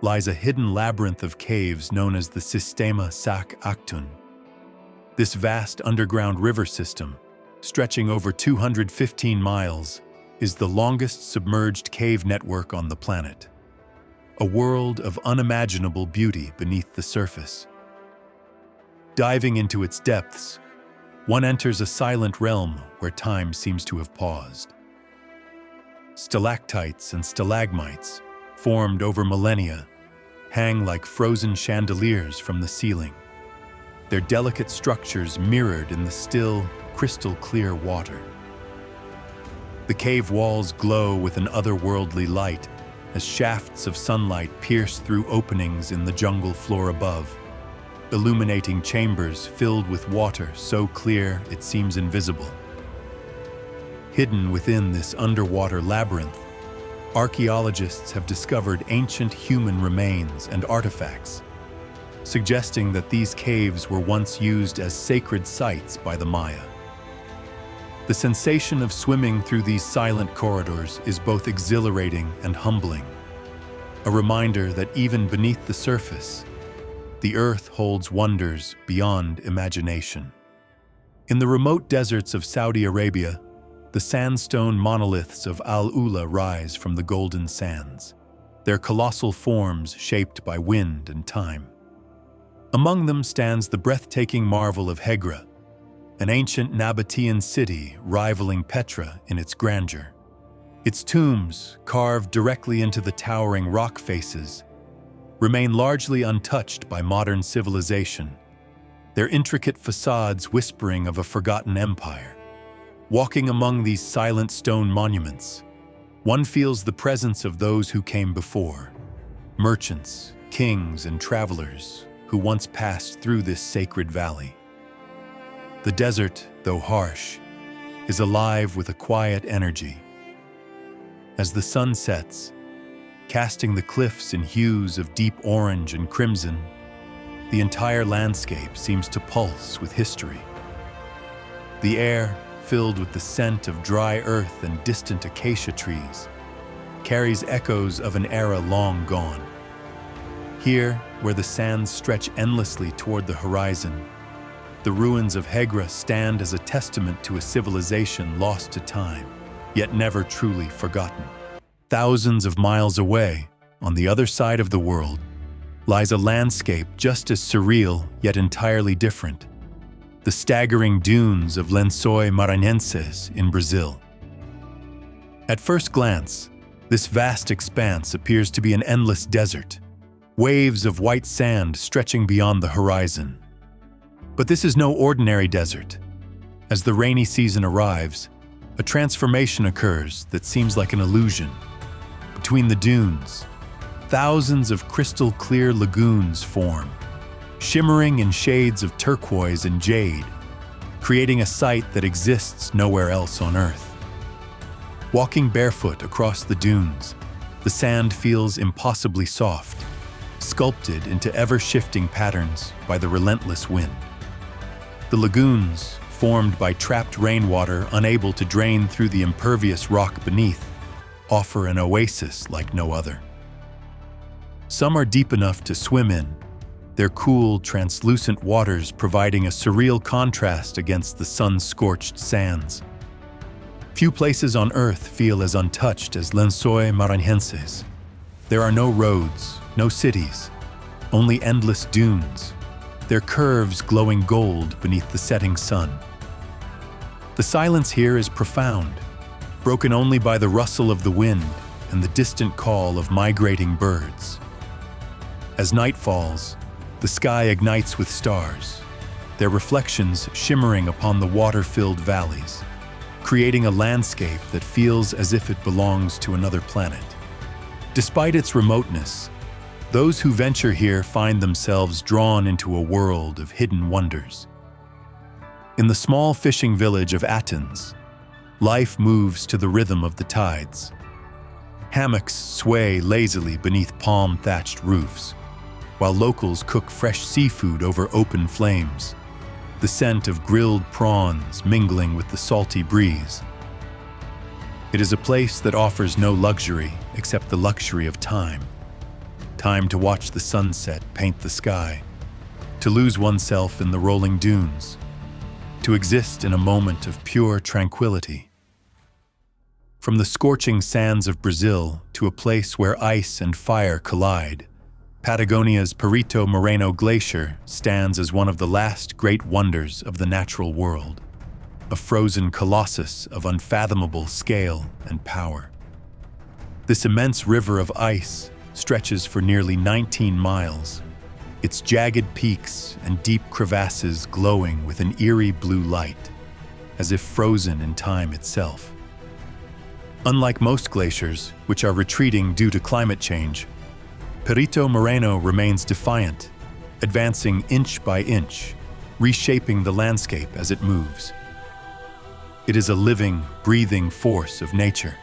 lies a hidden labyrinth of caves known as the Sistema Sac Actun. This vast underground river system, stretching over 215 miles, is the longest submerged cave network on the planet. A world of unimaginable beauty beneath the surface. Diving into its depths, one enters a silent realm where time seems to have paused. Stalactites and stalagmites, formed over millennia, hang like frozen chandeliers from the ceiling, their delicate structures mirrored in the still, crystal-clear water. The cave walls glow with an otherworldly light as shafts of sunlight pierce through openings in the jungle floor above, illuminating chambers filled with water so clear it seems invisible. Hidden within this underwater labyrinth, archaeologists have discovered ancient human remains and artifacts, suggesting that these caves were once used as sacred sites by the Maya. The sensation of swimming through these silent corridors is both exhilarating and humbling, a reminder that even beneath the surface, the earth holds wonders beyond imagination. In the remote deserts of Saudi Arabia, the sandstone monoliths of Al-Ula rise from the golden sands, their colossal forms shaped by wind and time. Among them stands the breathtaking marvel of Hegra, an ancient Nabatean city rivaling Petra in its grandeur. Its tombs, carved directly into the towering rock faces, remain largely untouched by modern civilization, their intricate facades whispering of a forgotten empire. Walking among these silent stone monuments, one feels the presence of those who came before, merchants, kings, and travelers who once passed through this sacred valley. The desert, though harsh, is alive with a quiet energy. As the sun sets, casting the cliffs in hues of deep orange and crimson, the entire landscape seems to pulse with history. The air, filled with the scent of dry earth and distant acacia trees, carries echoes of an era long gone. Here, where the sands stretch endlessly toward the horizon, the ruins of Hegra stand as a testament to a civilization lost to time, yet never truly forgotten. Thousands of miles away, on the other side of the world, lies a landscape just as surreal yet entirely different: the staggering dunes of Lençóis Maranhenses in Brazil. At first glance, this vast expanse appears to be an endless desert, waves of white sand stretching beyond the horizon. But this is no ordinary desert. As the rainy season arrives, a transformation occurs that seems like an illusion. Between the dunes, thousands of crystal-clear lagoons form, shimmering in shades of turquoise and jade, creating a sight that exists nowhere else on Earth. Walking barefoot across the dunes, the sand feels impossibly soft, sculpted into ever-shifting patterns by the relentless wind. The lagoons, formed by trapped rainwater unable to drain through the impervious rock beneath, offer an oasis like no other. Some are deep enough to swim in, their cool, translucent waters providing a surreal contrast against the sun-scorched sands. Few places on Earth feel as untouched as Lençóis Maranhenses. There are no roads, no cities, only endless dunes, their curves glowing gold beneath the setting sun. The silence here is profound, broken only by the rustle of the wind and the distant call of migrating birds. As night falls, the sky ignites with stars, their reflections shimmering upon the water-filled valleys, creating a landscape that feels as if it belongs to another planet. Despite its remoteness, those who venture here find themselves drawn into a world of hidden wonders. In the small fishing village of Athens, life moves to the rhythm of the tides. Hammocks sway lazily beneath palm-thatched roofs, while locals cook fresh seafood over open flames, the scent of grilled prawns mingling with the salty breeze. It is a place that offers no luxury except the luxury of time. Time to watch the sunset paint the sky, to lose oneself in the rolling dunes, to exist in a moment of pure tranquility. From the scorching sands of Brazil to a place where ice and fire collide, Patagonia's Perito Moreno Glacier stands as one of the last great wonders of the natural world, a frozen colossus of unfathomable scale and power. This immense river of ice stretches for nearly 19 miles, its jagged peaks and deep crevasses glowing with an eerie blue light, as if frozen in time itself. Unlike most glaciers, which are retreating due to climate change, Perito Moreno remains defiant, advancing inch by inch, reshaping the landscape as it moves. It is a living, breathing force of nature.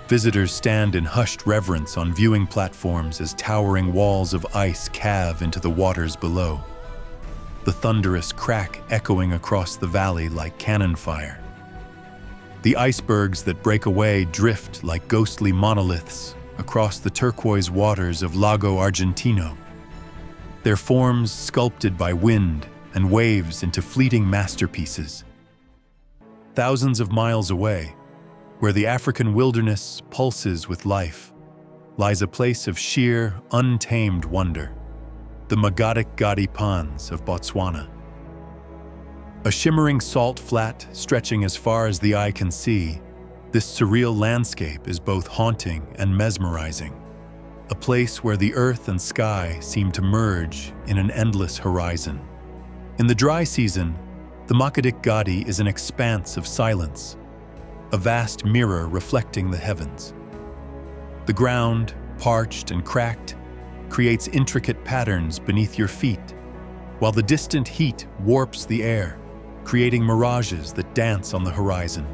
Visitors stand in hushed reverence on viewing platforms as towering walls of ice calve into the waters below, the thunderous crack echoing across the valley like cannon fire. The icebergs that break away drift like ghostly monoliths across the turquoise waters of Lago Argentino, their forms sculpted by wind and waves into fleeting masterpieces. Thousands of miles away, where the African wilderness pulses with life, lies a place of sheer, untamed wonder, the Magadik-Gadi Ponds of Botswana. A shimmering salt flat stretching as far as the eye can see, this surreal landscape is both haunting and mesmerizing, a place where the earth and sky seem to merge in an endless horizon. In the dry season, the Magadik-Gadi is an expanse of silence, a vast mirror reflecting the heavens. The ground, parched and cracked, creates intricate patterns beneath your feet, while the distant heat warps the air, creating mirages that dance on the horizon.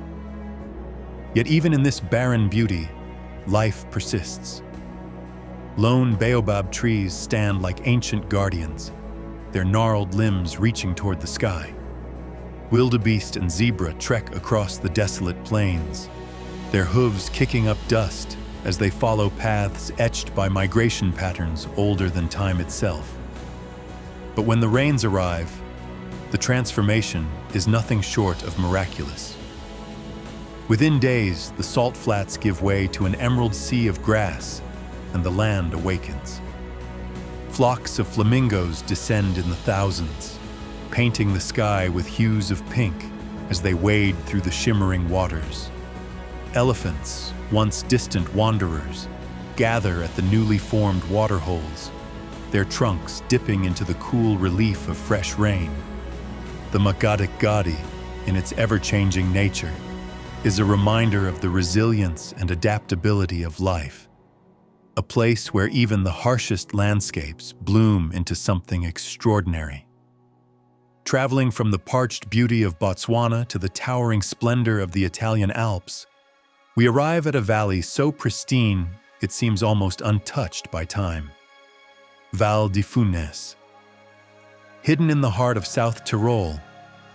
Yet even in this barren beauty, life persists. Lone baobab trees stand like ancient guardians, their gnarled limbs reaching toward the sky. Wildebeest and zebra trek across the desolate plains, their hooves kicking up dust as they follow paths etched by migration patterns older than time itself. But when the rains arrive, the transformation is nothing short of miraculous. Within days, the salt flats give way to an emerald sea of grass, and the land awakens. Flocks of flamingos descend in the thousands, painting the sky with hues of pink as they wade through the shimmering waters. Elephants, once distant wanderers, gather at the newly formed waterholes, their trunks dipping into the cool relief of fresh rain. The Magadik-Gadi, in its ever-changing nature, is a reminder of the resilience and adaptability of life, a place where even the harshest landscapes bloom into something extraordinary. Traveling from the parched beauty of Botswana to the towering splendor of the Italian Alps, we arrive at a valley so pristine it seems almost untouched by time. Val di Funes. Hidden in the heart of South Tyrol,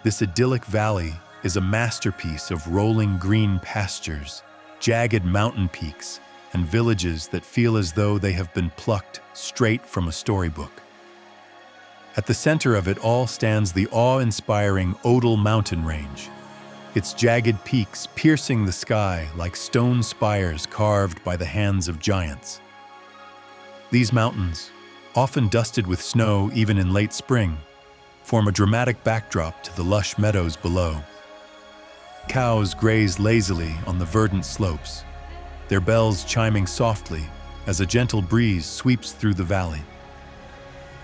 this idyllic valley is a masterpiece of rolling green pastures, jagged mountain peaks, and villages that feel as though they have been plucked straight from a storybook. At the center of it all stands the awe-inspiring Odal mountain range, its jagged peaks piercing the sky like stone spires carved by the hands of giants. These mountains, often dusted with snow even in late spring, form a dramatic backdrop to the lush meadows below. Cows graze lazily on the verdant slopes, their bells chiming softly as a gentle breeze sweeps through the valley.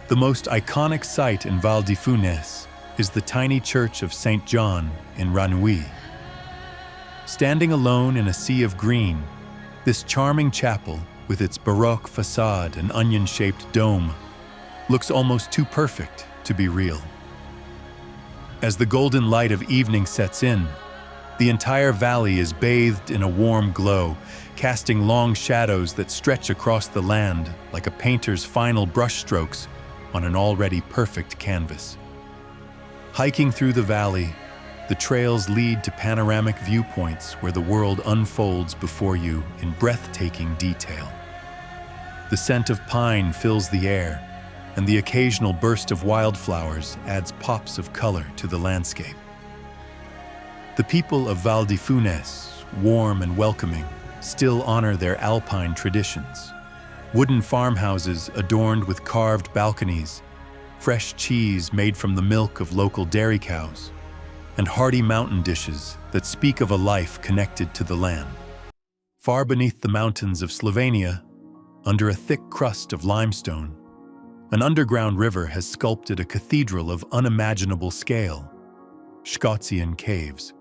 The most iconic sight in Val di Funes is the tiny church of St. John in Ranui. Standing alone in a sea of green, this charming chapel, with its Baroque facade and onion-shaped dome, looks almost too perfect to be real. As the golden light of evening sets in, the entire valley is bathed in a warm glow, casting long shadows that stretch across the land like a painter's final brushstrokes on an already perfect canvas. Hiking through the valley, the trails lead to panoramic viewpoints where the world unfolds before you in breathtaking detail. The scent of pine fills the air, and the occasional burst of wildflowers adds pops of color to the landscape. The people of Val di Funes, warm and welcoming, still honor their alpine traditions. Wooden farmhouses adorned with carved balconies, fresh cheese made from the milk of local dairy cows, and hearty mountain dishes that speak of a life connected to the land. Far beneath the mountains of Slovenia, under a thick crust of limestone, an underground river has sculpted a cathedral of unimaginable scale, Scotian caves.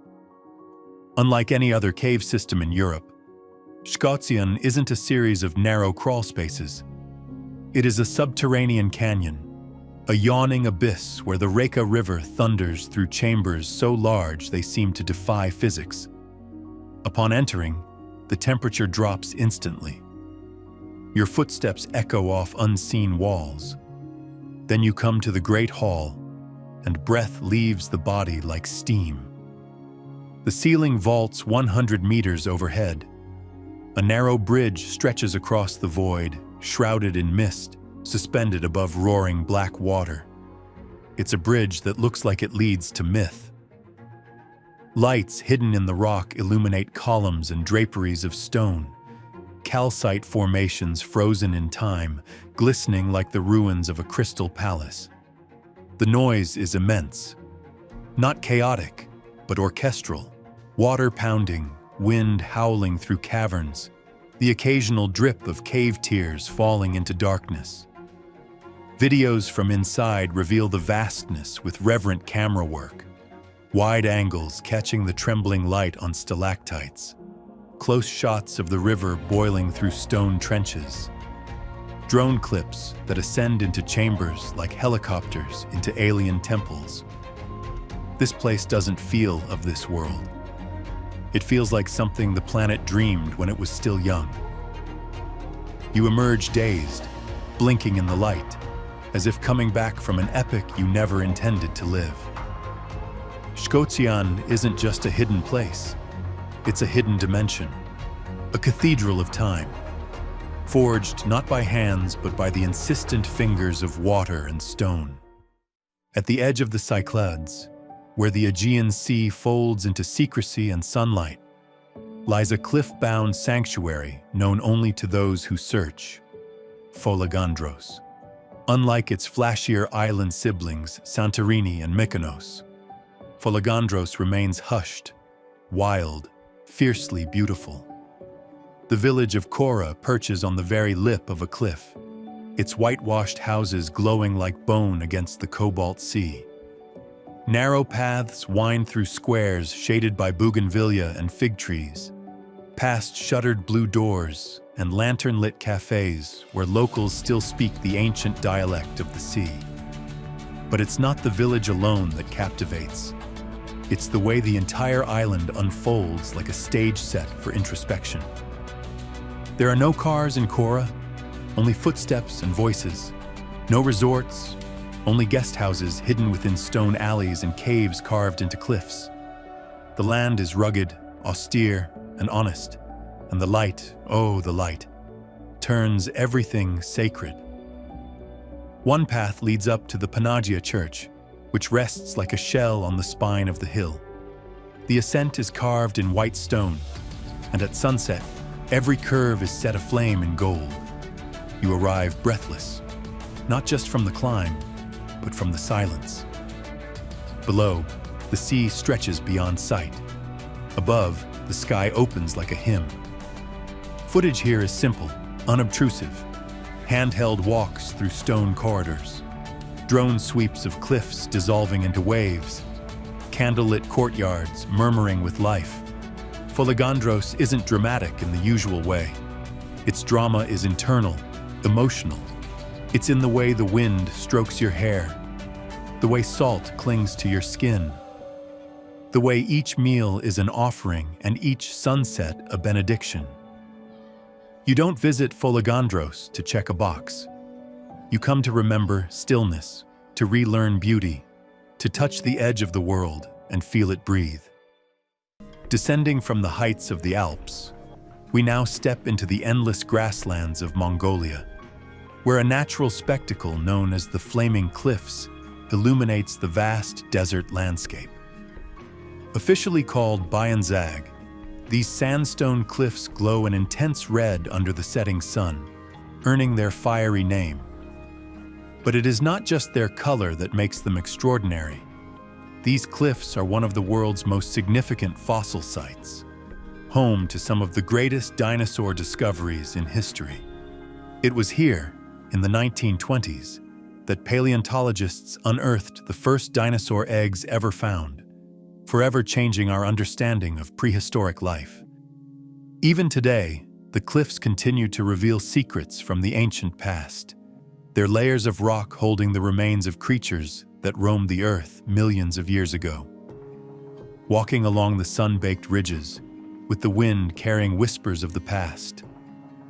Unlike any other cave system in Europe, Scotian isn't a series of narrow crawl spaces. It is a subterranean canyon, a yawning abyss where the Reka River thunders through chambers so large they seem to defy physics. Upon entering, the temperature drops instantly. Your footsteps echo off unseen walls. Then you come to the Great Hall, and breath leaves the body like steam. The ceiling vaults 100 meters overhead. A narrow bridge stretches across the void, shrouded in mist, suspended above roaring black water. It's a bridge that looks like it leads to myth. Lights hidden in the rock illuminate columns and draperies of stone, calcite formations frozen in time, glistening like the ruins of a crystal palace. The noise is immense, not chaotic, but orchestral. Water pounding, wind howling through caverns, the occasional drip of cave tears falling into darkness. Videos from inside reveal the vastness with reverent camera work, wide angles catching the trembling light on stalactites, close shots of the river boiling through stone trenches, drone clips that ascend into chambers like helicopters into alien temples. This place doesn't feel of this world. It feels like something the planet dreamed when it was still young. You emerge dazed, blinking in the light, as if coming back from an epic you never intended to live. Scotian isn't just a hidden place. It's a hidden dimension, a cathedral of time, forged not by hands but by the insistent fingers of water and stone. At the edge of the Cyclades, where the Aegean Sea folds into secrecy and sunlight, lies a cliff-bound sanctuary known only to those who search, Folegandros. Unlike its flashier island siblings, Santorini and Mykonos, Folegandros remains hushed, wild, fiercely beautiful. The village of Kora perches on the very lip of a cliff, its whitewashed houses glowing like bone against the cobalt sea. Narrow paths wind through squares shaded by bougainvillea and fig trees, past shuttered blue doors and lantern-lit cafes where locals still speak the ancient dialect of the sea. But it's not the village alone that captivates. It's the way the entire island unfolds like a stage set for introspection. There are no cars in Kora, only footsteps and voices. No resorts, only guest houses hidden within stone alleys and caves carved into cliffs. The land is rugged, austere, and honest, and the light, oh the light, turns everything sacred. One path leads up to the Panagia Church, which rests like a shell on the spine of the hill. The ascent is carved in white stone, and at sunset, every curve is set aflame in gold. You arrive breathless, not just from the climb, but from the silence. Below, the sea stretches beyond sight. Above, the sky opens like a hymn. Footage here is simple, unobtrusive, handheld walks through stone corridors. Drone sweeps of cliffs dissolving into waves, candlelit courtyards murmuring with life. Folegandros isn't dramatic in the usual way. Its drama is internal, emotional. It's in the way the wind strokes your hair, the way salt clings to your skin, the way each meal is an offering and each sunset a benediction. You don't visit Folegandros to check a box. You come to remember stillness, to relearn beauty, to touch the edge of the world and feel it breathe. Descending from the heights of the Alps, we now step into the endless grasslands of Mongolia, where a natural spectacle known as the Flaming Cliffs illuminates the vast desert landscape. Officially called Bayanzag, these sandstone cliffs glow an intense red under the setting sun, earning their fiery name. But it is not just their color that makes them extraordinary. These cliffs are one of the world's most significant fossil sites, home to some of the greatest dinosaur discoveries in history. It was here, in the 1920s, that paleontologists unearthed the first dinosaur eggs ever found, forever changing our understanding of prehistoric life. Even today, the cliffs continue to reveal secrets from the ancient past, their layers of rock holding the remains of creatures that roamed the earth millions of years ago. Walking along the sun-baked ridges, with the wind carrying whispers of the past,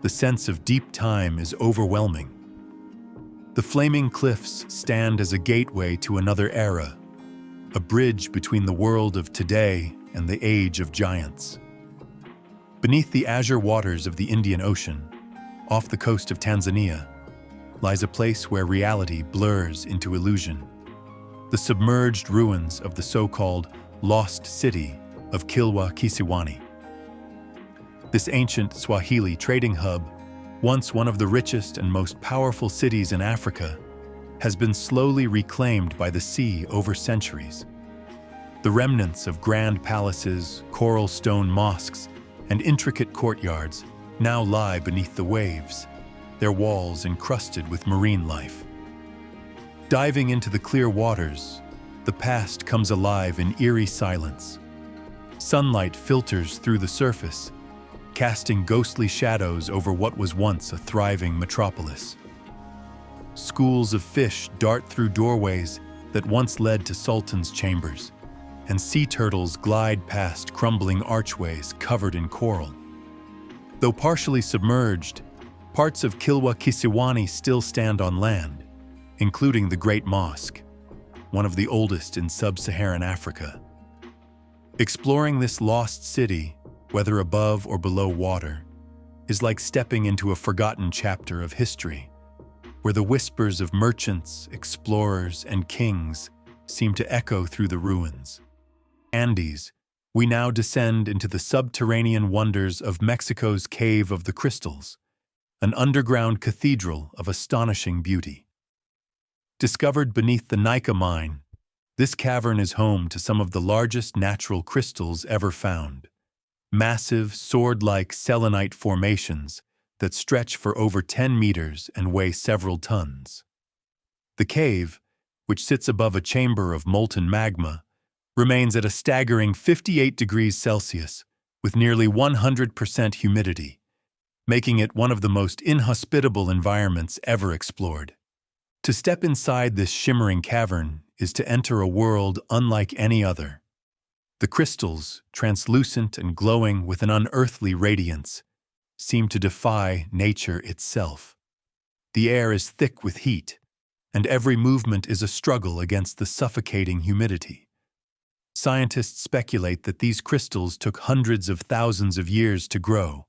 the sense of deep time is overwhelming. The Flaming Cliffs stand as a gateway to another era, a bridge between the world of today and the age of giants. Beneath the azure waters of the Indian Ocean, off the coast of Tanzania, lies a place where reality blurs into illusion. The submerged ruins of the so-called lost city of Kilwa Kisiwani. This ancient Swahili trading hub, once one of the richest and most powerful cities in Africa, has been slowly reclaimed by the sea over centuries. The remnants of grand palaces, coral stone mosques, and intricate courtyards now lie beneath the waves, their walls encrusted with marine life. Diving into the clear waters, the past comes alive in eerie silence. Sunlight filters through the surface, casting ghostly shadows over what was once a thriving metropolis. Schools of fish dart through doorways that once led to sultans' chambers, and sea turtles glide past crumbling archways covered in coral. Though partially submerged, parts of Kilwa Kisiwani still stand on land, including the Great Mosque, one of the oldest in sub-Saharan Africa. Exploring this lost city, whether above or below water, is like stepping into a forgotten chapter of history, where the whispers of merchants, explorers, and kings seem to echo through the ruins. Andes, we now descend into the subterranean wonders of Mexico's Cave of the Crystals, an underground cathedral of astonishing beauty. Discovered beneath the Nika mine, this cavern is home to some of the largest natural crystals ever found, massive, sword-like selenite formations that stretch for over 10 meters and weigh several tons. The cave, which sits above a chamber of molten magma, remains at a staggering 58 degrees Celsius with nearly 100% humidity, making it one of the most inhospitable environments ever explored. To step inside this shimmering cavern is to enter a world unlike any other. The crystals, translucent and glowing with an unearthly radiance, seem to defy nature itself. The air is thick with heat, and every movement is a struggle against the suffocating humidity. Scientists speculate that these crystals took hundreds of thousands of years to grow,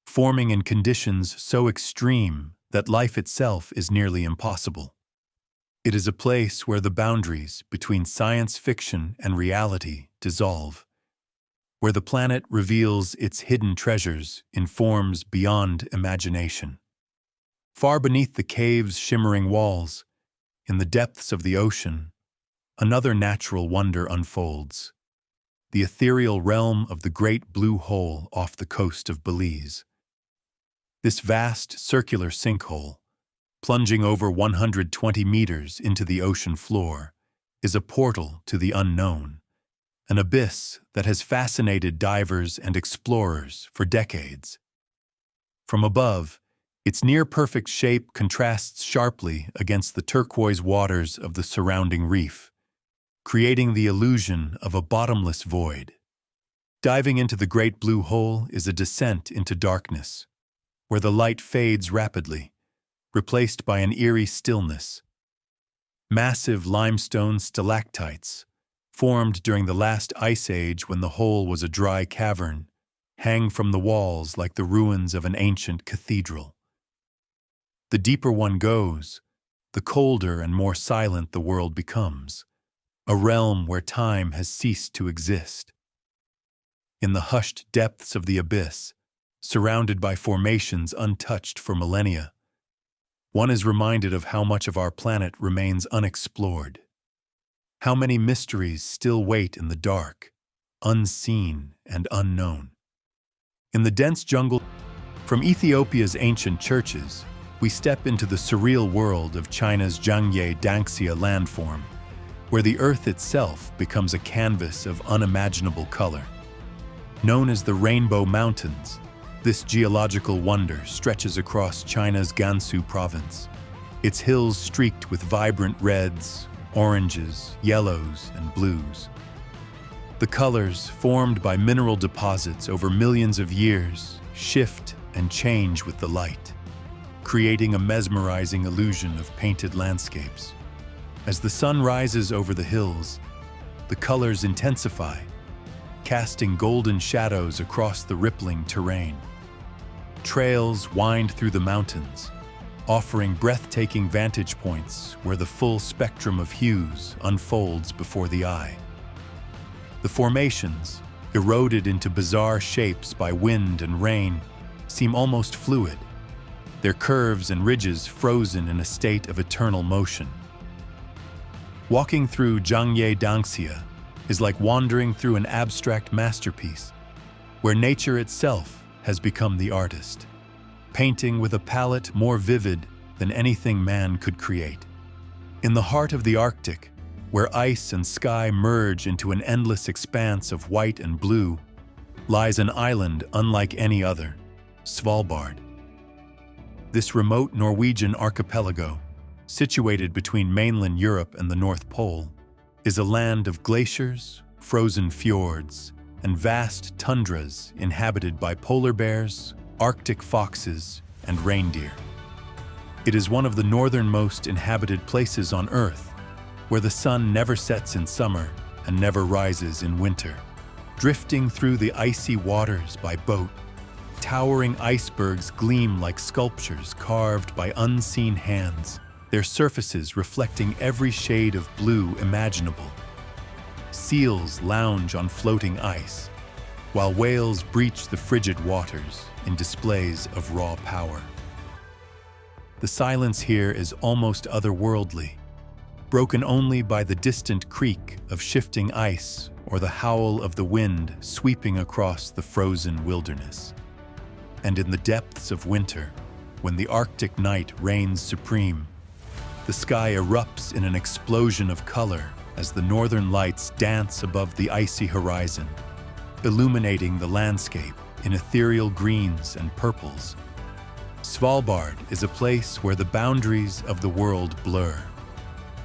forming in conditions so extreme that life itself is nearly impossible. It is a place where the boundaries between science fiction and reality dissolve, where the planet reveals its hidden treasures in forms beyond imagination. Far beneath the cave's shimmering walls, in the depths of the ocean, another natural wonder unfolds, the ethereal realm of the Great Blue Hole off the coast of Belize. This vast circular sinkhole, plunging over 120 meters into the ocean floor, is a portal to the unknown, an abyss that has fascinated divers and explorers for decades. From above, its near-perfect shape contrasts sharply against the turquoise waters of the surrounding reef, creating the illusion of a bottomless void. Diving into the Great Blue Hole is a descent into darkness, where the light fades rapidly, replaced by an eerie stillness. Massive limestone stalactites, formed during the last ice age when the hole was a dry cavern, hang from the walls like the ruins of an ancient cathedral. The deeper one goes, the colder and more silent the world becomes, a realm where time has ceased to exist. In the hushed depths of the abyss, surrounded by formations untouched for millennia, one is reminded of how much of our planet remains unexplored. How many mysteries still wait in the dark, unseen and unknown. In the dense jungle, from Ethiopia's ancient churches, we step into the surreal world of China's Zhangye Danxia landform, where the earth itself becomes a canvas of unimaginable color. Known as the Rainbow Mountains, this geological wonder stretches across China's Gansu province, its hills streaked with vibrant reds, oranges, yellows, and blues. The colors, formed by mineral deposits over millions of years, shift and change with the light, creating a mesmerizing illusion of painted landscapes. As the sun rises over the hills, the colors intensify, casting golden shadows across the rippling terrain. Trails wind through the mountains, offering breathtaking vantage points where the full spectrum of hues unfolds before the eye. The formations, eroded into bizarre shapes by wind and rain, seem almost fluid, their curves and ridges frozen in a state of eternal motion. Walking through Zhangye Danxia is like wandering through an abstract masterpiece, where nature itself has become the artist, painting with a palette more vivid than anything man could create. In the heart of the Arctic, where ice and sky merge into an endless expanse of white and blue, lies an island unlike any other, Svalbard. This remote Norwegian archipelago, situated between mainland Europe and the North Pole, is a land of glaciers, frozen fjords, and vast tundras inhabited by polar bears, Arctic foxes, and reindeer. It is one of the northernmost inhabited places on Earth, where the sun never sets in summer and never rises in winter. Drifting through the icy waters by boat, towering icebergs gleam like sculptures carved by unseen hands, their surfaces reflecting every shade of blue imaginable. Seals lounge on floating ice, while whales breach the frigid waters in displays of raw power. The silence here is almost otherworldly, broken only by the distant creak of shifting ice or the howl of the wind sweeping across the frozen wilderness. And in the depths of winter, when the Arctic night reigns supreme, the sky erupts in an explosion of color as the northern lights dance above the icy horizon, illuminating the landscape in ethereal greens and purples. Svalbard is a place where the boundaries of the world blur,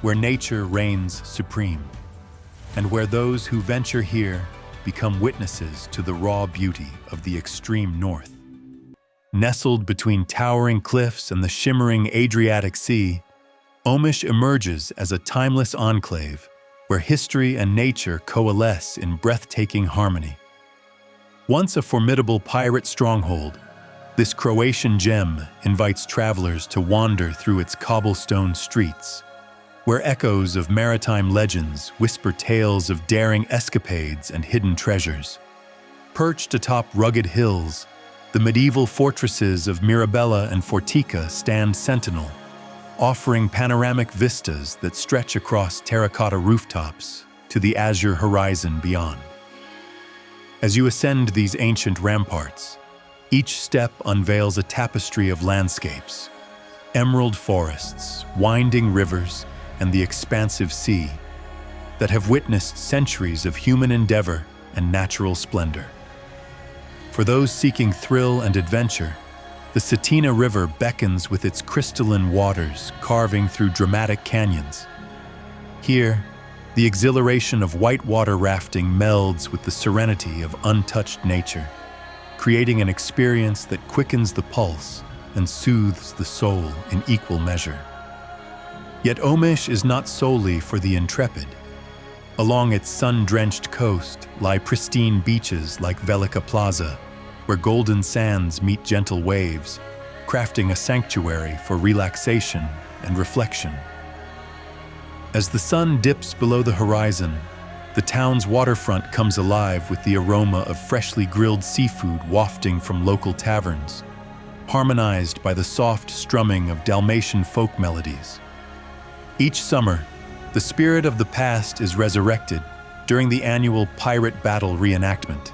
where nature reigns supreme, and where those who venture here become witnesses to the raw beauty of the extreme north. Nestled between towering cliffs and the shimmering Adriatic Sea, Omish emerges as a timeless enclave where history and nature coalesce in breathtaking harmony. Once a formidable pirate stronghold, this Croatian gem invites travelers to wander through its cobblestone streets, where echoes of maritime legends whisper tales of daring escapades and hidden treasures. Perched atop rugged hills, the medieval fortresses of Mirabella and Fortica stand sentinel, offering panoramic vistas that stretch across terracotta rooftops to the azure horizon beyond. As you ascend these ancient ramparts, each step unveils a tapestry of landscapes, Emerald forests, winding rivers, and the expansive sea that have witnessed centuries of human endeavor and natural splendor. For those seeking thrill and adventure, the Cetina River beckons with its crystalline waters carving through dramatic canyons. Here, the exhilaration of whitewater rafting melds with the serenity of untouched nature, creating an experience that quickens the pulse and soothes the soul in equal measure. Yet Omish is not solely for the intrepid. Along its sun-drenched coast lie pristine beaches like Velika Plaza, where golden sands meet gentle waves, crafting a sanctuary for relaxation and reflection. As the sun dips below the horizon, the town's waterfront comes alive with the aroma of freshly grilled seafood wafting from local taverns, harmonized by the soft strumming of Dalmatian folk melodies. Each summer, the spirit of the past is resurrected during the annual pirate battle reenactment,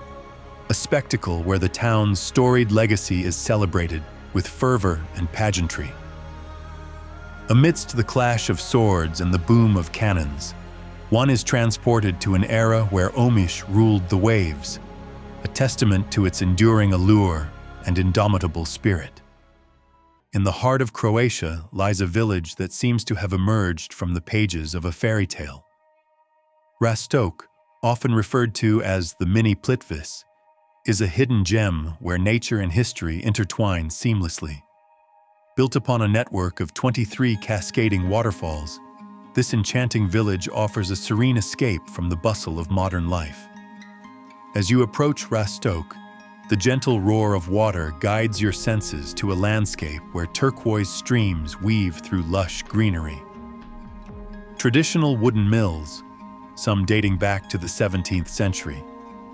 a spectacle where the town's storied legacy is celebrated with fervor and pageantry. Amidst the clash of swords and the boom of cannons, one is transported to an era where Omish ruled the waves, a testament to its enduring allure and indomitable spirit. In the heart of Croatia lies a village that seems to have emerged from the pages of a fairy tale. Rastok, often referred to as the Mini Plitvice, is a hidden gem where nature and history intertwine seamlessly. Built upon a network of 23 cascading waterfalls, this enchanting village offers a serene escape from the bustle of modern life. As you approach Rastok, the gentle roar of water guides your senses to a landscape where turquoise streams weave through lush greenery. Traditional wooden mills, some dating back to the 17th century,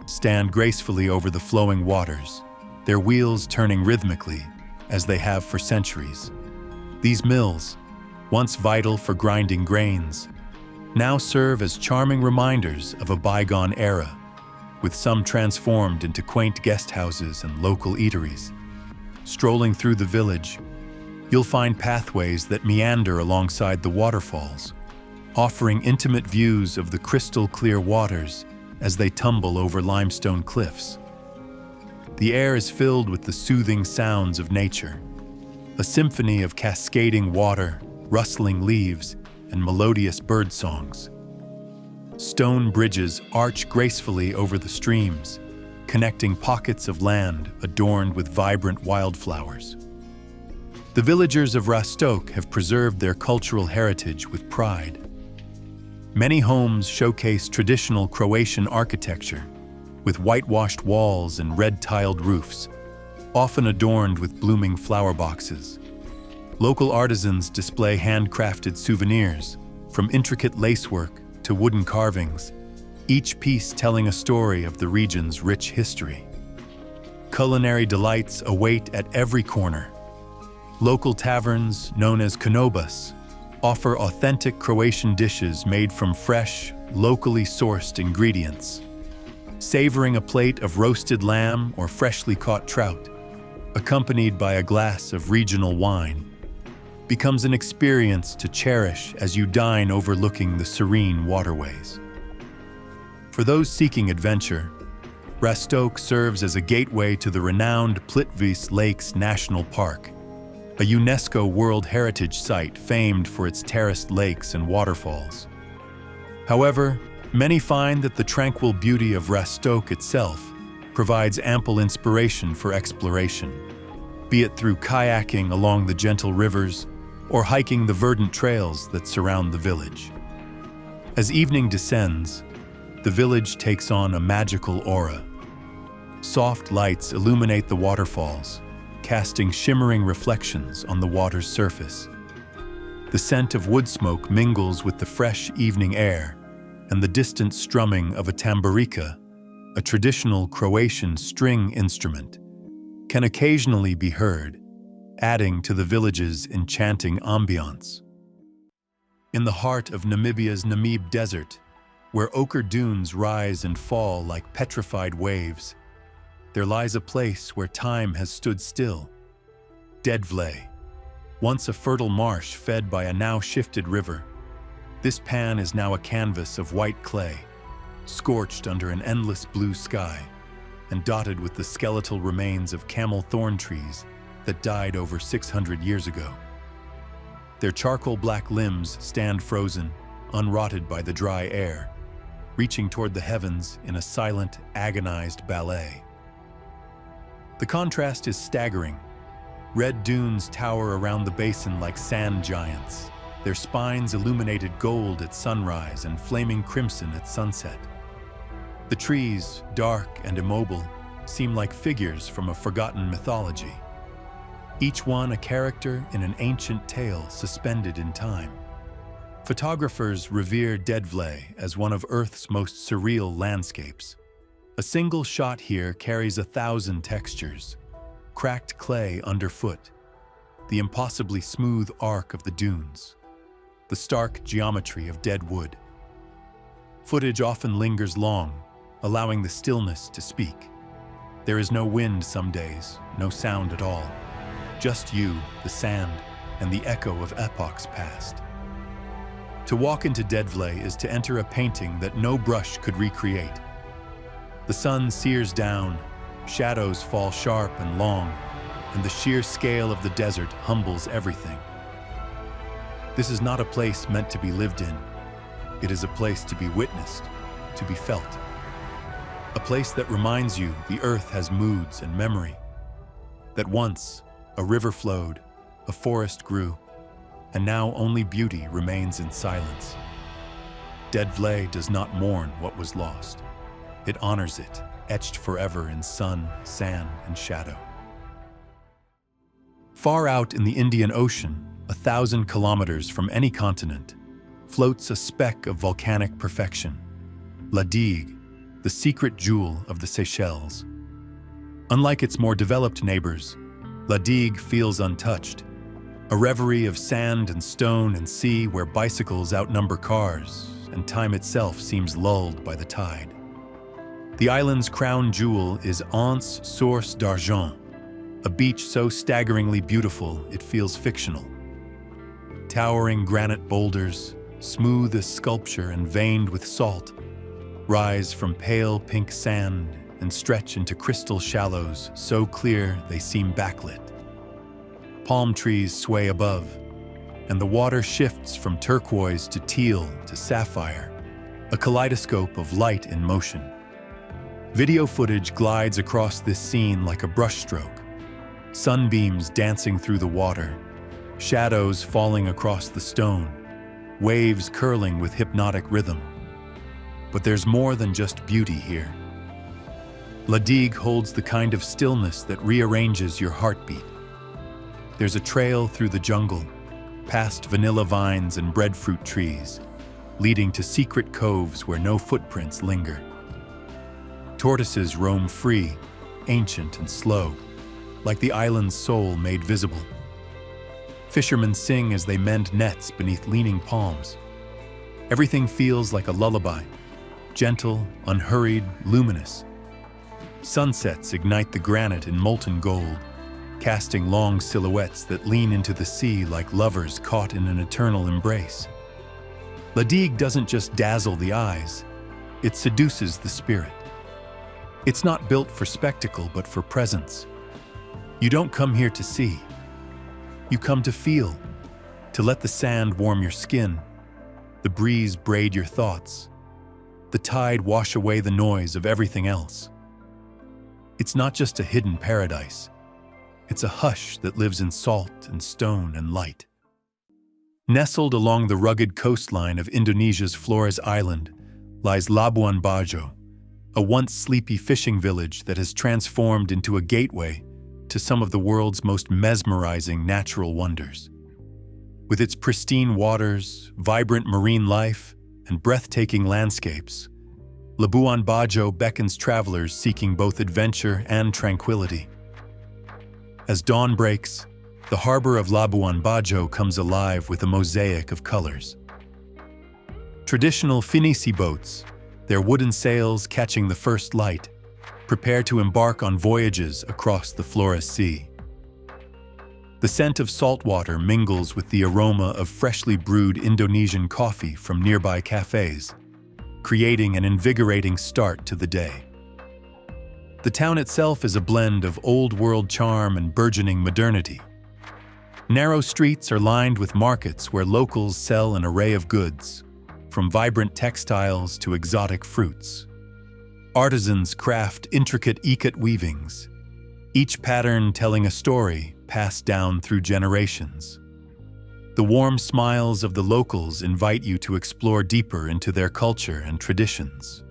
stand gracefully over the flowing waters, their wheels turning rhythmically as they have for centuries. These mills, once vital for grinding grains, now serve as charming reminders of a bygone era, with some transformed into quaint guest houses and local eateries. Strolling through the village, you'll find pathways that meander alongside the waterfalls, offering intimate views of the crystal-clear waters as they tumble over limestone cliffs. The air is filled with the soothing sounds of nature, a symphony of cascading water, rustling leaves, and melodious bird songs. Stone bridges arch gracefully over the streams, connecting pockets of land adorned with vibrant wildflowers. The villagers of Rastok have preserved their cultural heritage with pride. Many homes showcase traditional Croatian architecture, with whitewashed walls and red-tiled roofs, often adorned with blooming flower boxes. Local artisans display handcrafted souvenirs, from intricate lacework to wooden carvings, each piece telling a story of the region's rich history. Culinary delights await at every corner. Local taverns, known as konobas, offer authentic Croatian dishes made from fresh, locally sourced ingredients. Savoring a plate of roasted lamb or freshly caught trout, accompanied by a glass of regional wine, becomes an experience to cherish as you dine overlooking the serene waterways. For those seeking adventure, Rastok serves as a gateway to the renowned Plitvice Lakes National Park, a UNESCO World Heritage Site famed for its terraced lakes and waterfalls. However, many find that the tranquil beauty of Rastok itself provides ample inspiration for exploration, be it through kayaking along the gentle rivers or hiking the verdant trails that surround the village. As evening descends, the village takes on a magical aura. Soft lights illuminate the waterfalls, casting shimmering reflections on the water's surface. The scent of wood smoke mingles with the fresh evening air, and the distant strumming of a tamburica, a traditional Croatian string instrument, can occasionally be heard, adding to the village's enchanting ambiance. In the heart of Namibia's Namib Desert, where ochre dunes rise and fall like petrified waves, there lies a place where time has stood still, Dedvlay. Once a fertile marsh fed by a now shifted river, this pan is now a canvas of white clay, scorched under an endless blue sky and dotted with the skeletal remains of camel thorn trees that died over 600 years ago. Their charcoal black limbs stand frozen, unrotted by the dry air, reaching toward the heavens in a silent, agonized ballet. The contrast is staggering. Red dunes tower around the basin like sand giants, their spines illuminated gold at sunrise and flaming crimson at sunset. The trees, dark and immobile, seem like figures from a forgotten mythology, each one a character in an ancient tale suspended in time. Photographers revere Deadvlay as one of Earth's most surreal landscapes. A single shot here carries 1,000 textures: cracked clay underfoot, the impossibly smooth arc of the dunes, the stark geometry of dead wood. Footage often lingers long, allowing the stillness to speak. There is no wind some days, no sound at all. Just you, the sand, and the echo of epochs past. To walk into Deadvlay is to enter a painting that no brush could recreate. The sun sears down, shadows fall sharp and long, and the sheer scale of the desert humbles everything. This is not a place meant to be lived in. It is a place to be witnessed, to be felt. A place that reminds you the earth has moods and memory. That once a river flowed, a forest grew, and now only beauty remains in silence. Deadvlay does not mourn what was lost. It honors it, etched forever in sun, sand, and shadow. Far out in the Indian Ocean, 1,000 kilometers from any continent, floats a speck of volcanic perfection, La Digue, the secret jewel of the Seychelles. Unlike its more developed neighbors, La Digue feels untouched, a reverie of sand and stone and sea where bicycles outnumber cars and time itself seems lulled by the tide. The island's crown jewel is Anse Source d'Argent, a beach so staggeringly beautiful it feels fictional. Towering granite boulders, smooth as sculpture and veined with salt, rise from pale pink sand and stretch into crystal shallows so clear they seem backlit. Palm trees sway above, and the water shifts from turquoise to teal to sapphire, a kaleidoscope of light in motion. Video footage glides across this scene like a brushstroke, sunbeams dancing through the water, shadows falling across the stone, waves curling with hypnotic rhythm. But there's more than just beauty here. La Digue holds the kind of stillness that rearranges your heartbeat. There's a trail through the jungle, past vanilla vines and breadfruit trees, leading to secret coves where no footprints linger. Tortoises roam free, ancient and slow, like the island's soul made visible. Fishermen sing as they mend nets beneath leaning palms. Everything feels like a lullaby, gentle, unhurried, luminous. Sunsets ignite the granite in molten gold, casting long silhouettes that lean into the sea like lovers caught in an eternal embrace. La Digue doesn't just dazzle the eyes, it seduces the spirit. It's not built for spectacle, but for presence. You don't come here to see. You come to feel, to let the sand warm your skin, the breeze braid your thoughts, the tide wash away the noise of everything else. It's not just a hidden paradise. It's a hush that lives in salt and stone and light. Nestled along the rugged coastline of Indonesia's Flores Island lies Labuan Bajo, a once sleepy fishing village that has transformed into a gateway to some of the world's most mesmerizing natural wonders. With its pristine waters, vibrant marine life, and breathtaking landscapes, Labuan Bajo beckons travelers seeking both adventure and tranquility. As dawn breaks, the harbor of Labuan Bajo comes alive with a mosaic of colors. Traditional Finisi boats, their wooden sails catching the first light, prepare to embark on voyages across the Flores Sea. The scent of salt water mingles with the aroma of freshly brewed Indonesian coffee from nearby cafes, creating an invigorating start to the day. The town itself is a blend of old-world charm and burgeoning modernity. Narrow streets are lined with markets where locals sell an array of goods, from vibrant textiles to exotic fruits. Artisans craft intricate ikat weavings, each pattern telling a story passed down through generations. The warm smiles of the locals invite you to explore deeper into their culture and traditions.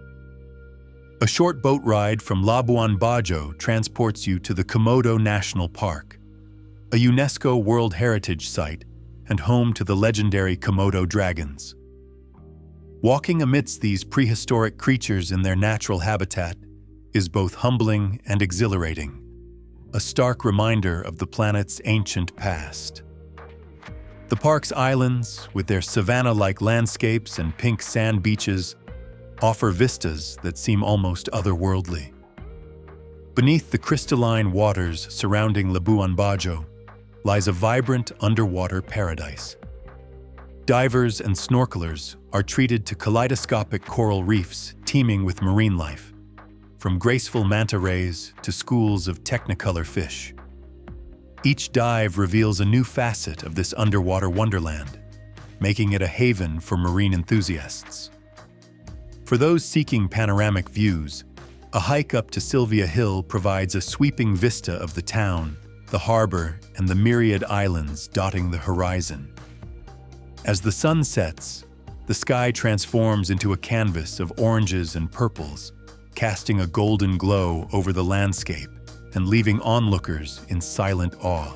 A short boat ride from Labuan Bajo transports you to the Komodo National Park, a UNESCO World Heritage Site and home to the legendary Komodo dragons. Walking amidst these prehistoric creatures in their natural habitat is both humbling and exhilarating, a stark reminder of the planet's ancient past. The park's islands, with their savanna-like landscapes and pink sand beaches, offer vistas that seem almost otherworldly. Beneath the crystalline waters surrounding Labuan Bajo lies a vibrant underwater paradise. Divers and snorkelers are treated to kaleidoscopic coral reefs teeming with marine life, from graceful manta rays to schools of technicolor fish. Each dive reveals a new facet of this underwater wonderland, making it a haven for marine enthusiasts. For those seeking panoramic views, a hike up to Sylvia Hill provides a sweeping vista of the town, the harbor, and the myriad islands dotting the horizon. As the sun sets, the sky transforms into a canvas of oranges and purples, casting a golden glow over the landscape and leaving onlookers in silent awe.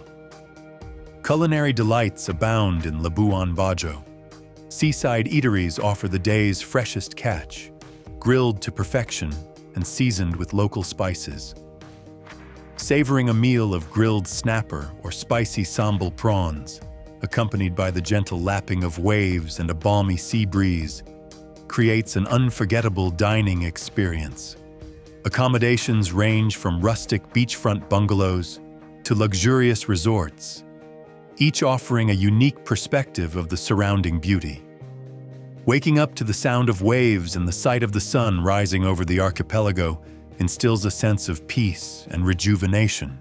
Culinary delights abound in Labuan Bajo. Seaside eateries offer the day's freshest catch, grilled to perfection and seasoned with local spices. Savoring a meal of grilled snapper or spicy sambal prawns, accompanied by the gentle lapping of waves and a balmy sea breeze, creates an unforgettable dining experience. Accommodations range from rustic beachfront bungalows to luxurious resorts, each offering a unique perspective of the surrounding beauty. Waking up to the sound of waves and the sight of the sun rising over the archipelago instills a sense of peace and rejuvenation.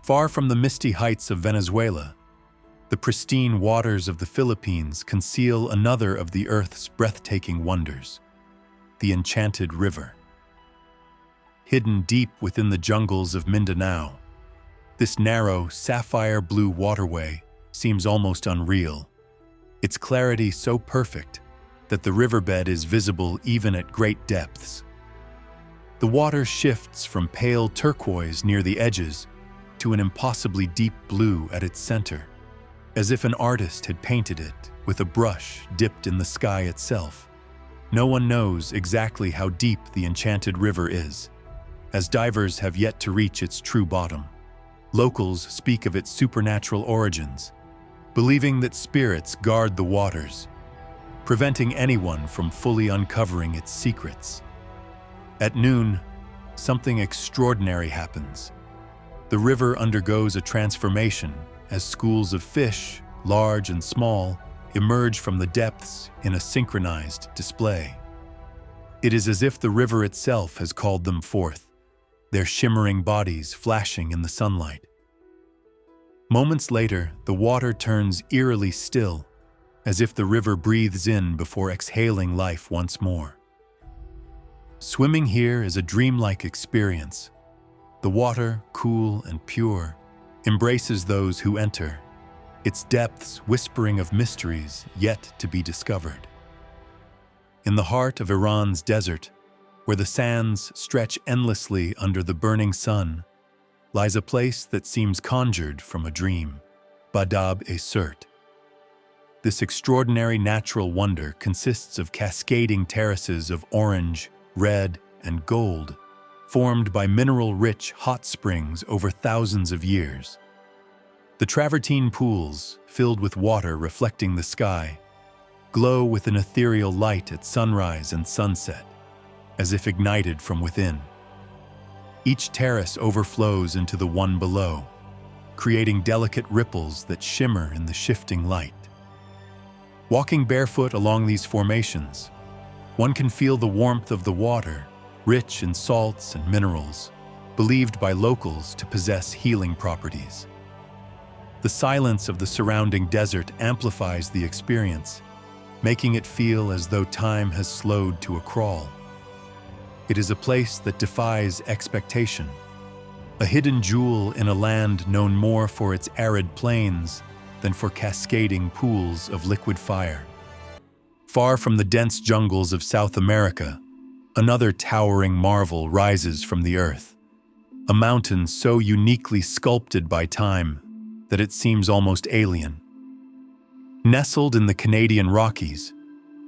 Far from the misty heights of Venezuela, the pristine waters of the Philippines conceal another of the Earth's breathtaking wonders, the Enchanted River. Hidden deep within the jungles of Mindanao, this narrow, sapphire-blue waterway seems almost unreal, its clarity so perfect that the riverbed is visible even at great depths. The water shifts from pale turquoise near the edges to an impossibly deep blue at its center, as if an artist had painted it with a brush dipped in the sky itself. No one knows exactly how deep the Enchanted River is, as divers have yet to reach its true bottom. Locals speak of its supernatural origins, believing that spirits guard the waters, preventing anyone from fully uncovering its secrets. At noon, something extraordinary happens. The river undergoes a transformation as schools of fish, large and small, emerge from the depths in a synchronized display. It is as if the river itself has called them forth, their shimmering bodies flashing in the sunlight. Moments later, the water turns eerily still, as if the river breathes in before exhaling life once more. Swimming here is a dreamlike experience. The water, cool and pure, embraces those who enter, its depths whispering of mysteries yet to be discovered. In the heart of Iran's desert, where the sands stretch endlessly under the burning sun, lies a place that seems conjured from a dream, Badab-e-Surt. This extraordinary natural wonder consists of cascading terraces of orange, red, and gold, formed by mineral-rich hot springs over thousands of years. The travertine pools, filled with water reflecting the sky, glow with an ethereal light at sunrise and sunset, as if ignited from within. Each terrace overflows into the one below, creating delicate ripples that shimmer in the shifting light. Walking barefoot along these formations, one can feel the warmth of the water, rich in salts and minerals, believed by locals to possess healing properties. The silence of the surrounding desert amplifies the experience, making it feel as though time has slowed to a crawl. It is a place that defies expectation, a hidden jewel in a land known more for its arid plains than for cascading pools of liquid fire. Far from the dense jungles of South America, another towering marvel rises from the earth, a mountain so uniquely sculpted by time that it seems almost alien. Nestled in the Canadian Rockies,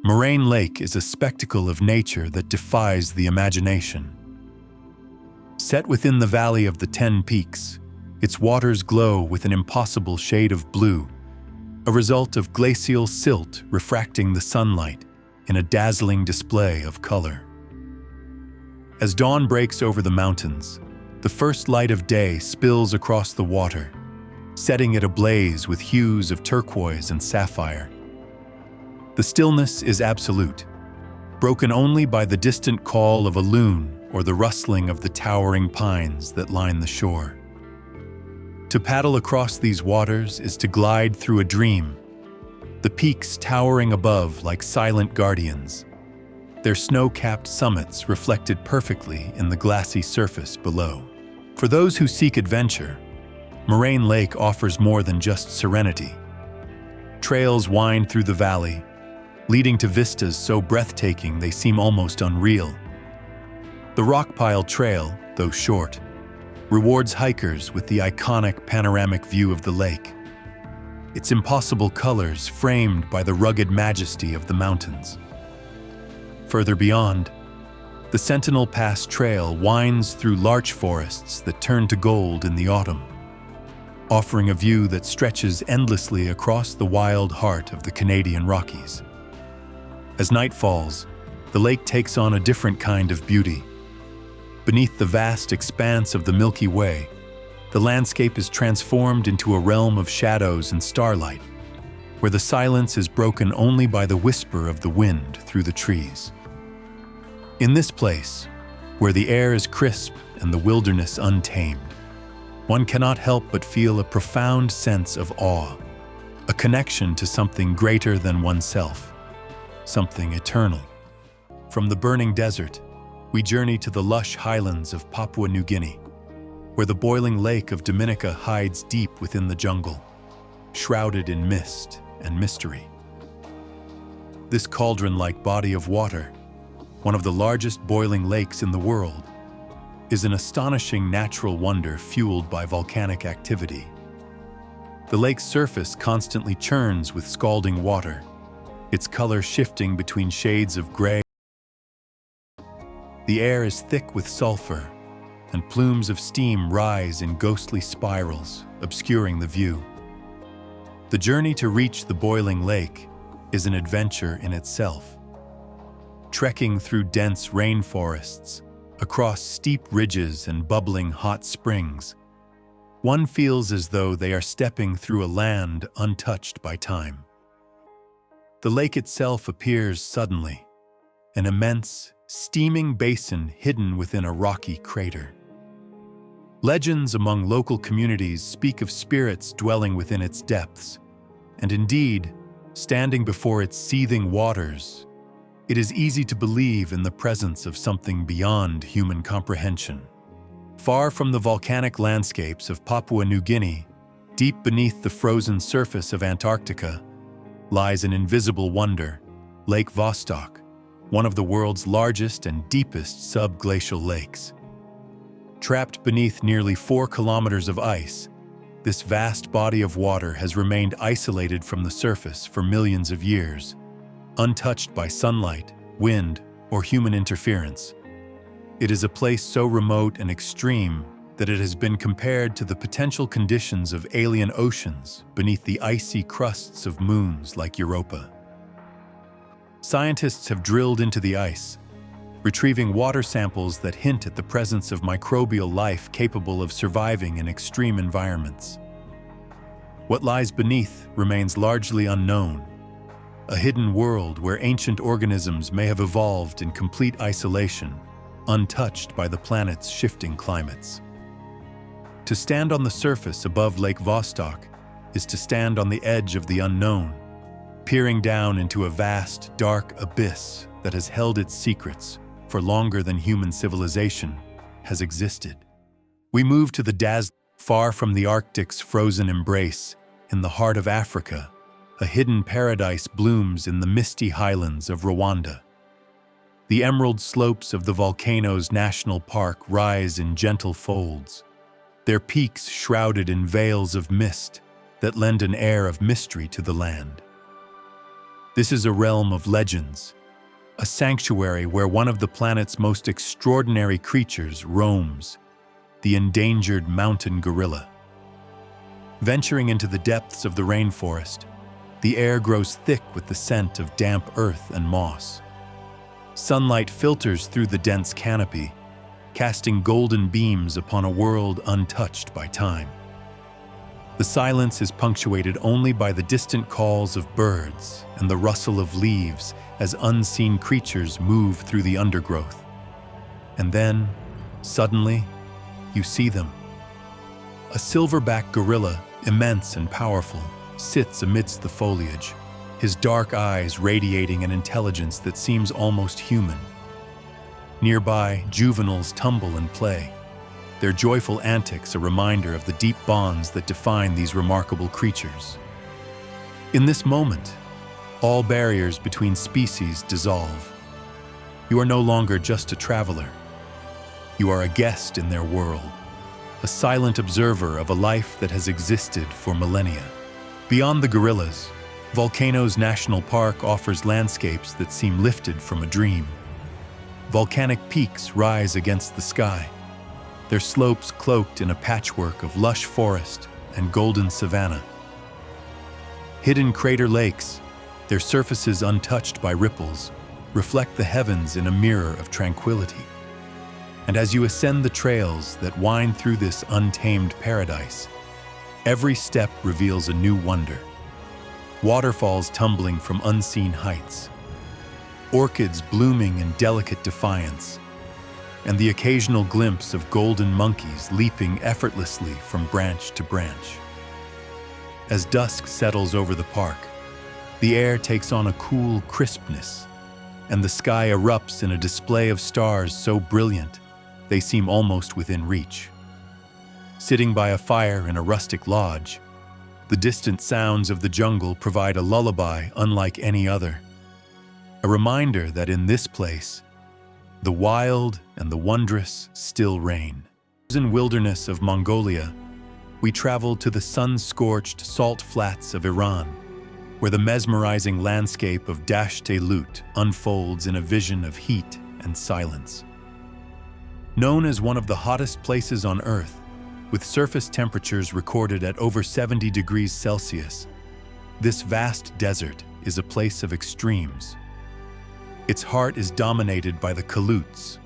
Moraine Lake is a spectacle of nature that defies the imagination. Set within the Valley of the 10 Peaks, its waters glow with an impossible shade of blue, a result of glacial silt refracting the sunlight in a dazzling display of color. As dawn breaks over the mountains, the first light of day spills across the water, setting it ablaze with hues of turquoise and sapphire. The stillness is absolute, broken only by the distant call of a loon or the rustling of the towering pines that line the shore. To paddle across these waters is to glide through a dream, the peaks towering above like silent guardians, their snow-capped summits reflected perfectly in the glassy surface below. For those who seek adventure, Moraine Lake offers more than just serenity. Trails wind through the valley, leading to vistas so breathtaking they seem almost unreal. The Rockpile Trail, though short, rewards hikers with the iconic panoramic view of the lake, its impossible colors framed by the rugged majesty of the mountains. Further beyond, the Sentinel Pass Trail winds through larch forests that turn to gold in the autumn, offering a view that stretches endlessly across the wild heart of the Canadian Rockies. As night falls, the lake takes on a different kind of beauty. Beneath the vast expanse of the Milky Way, the landscape is transformed into a realm of shadows and starlight, where the silence is broken only by the whisper of the wind through the trees. In this place, where the air is crisp and the wilderness untamed, one cannot help but feel a profound sense of awe, a connection to something greater than oneself, something eternal. From the burning desert, we journey to the lush highlands of Papua New Guinea, where the boiling lake of Dominica hides deep within the jungle, shrouded in mist and mystery. This cauldron-like body of water, one of the largest boiling lakes in the world, is an astonishing natural wonder fueled by volcanic activity. The lake's surface constantly churns with scalding water, its color shifting between shades of gray. The air is thick with sulfur, and plumes of steam rise in ghostly spirals, obscuring the view. The journey to reach the boiling lake is an adventure in itself. Trekking through dense rainforests, across steep ridges and bubbling hot springs, one feels as though they are stepping through a land untouched by time. The lake itself appears suddenly, an immense, steaming basin hidden within a rocky crater. Legends among local communities speak of spirits dwelling within its depths, and indeed, standing before its seething waters, it is easy to believe in the presence of something beyond human comprehension. Far from the volcanic landscapes of Papua New Guinea, deep beneath the frozen surface of Antarctica, lies an invisible wonder, Lake Vostok, one of the world's largest and deepest subglacial lakes. Trapped beneath nearly 4 kilometers of ice, this vast body of water has remained isolated from the surface for millions of years, untouched by sunlight, wind, or human interference. It is a place so remote and extreme that it has been compared to the potential conditions of alien oceans beneath the icy crusts of moons like Europa. Scientists have drilled into the ice, retrieving water samples that hint at the presence of microbial life capable of surviving in extreme environments. What lies beneath remains largely unknown, a hidden world where ancient organisms may have evolved in complete isolation, untouched by the planet's shifting climates. To stand on the surface above Lake Vostok is to stand on the edge of the unknown, peering down into a vast, dark abyss that has held its secrets for longer than human civilization has existed. We move to the dazzling, far from the Arctic's frozen embrace, in the heart of Africa, a hidden paradise blooms in the misty highlands of Rwanda. The emerald slopes of the volcano's national park rise in gentle folds, their peaks shrouded in veils of mist that lend an air of mystery to the land. This is a realm of legends, a sanctuary where one of the planet's most extraordinary creatures roams, the endangered mountain gorilla. Venturing into the depths of the rainforest, the air grows thick with the scent of damp earth and moss. Sunlight filters through the dense canopy, casting golden beams upon a world untouched by time. The silence is punctuated only by the distant calls of birds and the rustle of leaves as unseen creatures move through the undergrowth. And then, suddenly, you see them. A silverback gorilla, immense and powerful, sits amidst the foliage, his dark eyes radiating an intelligence that seems almost human. Nearby, juveniles tumble and play, their joyful antics a reminder of the deep bonds that define these remarkable creatures. In this moment, all barriers between species dissolve. You are no longer just a traveler. You are a guest in their world, a silent observer of a life that has existed for millennia. Beyond the gorillas, Volcanoes National Park offers landscapes that seem lifted from a dream. Volcanic peaks rise against the sky, their slopes cloaked in a patchwork of lush forest and golden savanna. Hidden crater lakes, their surfaces untouched by ripples, reflect the heavens in a mirror of tranquility. And as you ascend the trails that wind through this untamed paradise, every step reveals a new wonder. Waterfalls tumbling from unseen heights, orchids blooming in delicate defiance, and the occasional glimpse of golden monkeys leaping effortlessly from branch to branch. As dusk settles over the park, the air takes on a cool crispness, and the sky erupts in a display of stars so brilliant they seem almost within reach. Sitting by a fire in a rustic lodge, the distant sounds of the jungle provide a lullaby unlike any other. A reminder that in this place, the wild and the wondrous still reign. In the wilderness of Mongolia, we travel to the sun-scorched salt flats of Iran, where the mesmerizing landscape of Dasht-e-Lut unfolds in a vision of heat and silence. Known as one of the hottest places on Earth, with surface temperatures recorded at over 70 degrees Celsius, this vast desert is a place of extremes. Its heart is dominated by the Kalutes,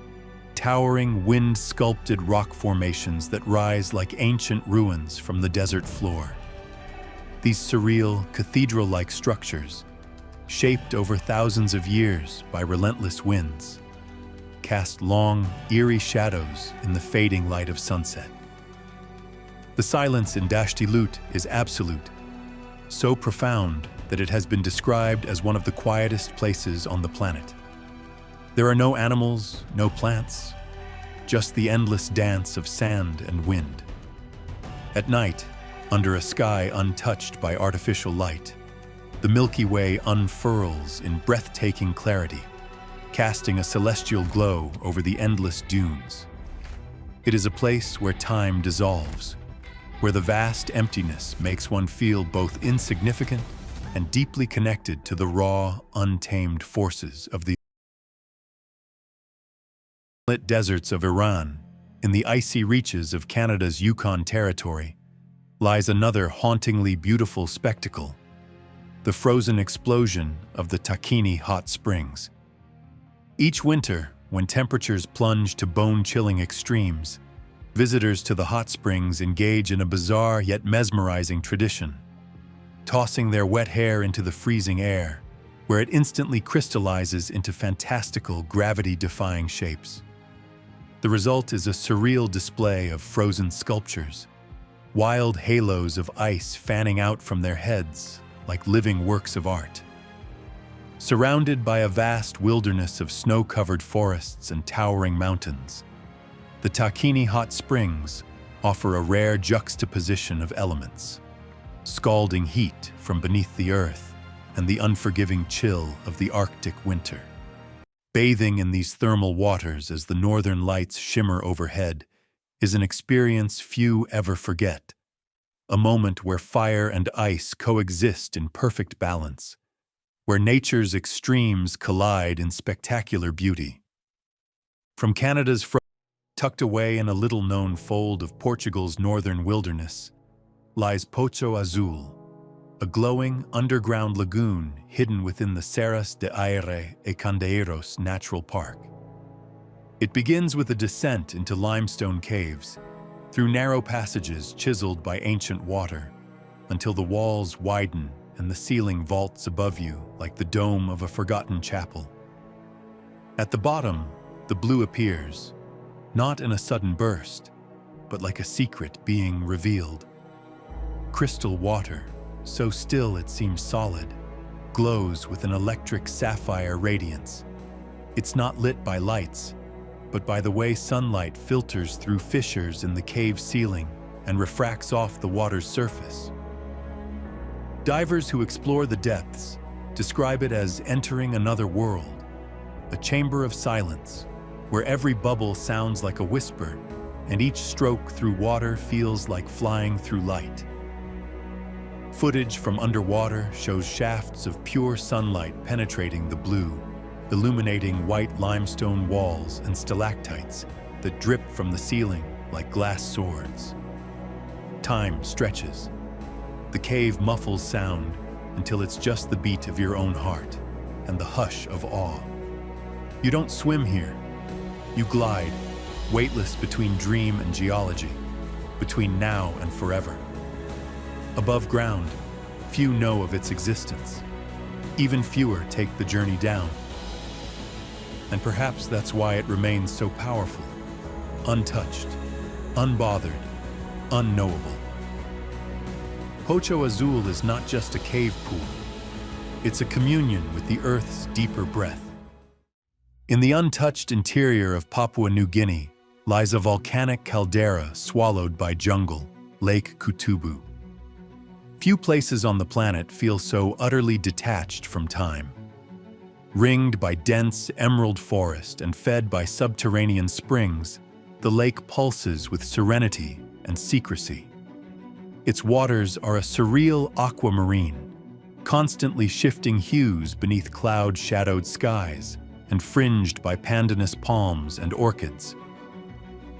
towering wind-sculpted rock formations that rise like ancient ruins from the desert floor. These surreal, cathedral-like structures, shaped over thousands of years by relentless winds, cast long, eerie shadows in the fading light of sunset. The silence in Dasht-e-Lut is absolute, so profound that it has been described as one of the quietest places on the planet. There are no animals, no plants, just the endless dance of sand and wind. At night, under a sky untouched by artificial light, the Milky Way unfurls in breathtaking clarity, casting a celestial glow over the endless dunes. It is a place where time dissolves, where the vast emptiness makes one feel both insignificant and deeply connected to the raw, untamed forces of the lit deserts of Iran. In the icy reaches of Canada's Yukon Territory lies another hauntingly beautiful spectacle, the frozen explosion of the Takini Hot Springs. Each winter, when temperatures plunge to bone-chilling extremes, visitors to the hot springs engage in a bizarre yet mesmerizing tradition. tossing their wet hair into the freezing air, where it instantly crystallizes into fantastical, gravity-defying shapes. The result is a surreal display of frozen sculptures, wild halos of ice fanning out from their heads like living works of art. Surrounded by a vast wilderness of snow-covered forests and towering mountains, the Takini hot springs offer a rare juxtaposition of elements: scalding heat from beneath the earth and the unforgiving chill of the Arctic winter. Bathing in these thermal waters as the northern lights shimmer overhead is an experience few ever forget, a moment where fire and ice coexist in perfect balance, where nature's extremes collide in spectacular beauty. From Canada's tucked away in a little-known fold of Portugal's northern wilderness, lies Poço Azul, a glowing underground lagoon hidden within the Serras de Aire e Candeeiros Natural Park. It begins with a descent into limestone caves, through narrow passages chiseled by ancient water, until the walls widen and the ceiling vaults above you like the dome of a forgotten chapel. At the bottom, the blue appears, not in a sudden burst, but like a secret being revealed. Crystal water, so still it seems solid, glows with an electric sapphire radiance. It's not lit by lights, but by the way sunlight filters through fissures in the cave ceiling and refracts off the water's surface. Divers who explore the depths describe it as entering another world, a chamber of silence, where every bubble sounds like a whisper and each stroke through water feels like flying through light. Footage from underwater shows shafts of pure sunlight penetrating the blue, illuminating white limestone walls and stalactites that drip from the ceiling like glass swords. Time stretches. The cave muffles sound until it's just the beat of your own heart and the hush of awe. You don't swim here. You glide, weightless between dream and geology, between now and forever. Above ground, few know of its existence. Even fewer take the journey down. And perhaps that's why it remains so powerful, untouched, unbothered, unknowable. Poço Azul is not just a cave pool. It's a communion with the Earth's deeper breath. In the untouched interior of Papua New Guinea lies a volcanic caldera swallowed by jungle, Lake Kutubu. Few places on the planet feel so utterly detached from time. Ringed by dense emerald forest and fed by subterranean springs, the lake pulses with serenity and secrecy. Its waters are a surreal aquamarine, constantly shifting hues beneath cloud-shadowed skies and fringed by pandanus palms and orchids.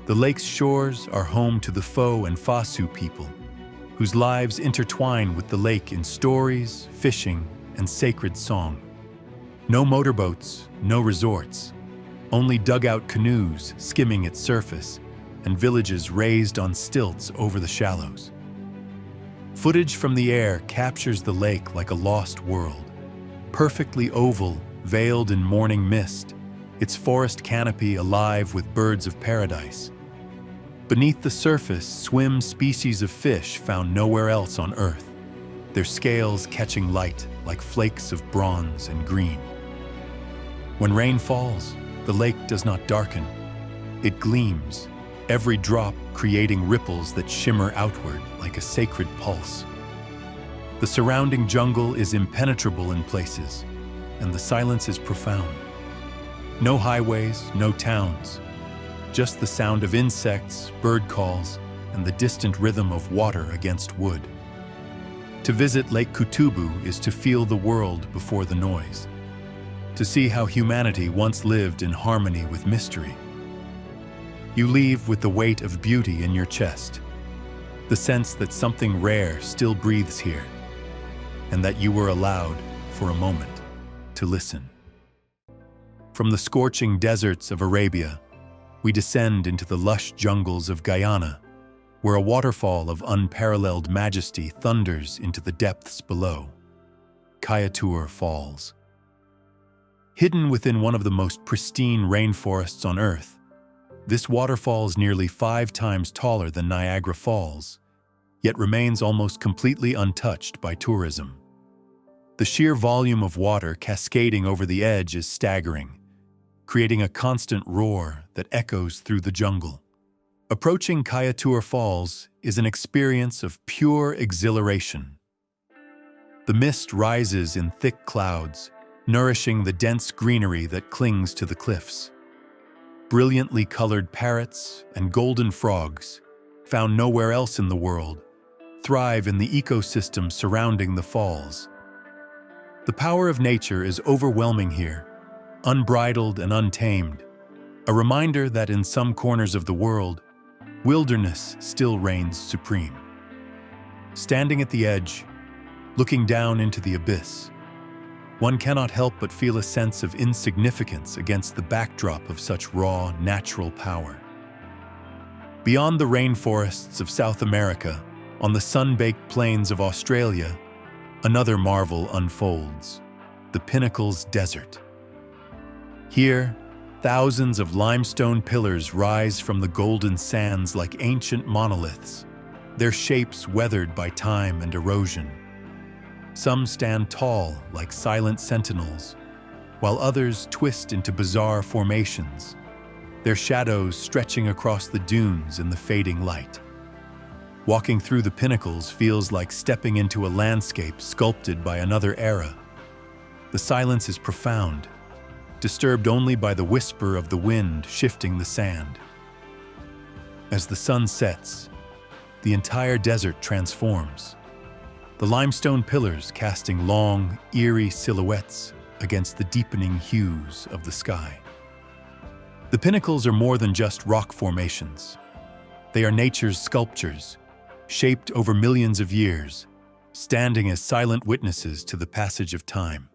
The lake's shores are home to the Fo and Fasu people, whose lives intertwine with the lake in stories, fishing, and sacred song. No motorboats, no resorts, only dugout canoes skimming its surface and villages raised on stilts over the shallows. Footage from the air captures the lake like a lost world, perfectly oval, veiled in morning mist, its forest canopy alive with birds of paradise. Beneath the surface swim species of fish found nowhere else on Earth, their scales catching light like flakes of bronze and green. When rain falls, the lake does not darken. It gleams, every drop creating ripples that shimmer outward like a sacred pulse. The surrounding jungle is impenetrable in places, and the silence is profound. No highways, no towns, just the sound of insects, bird calls, and the distant rhythm of water against wood. To visit Lake Kutubu is to feel the world before the noise, to see how humanity once lived in harmony with mystery. You leave with the weight of beauty in your chest, the sense that something rare still breathes here, and that you were allowed, for a moment, to listen. From the scorching deserts of Arabia, we descend into the lush jungles of Guyana, where a waterfall of unparalleled majesty thunders into the depths below. Kayatur Falls. Hidden within one of the most pristine rainforests on Earth, this waterfall is nearly 5 times taller than Niagara Falls, yet remains almost completely untouched by tourism. The sheer volume of water cascading over the edge is staggering, creating a constant roar that echoes through the jungle. Approaching Kayatur Falls is an experience of pure exhilaration. The mist rises in thick clouds, nourishing the dense greenery that clings to the cliffs. Brilliantly colored parrots and golden frogs, found nowhere else in the world, thrive in the ecosystem surrounding the falls. The power of nature is overwhelming here, unbridled and untamed, a reminder that in some corners of the world, wilderness still reigns supreme. Standing at the edge, looking down into the abyss, one cannot help but feel a sense of insignificance against the backdrop of such raw, natural power. Beyond the rainforests of South America, on the sun-baked plains of Australia, another marvel unfolds: the Pinnacles Desert. Here, thousands of limestone pillars rise from the golden sands like ancient monoliths, their shapes weathered by time and erosion. Some stand tall like silent sentinels, while others twist into bizarre formations, their shadows stretching across the dunes in the fading light. Walking through the pinnacles feels like stepping into a landscape sculpted by another era. The silence is profound, disturbed only by the whisper of the wind shifting the sand. As the sun sets, the entire desert transforms, the limestone pillars casting long, eerie silhouettes against the deepening hues of the sky. The pinnacles are more than just rock formations. They are nature's sculptures, shaped over millions of years, standing as silent witnesses to the passage of time.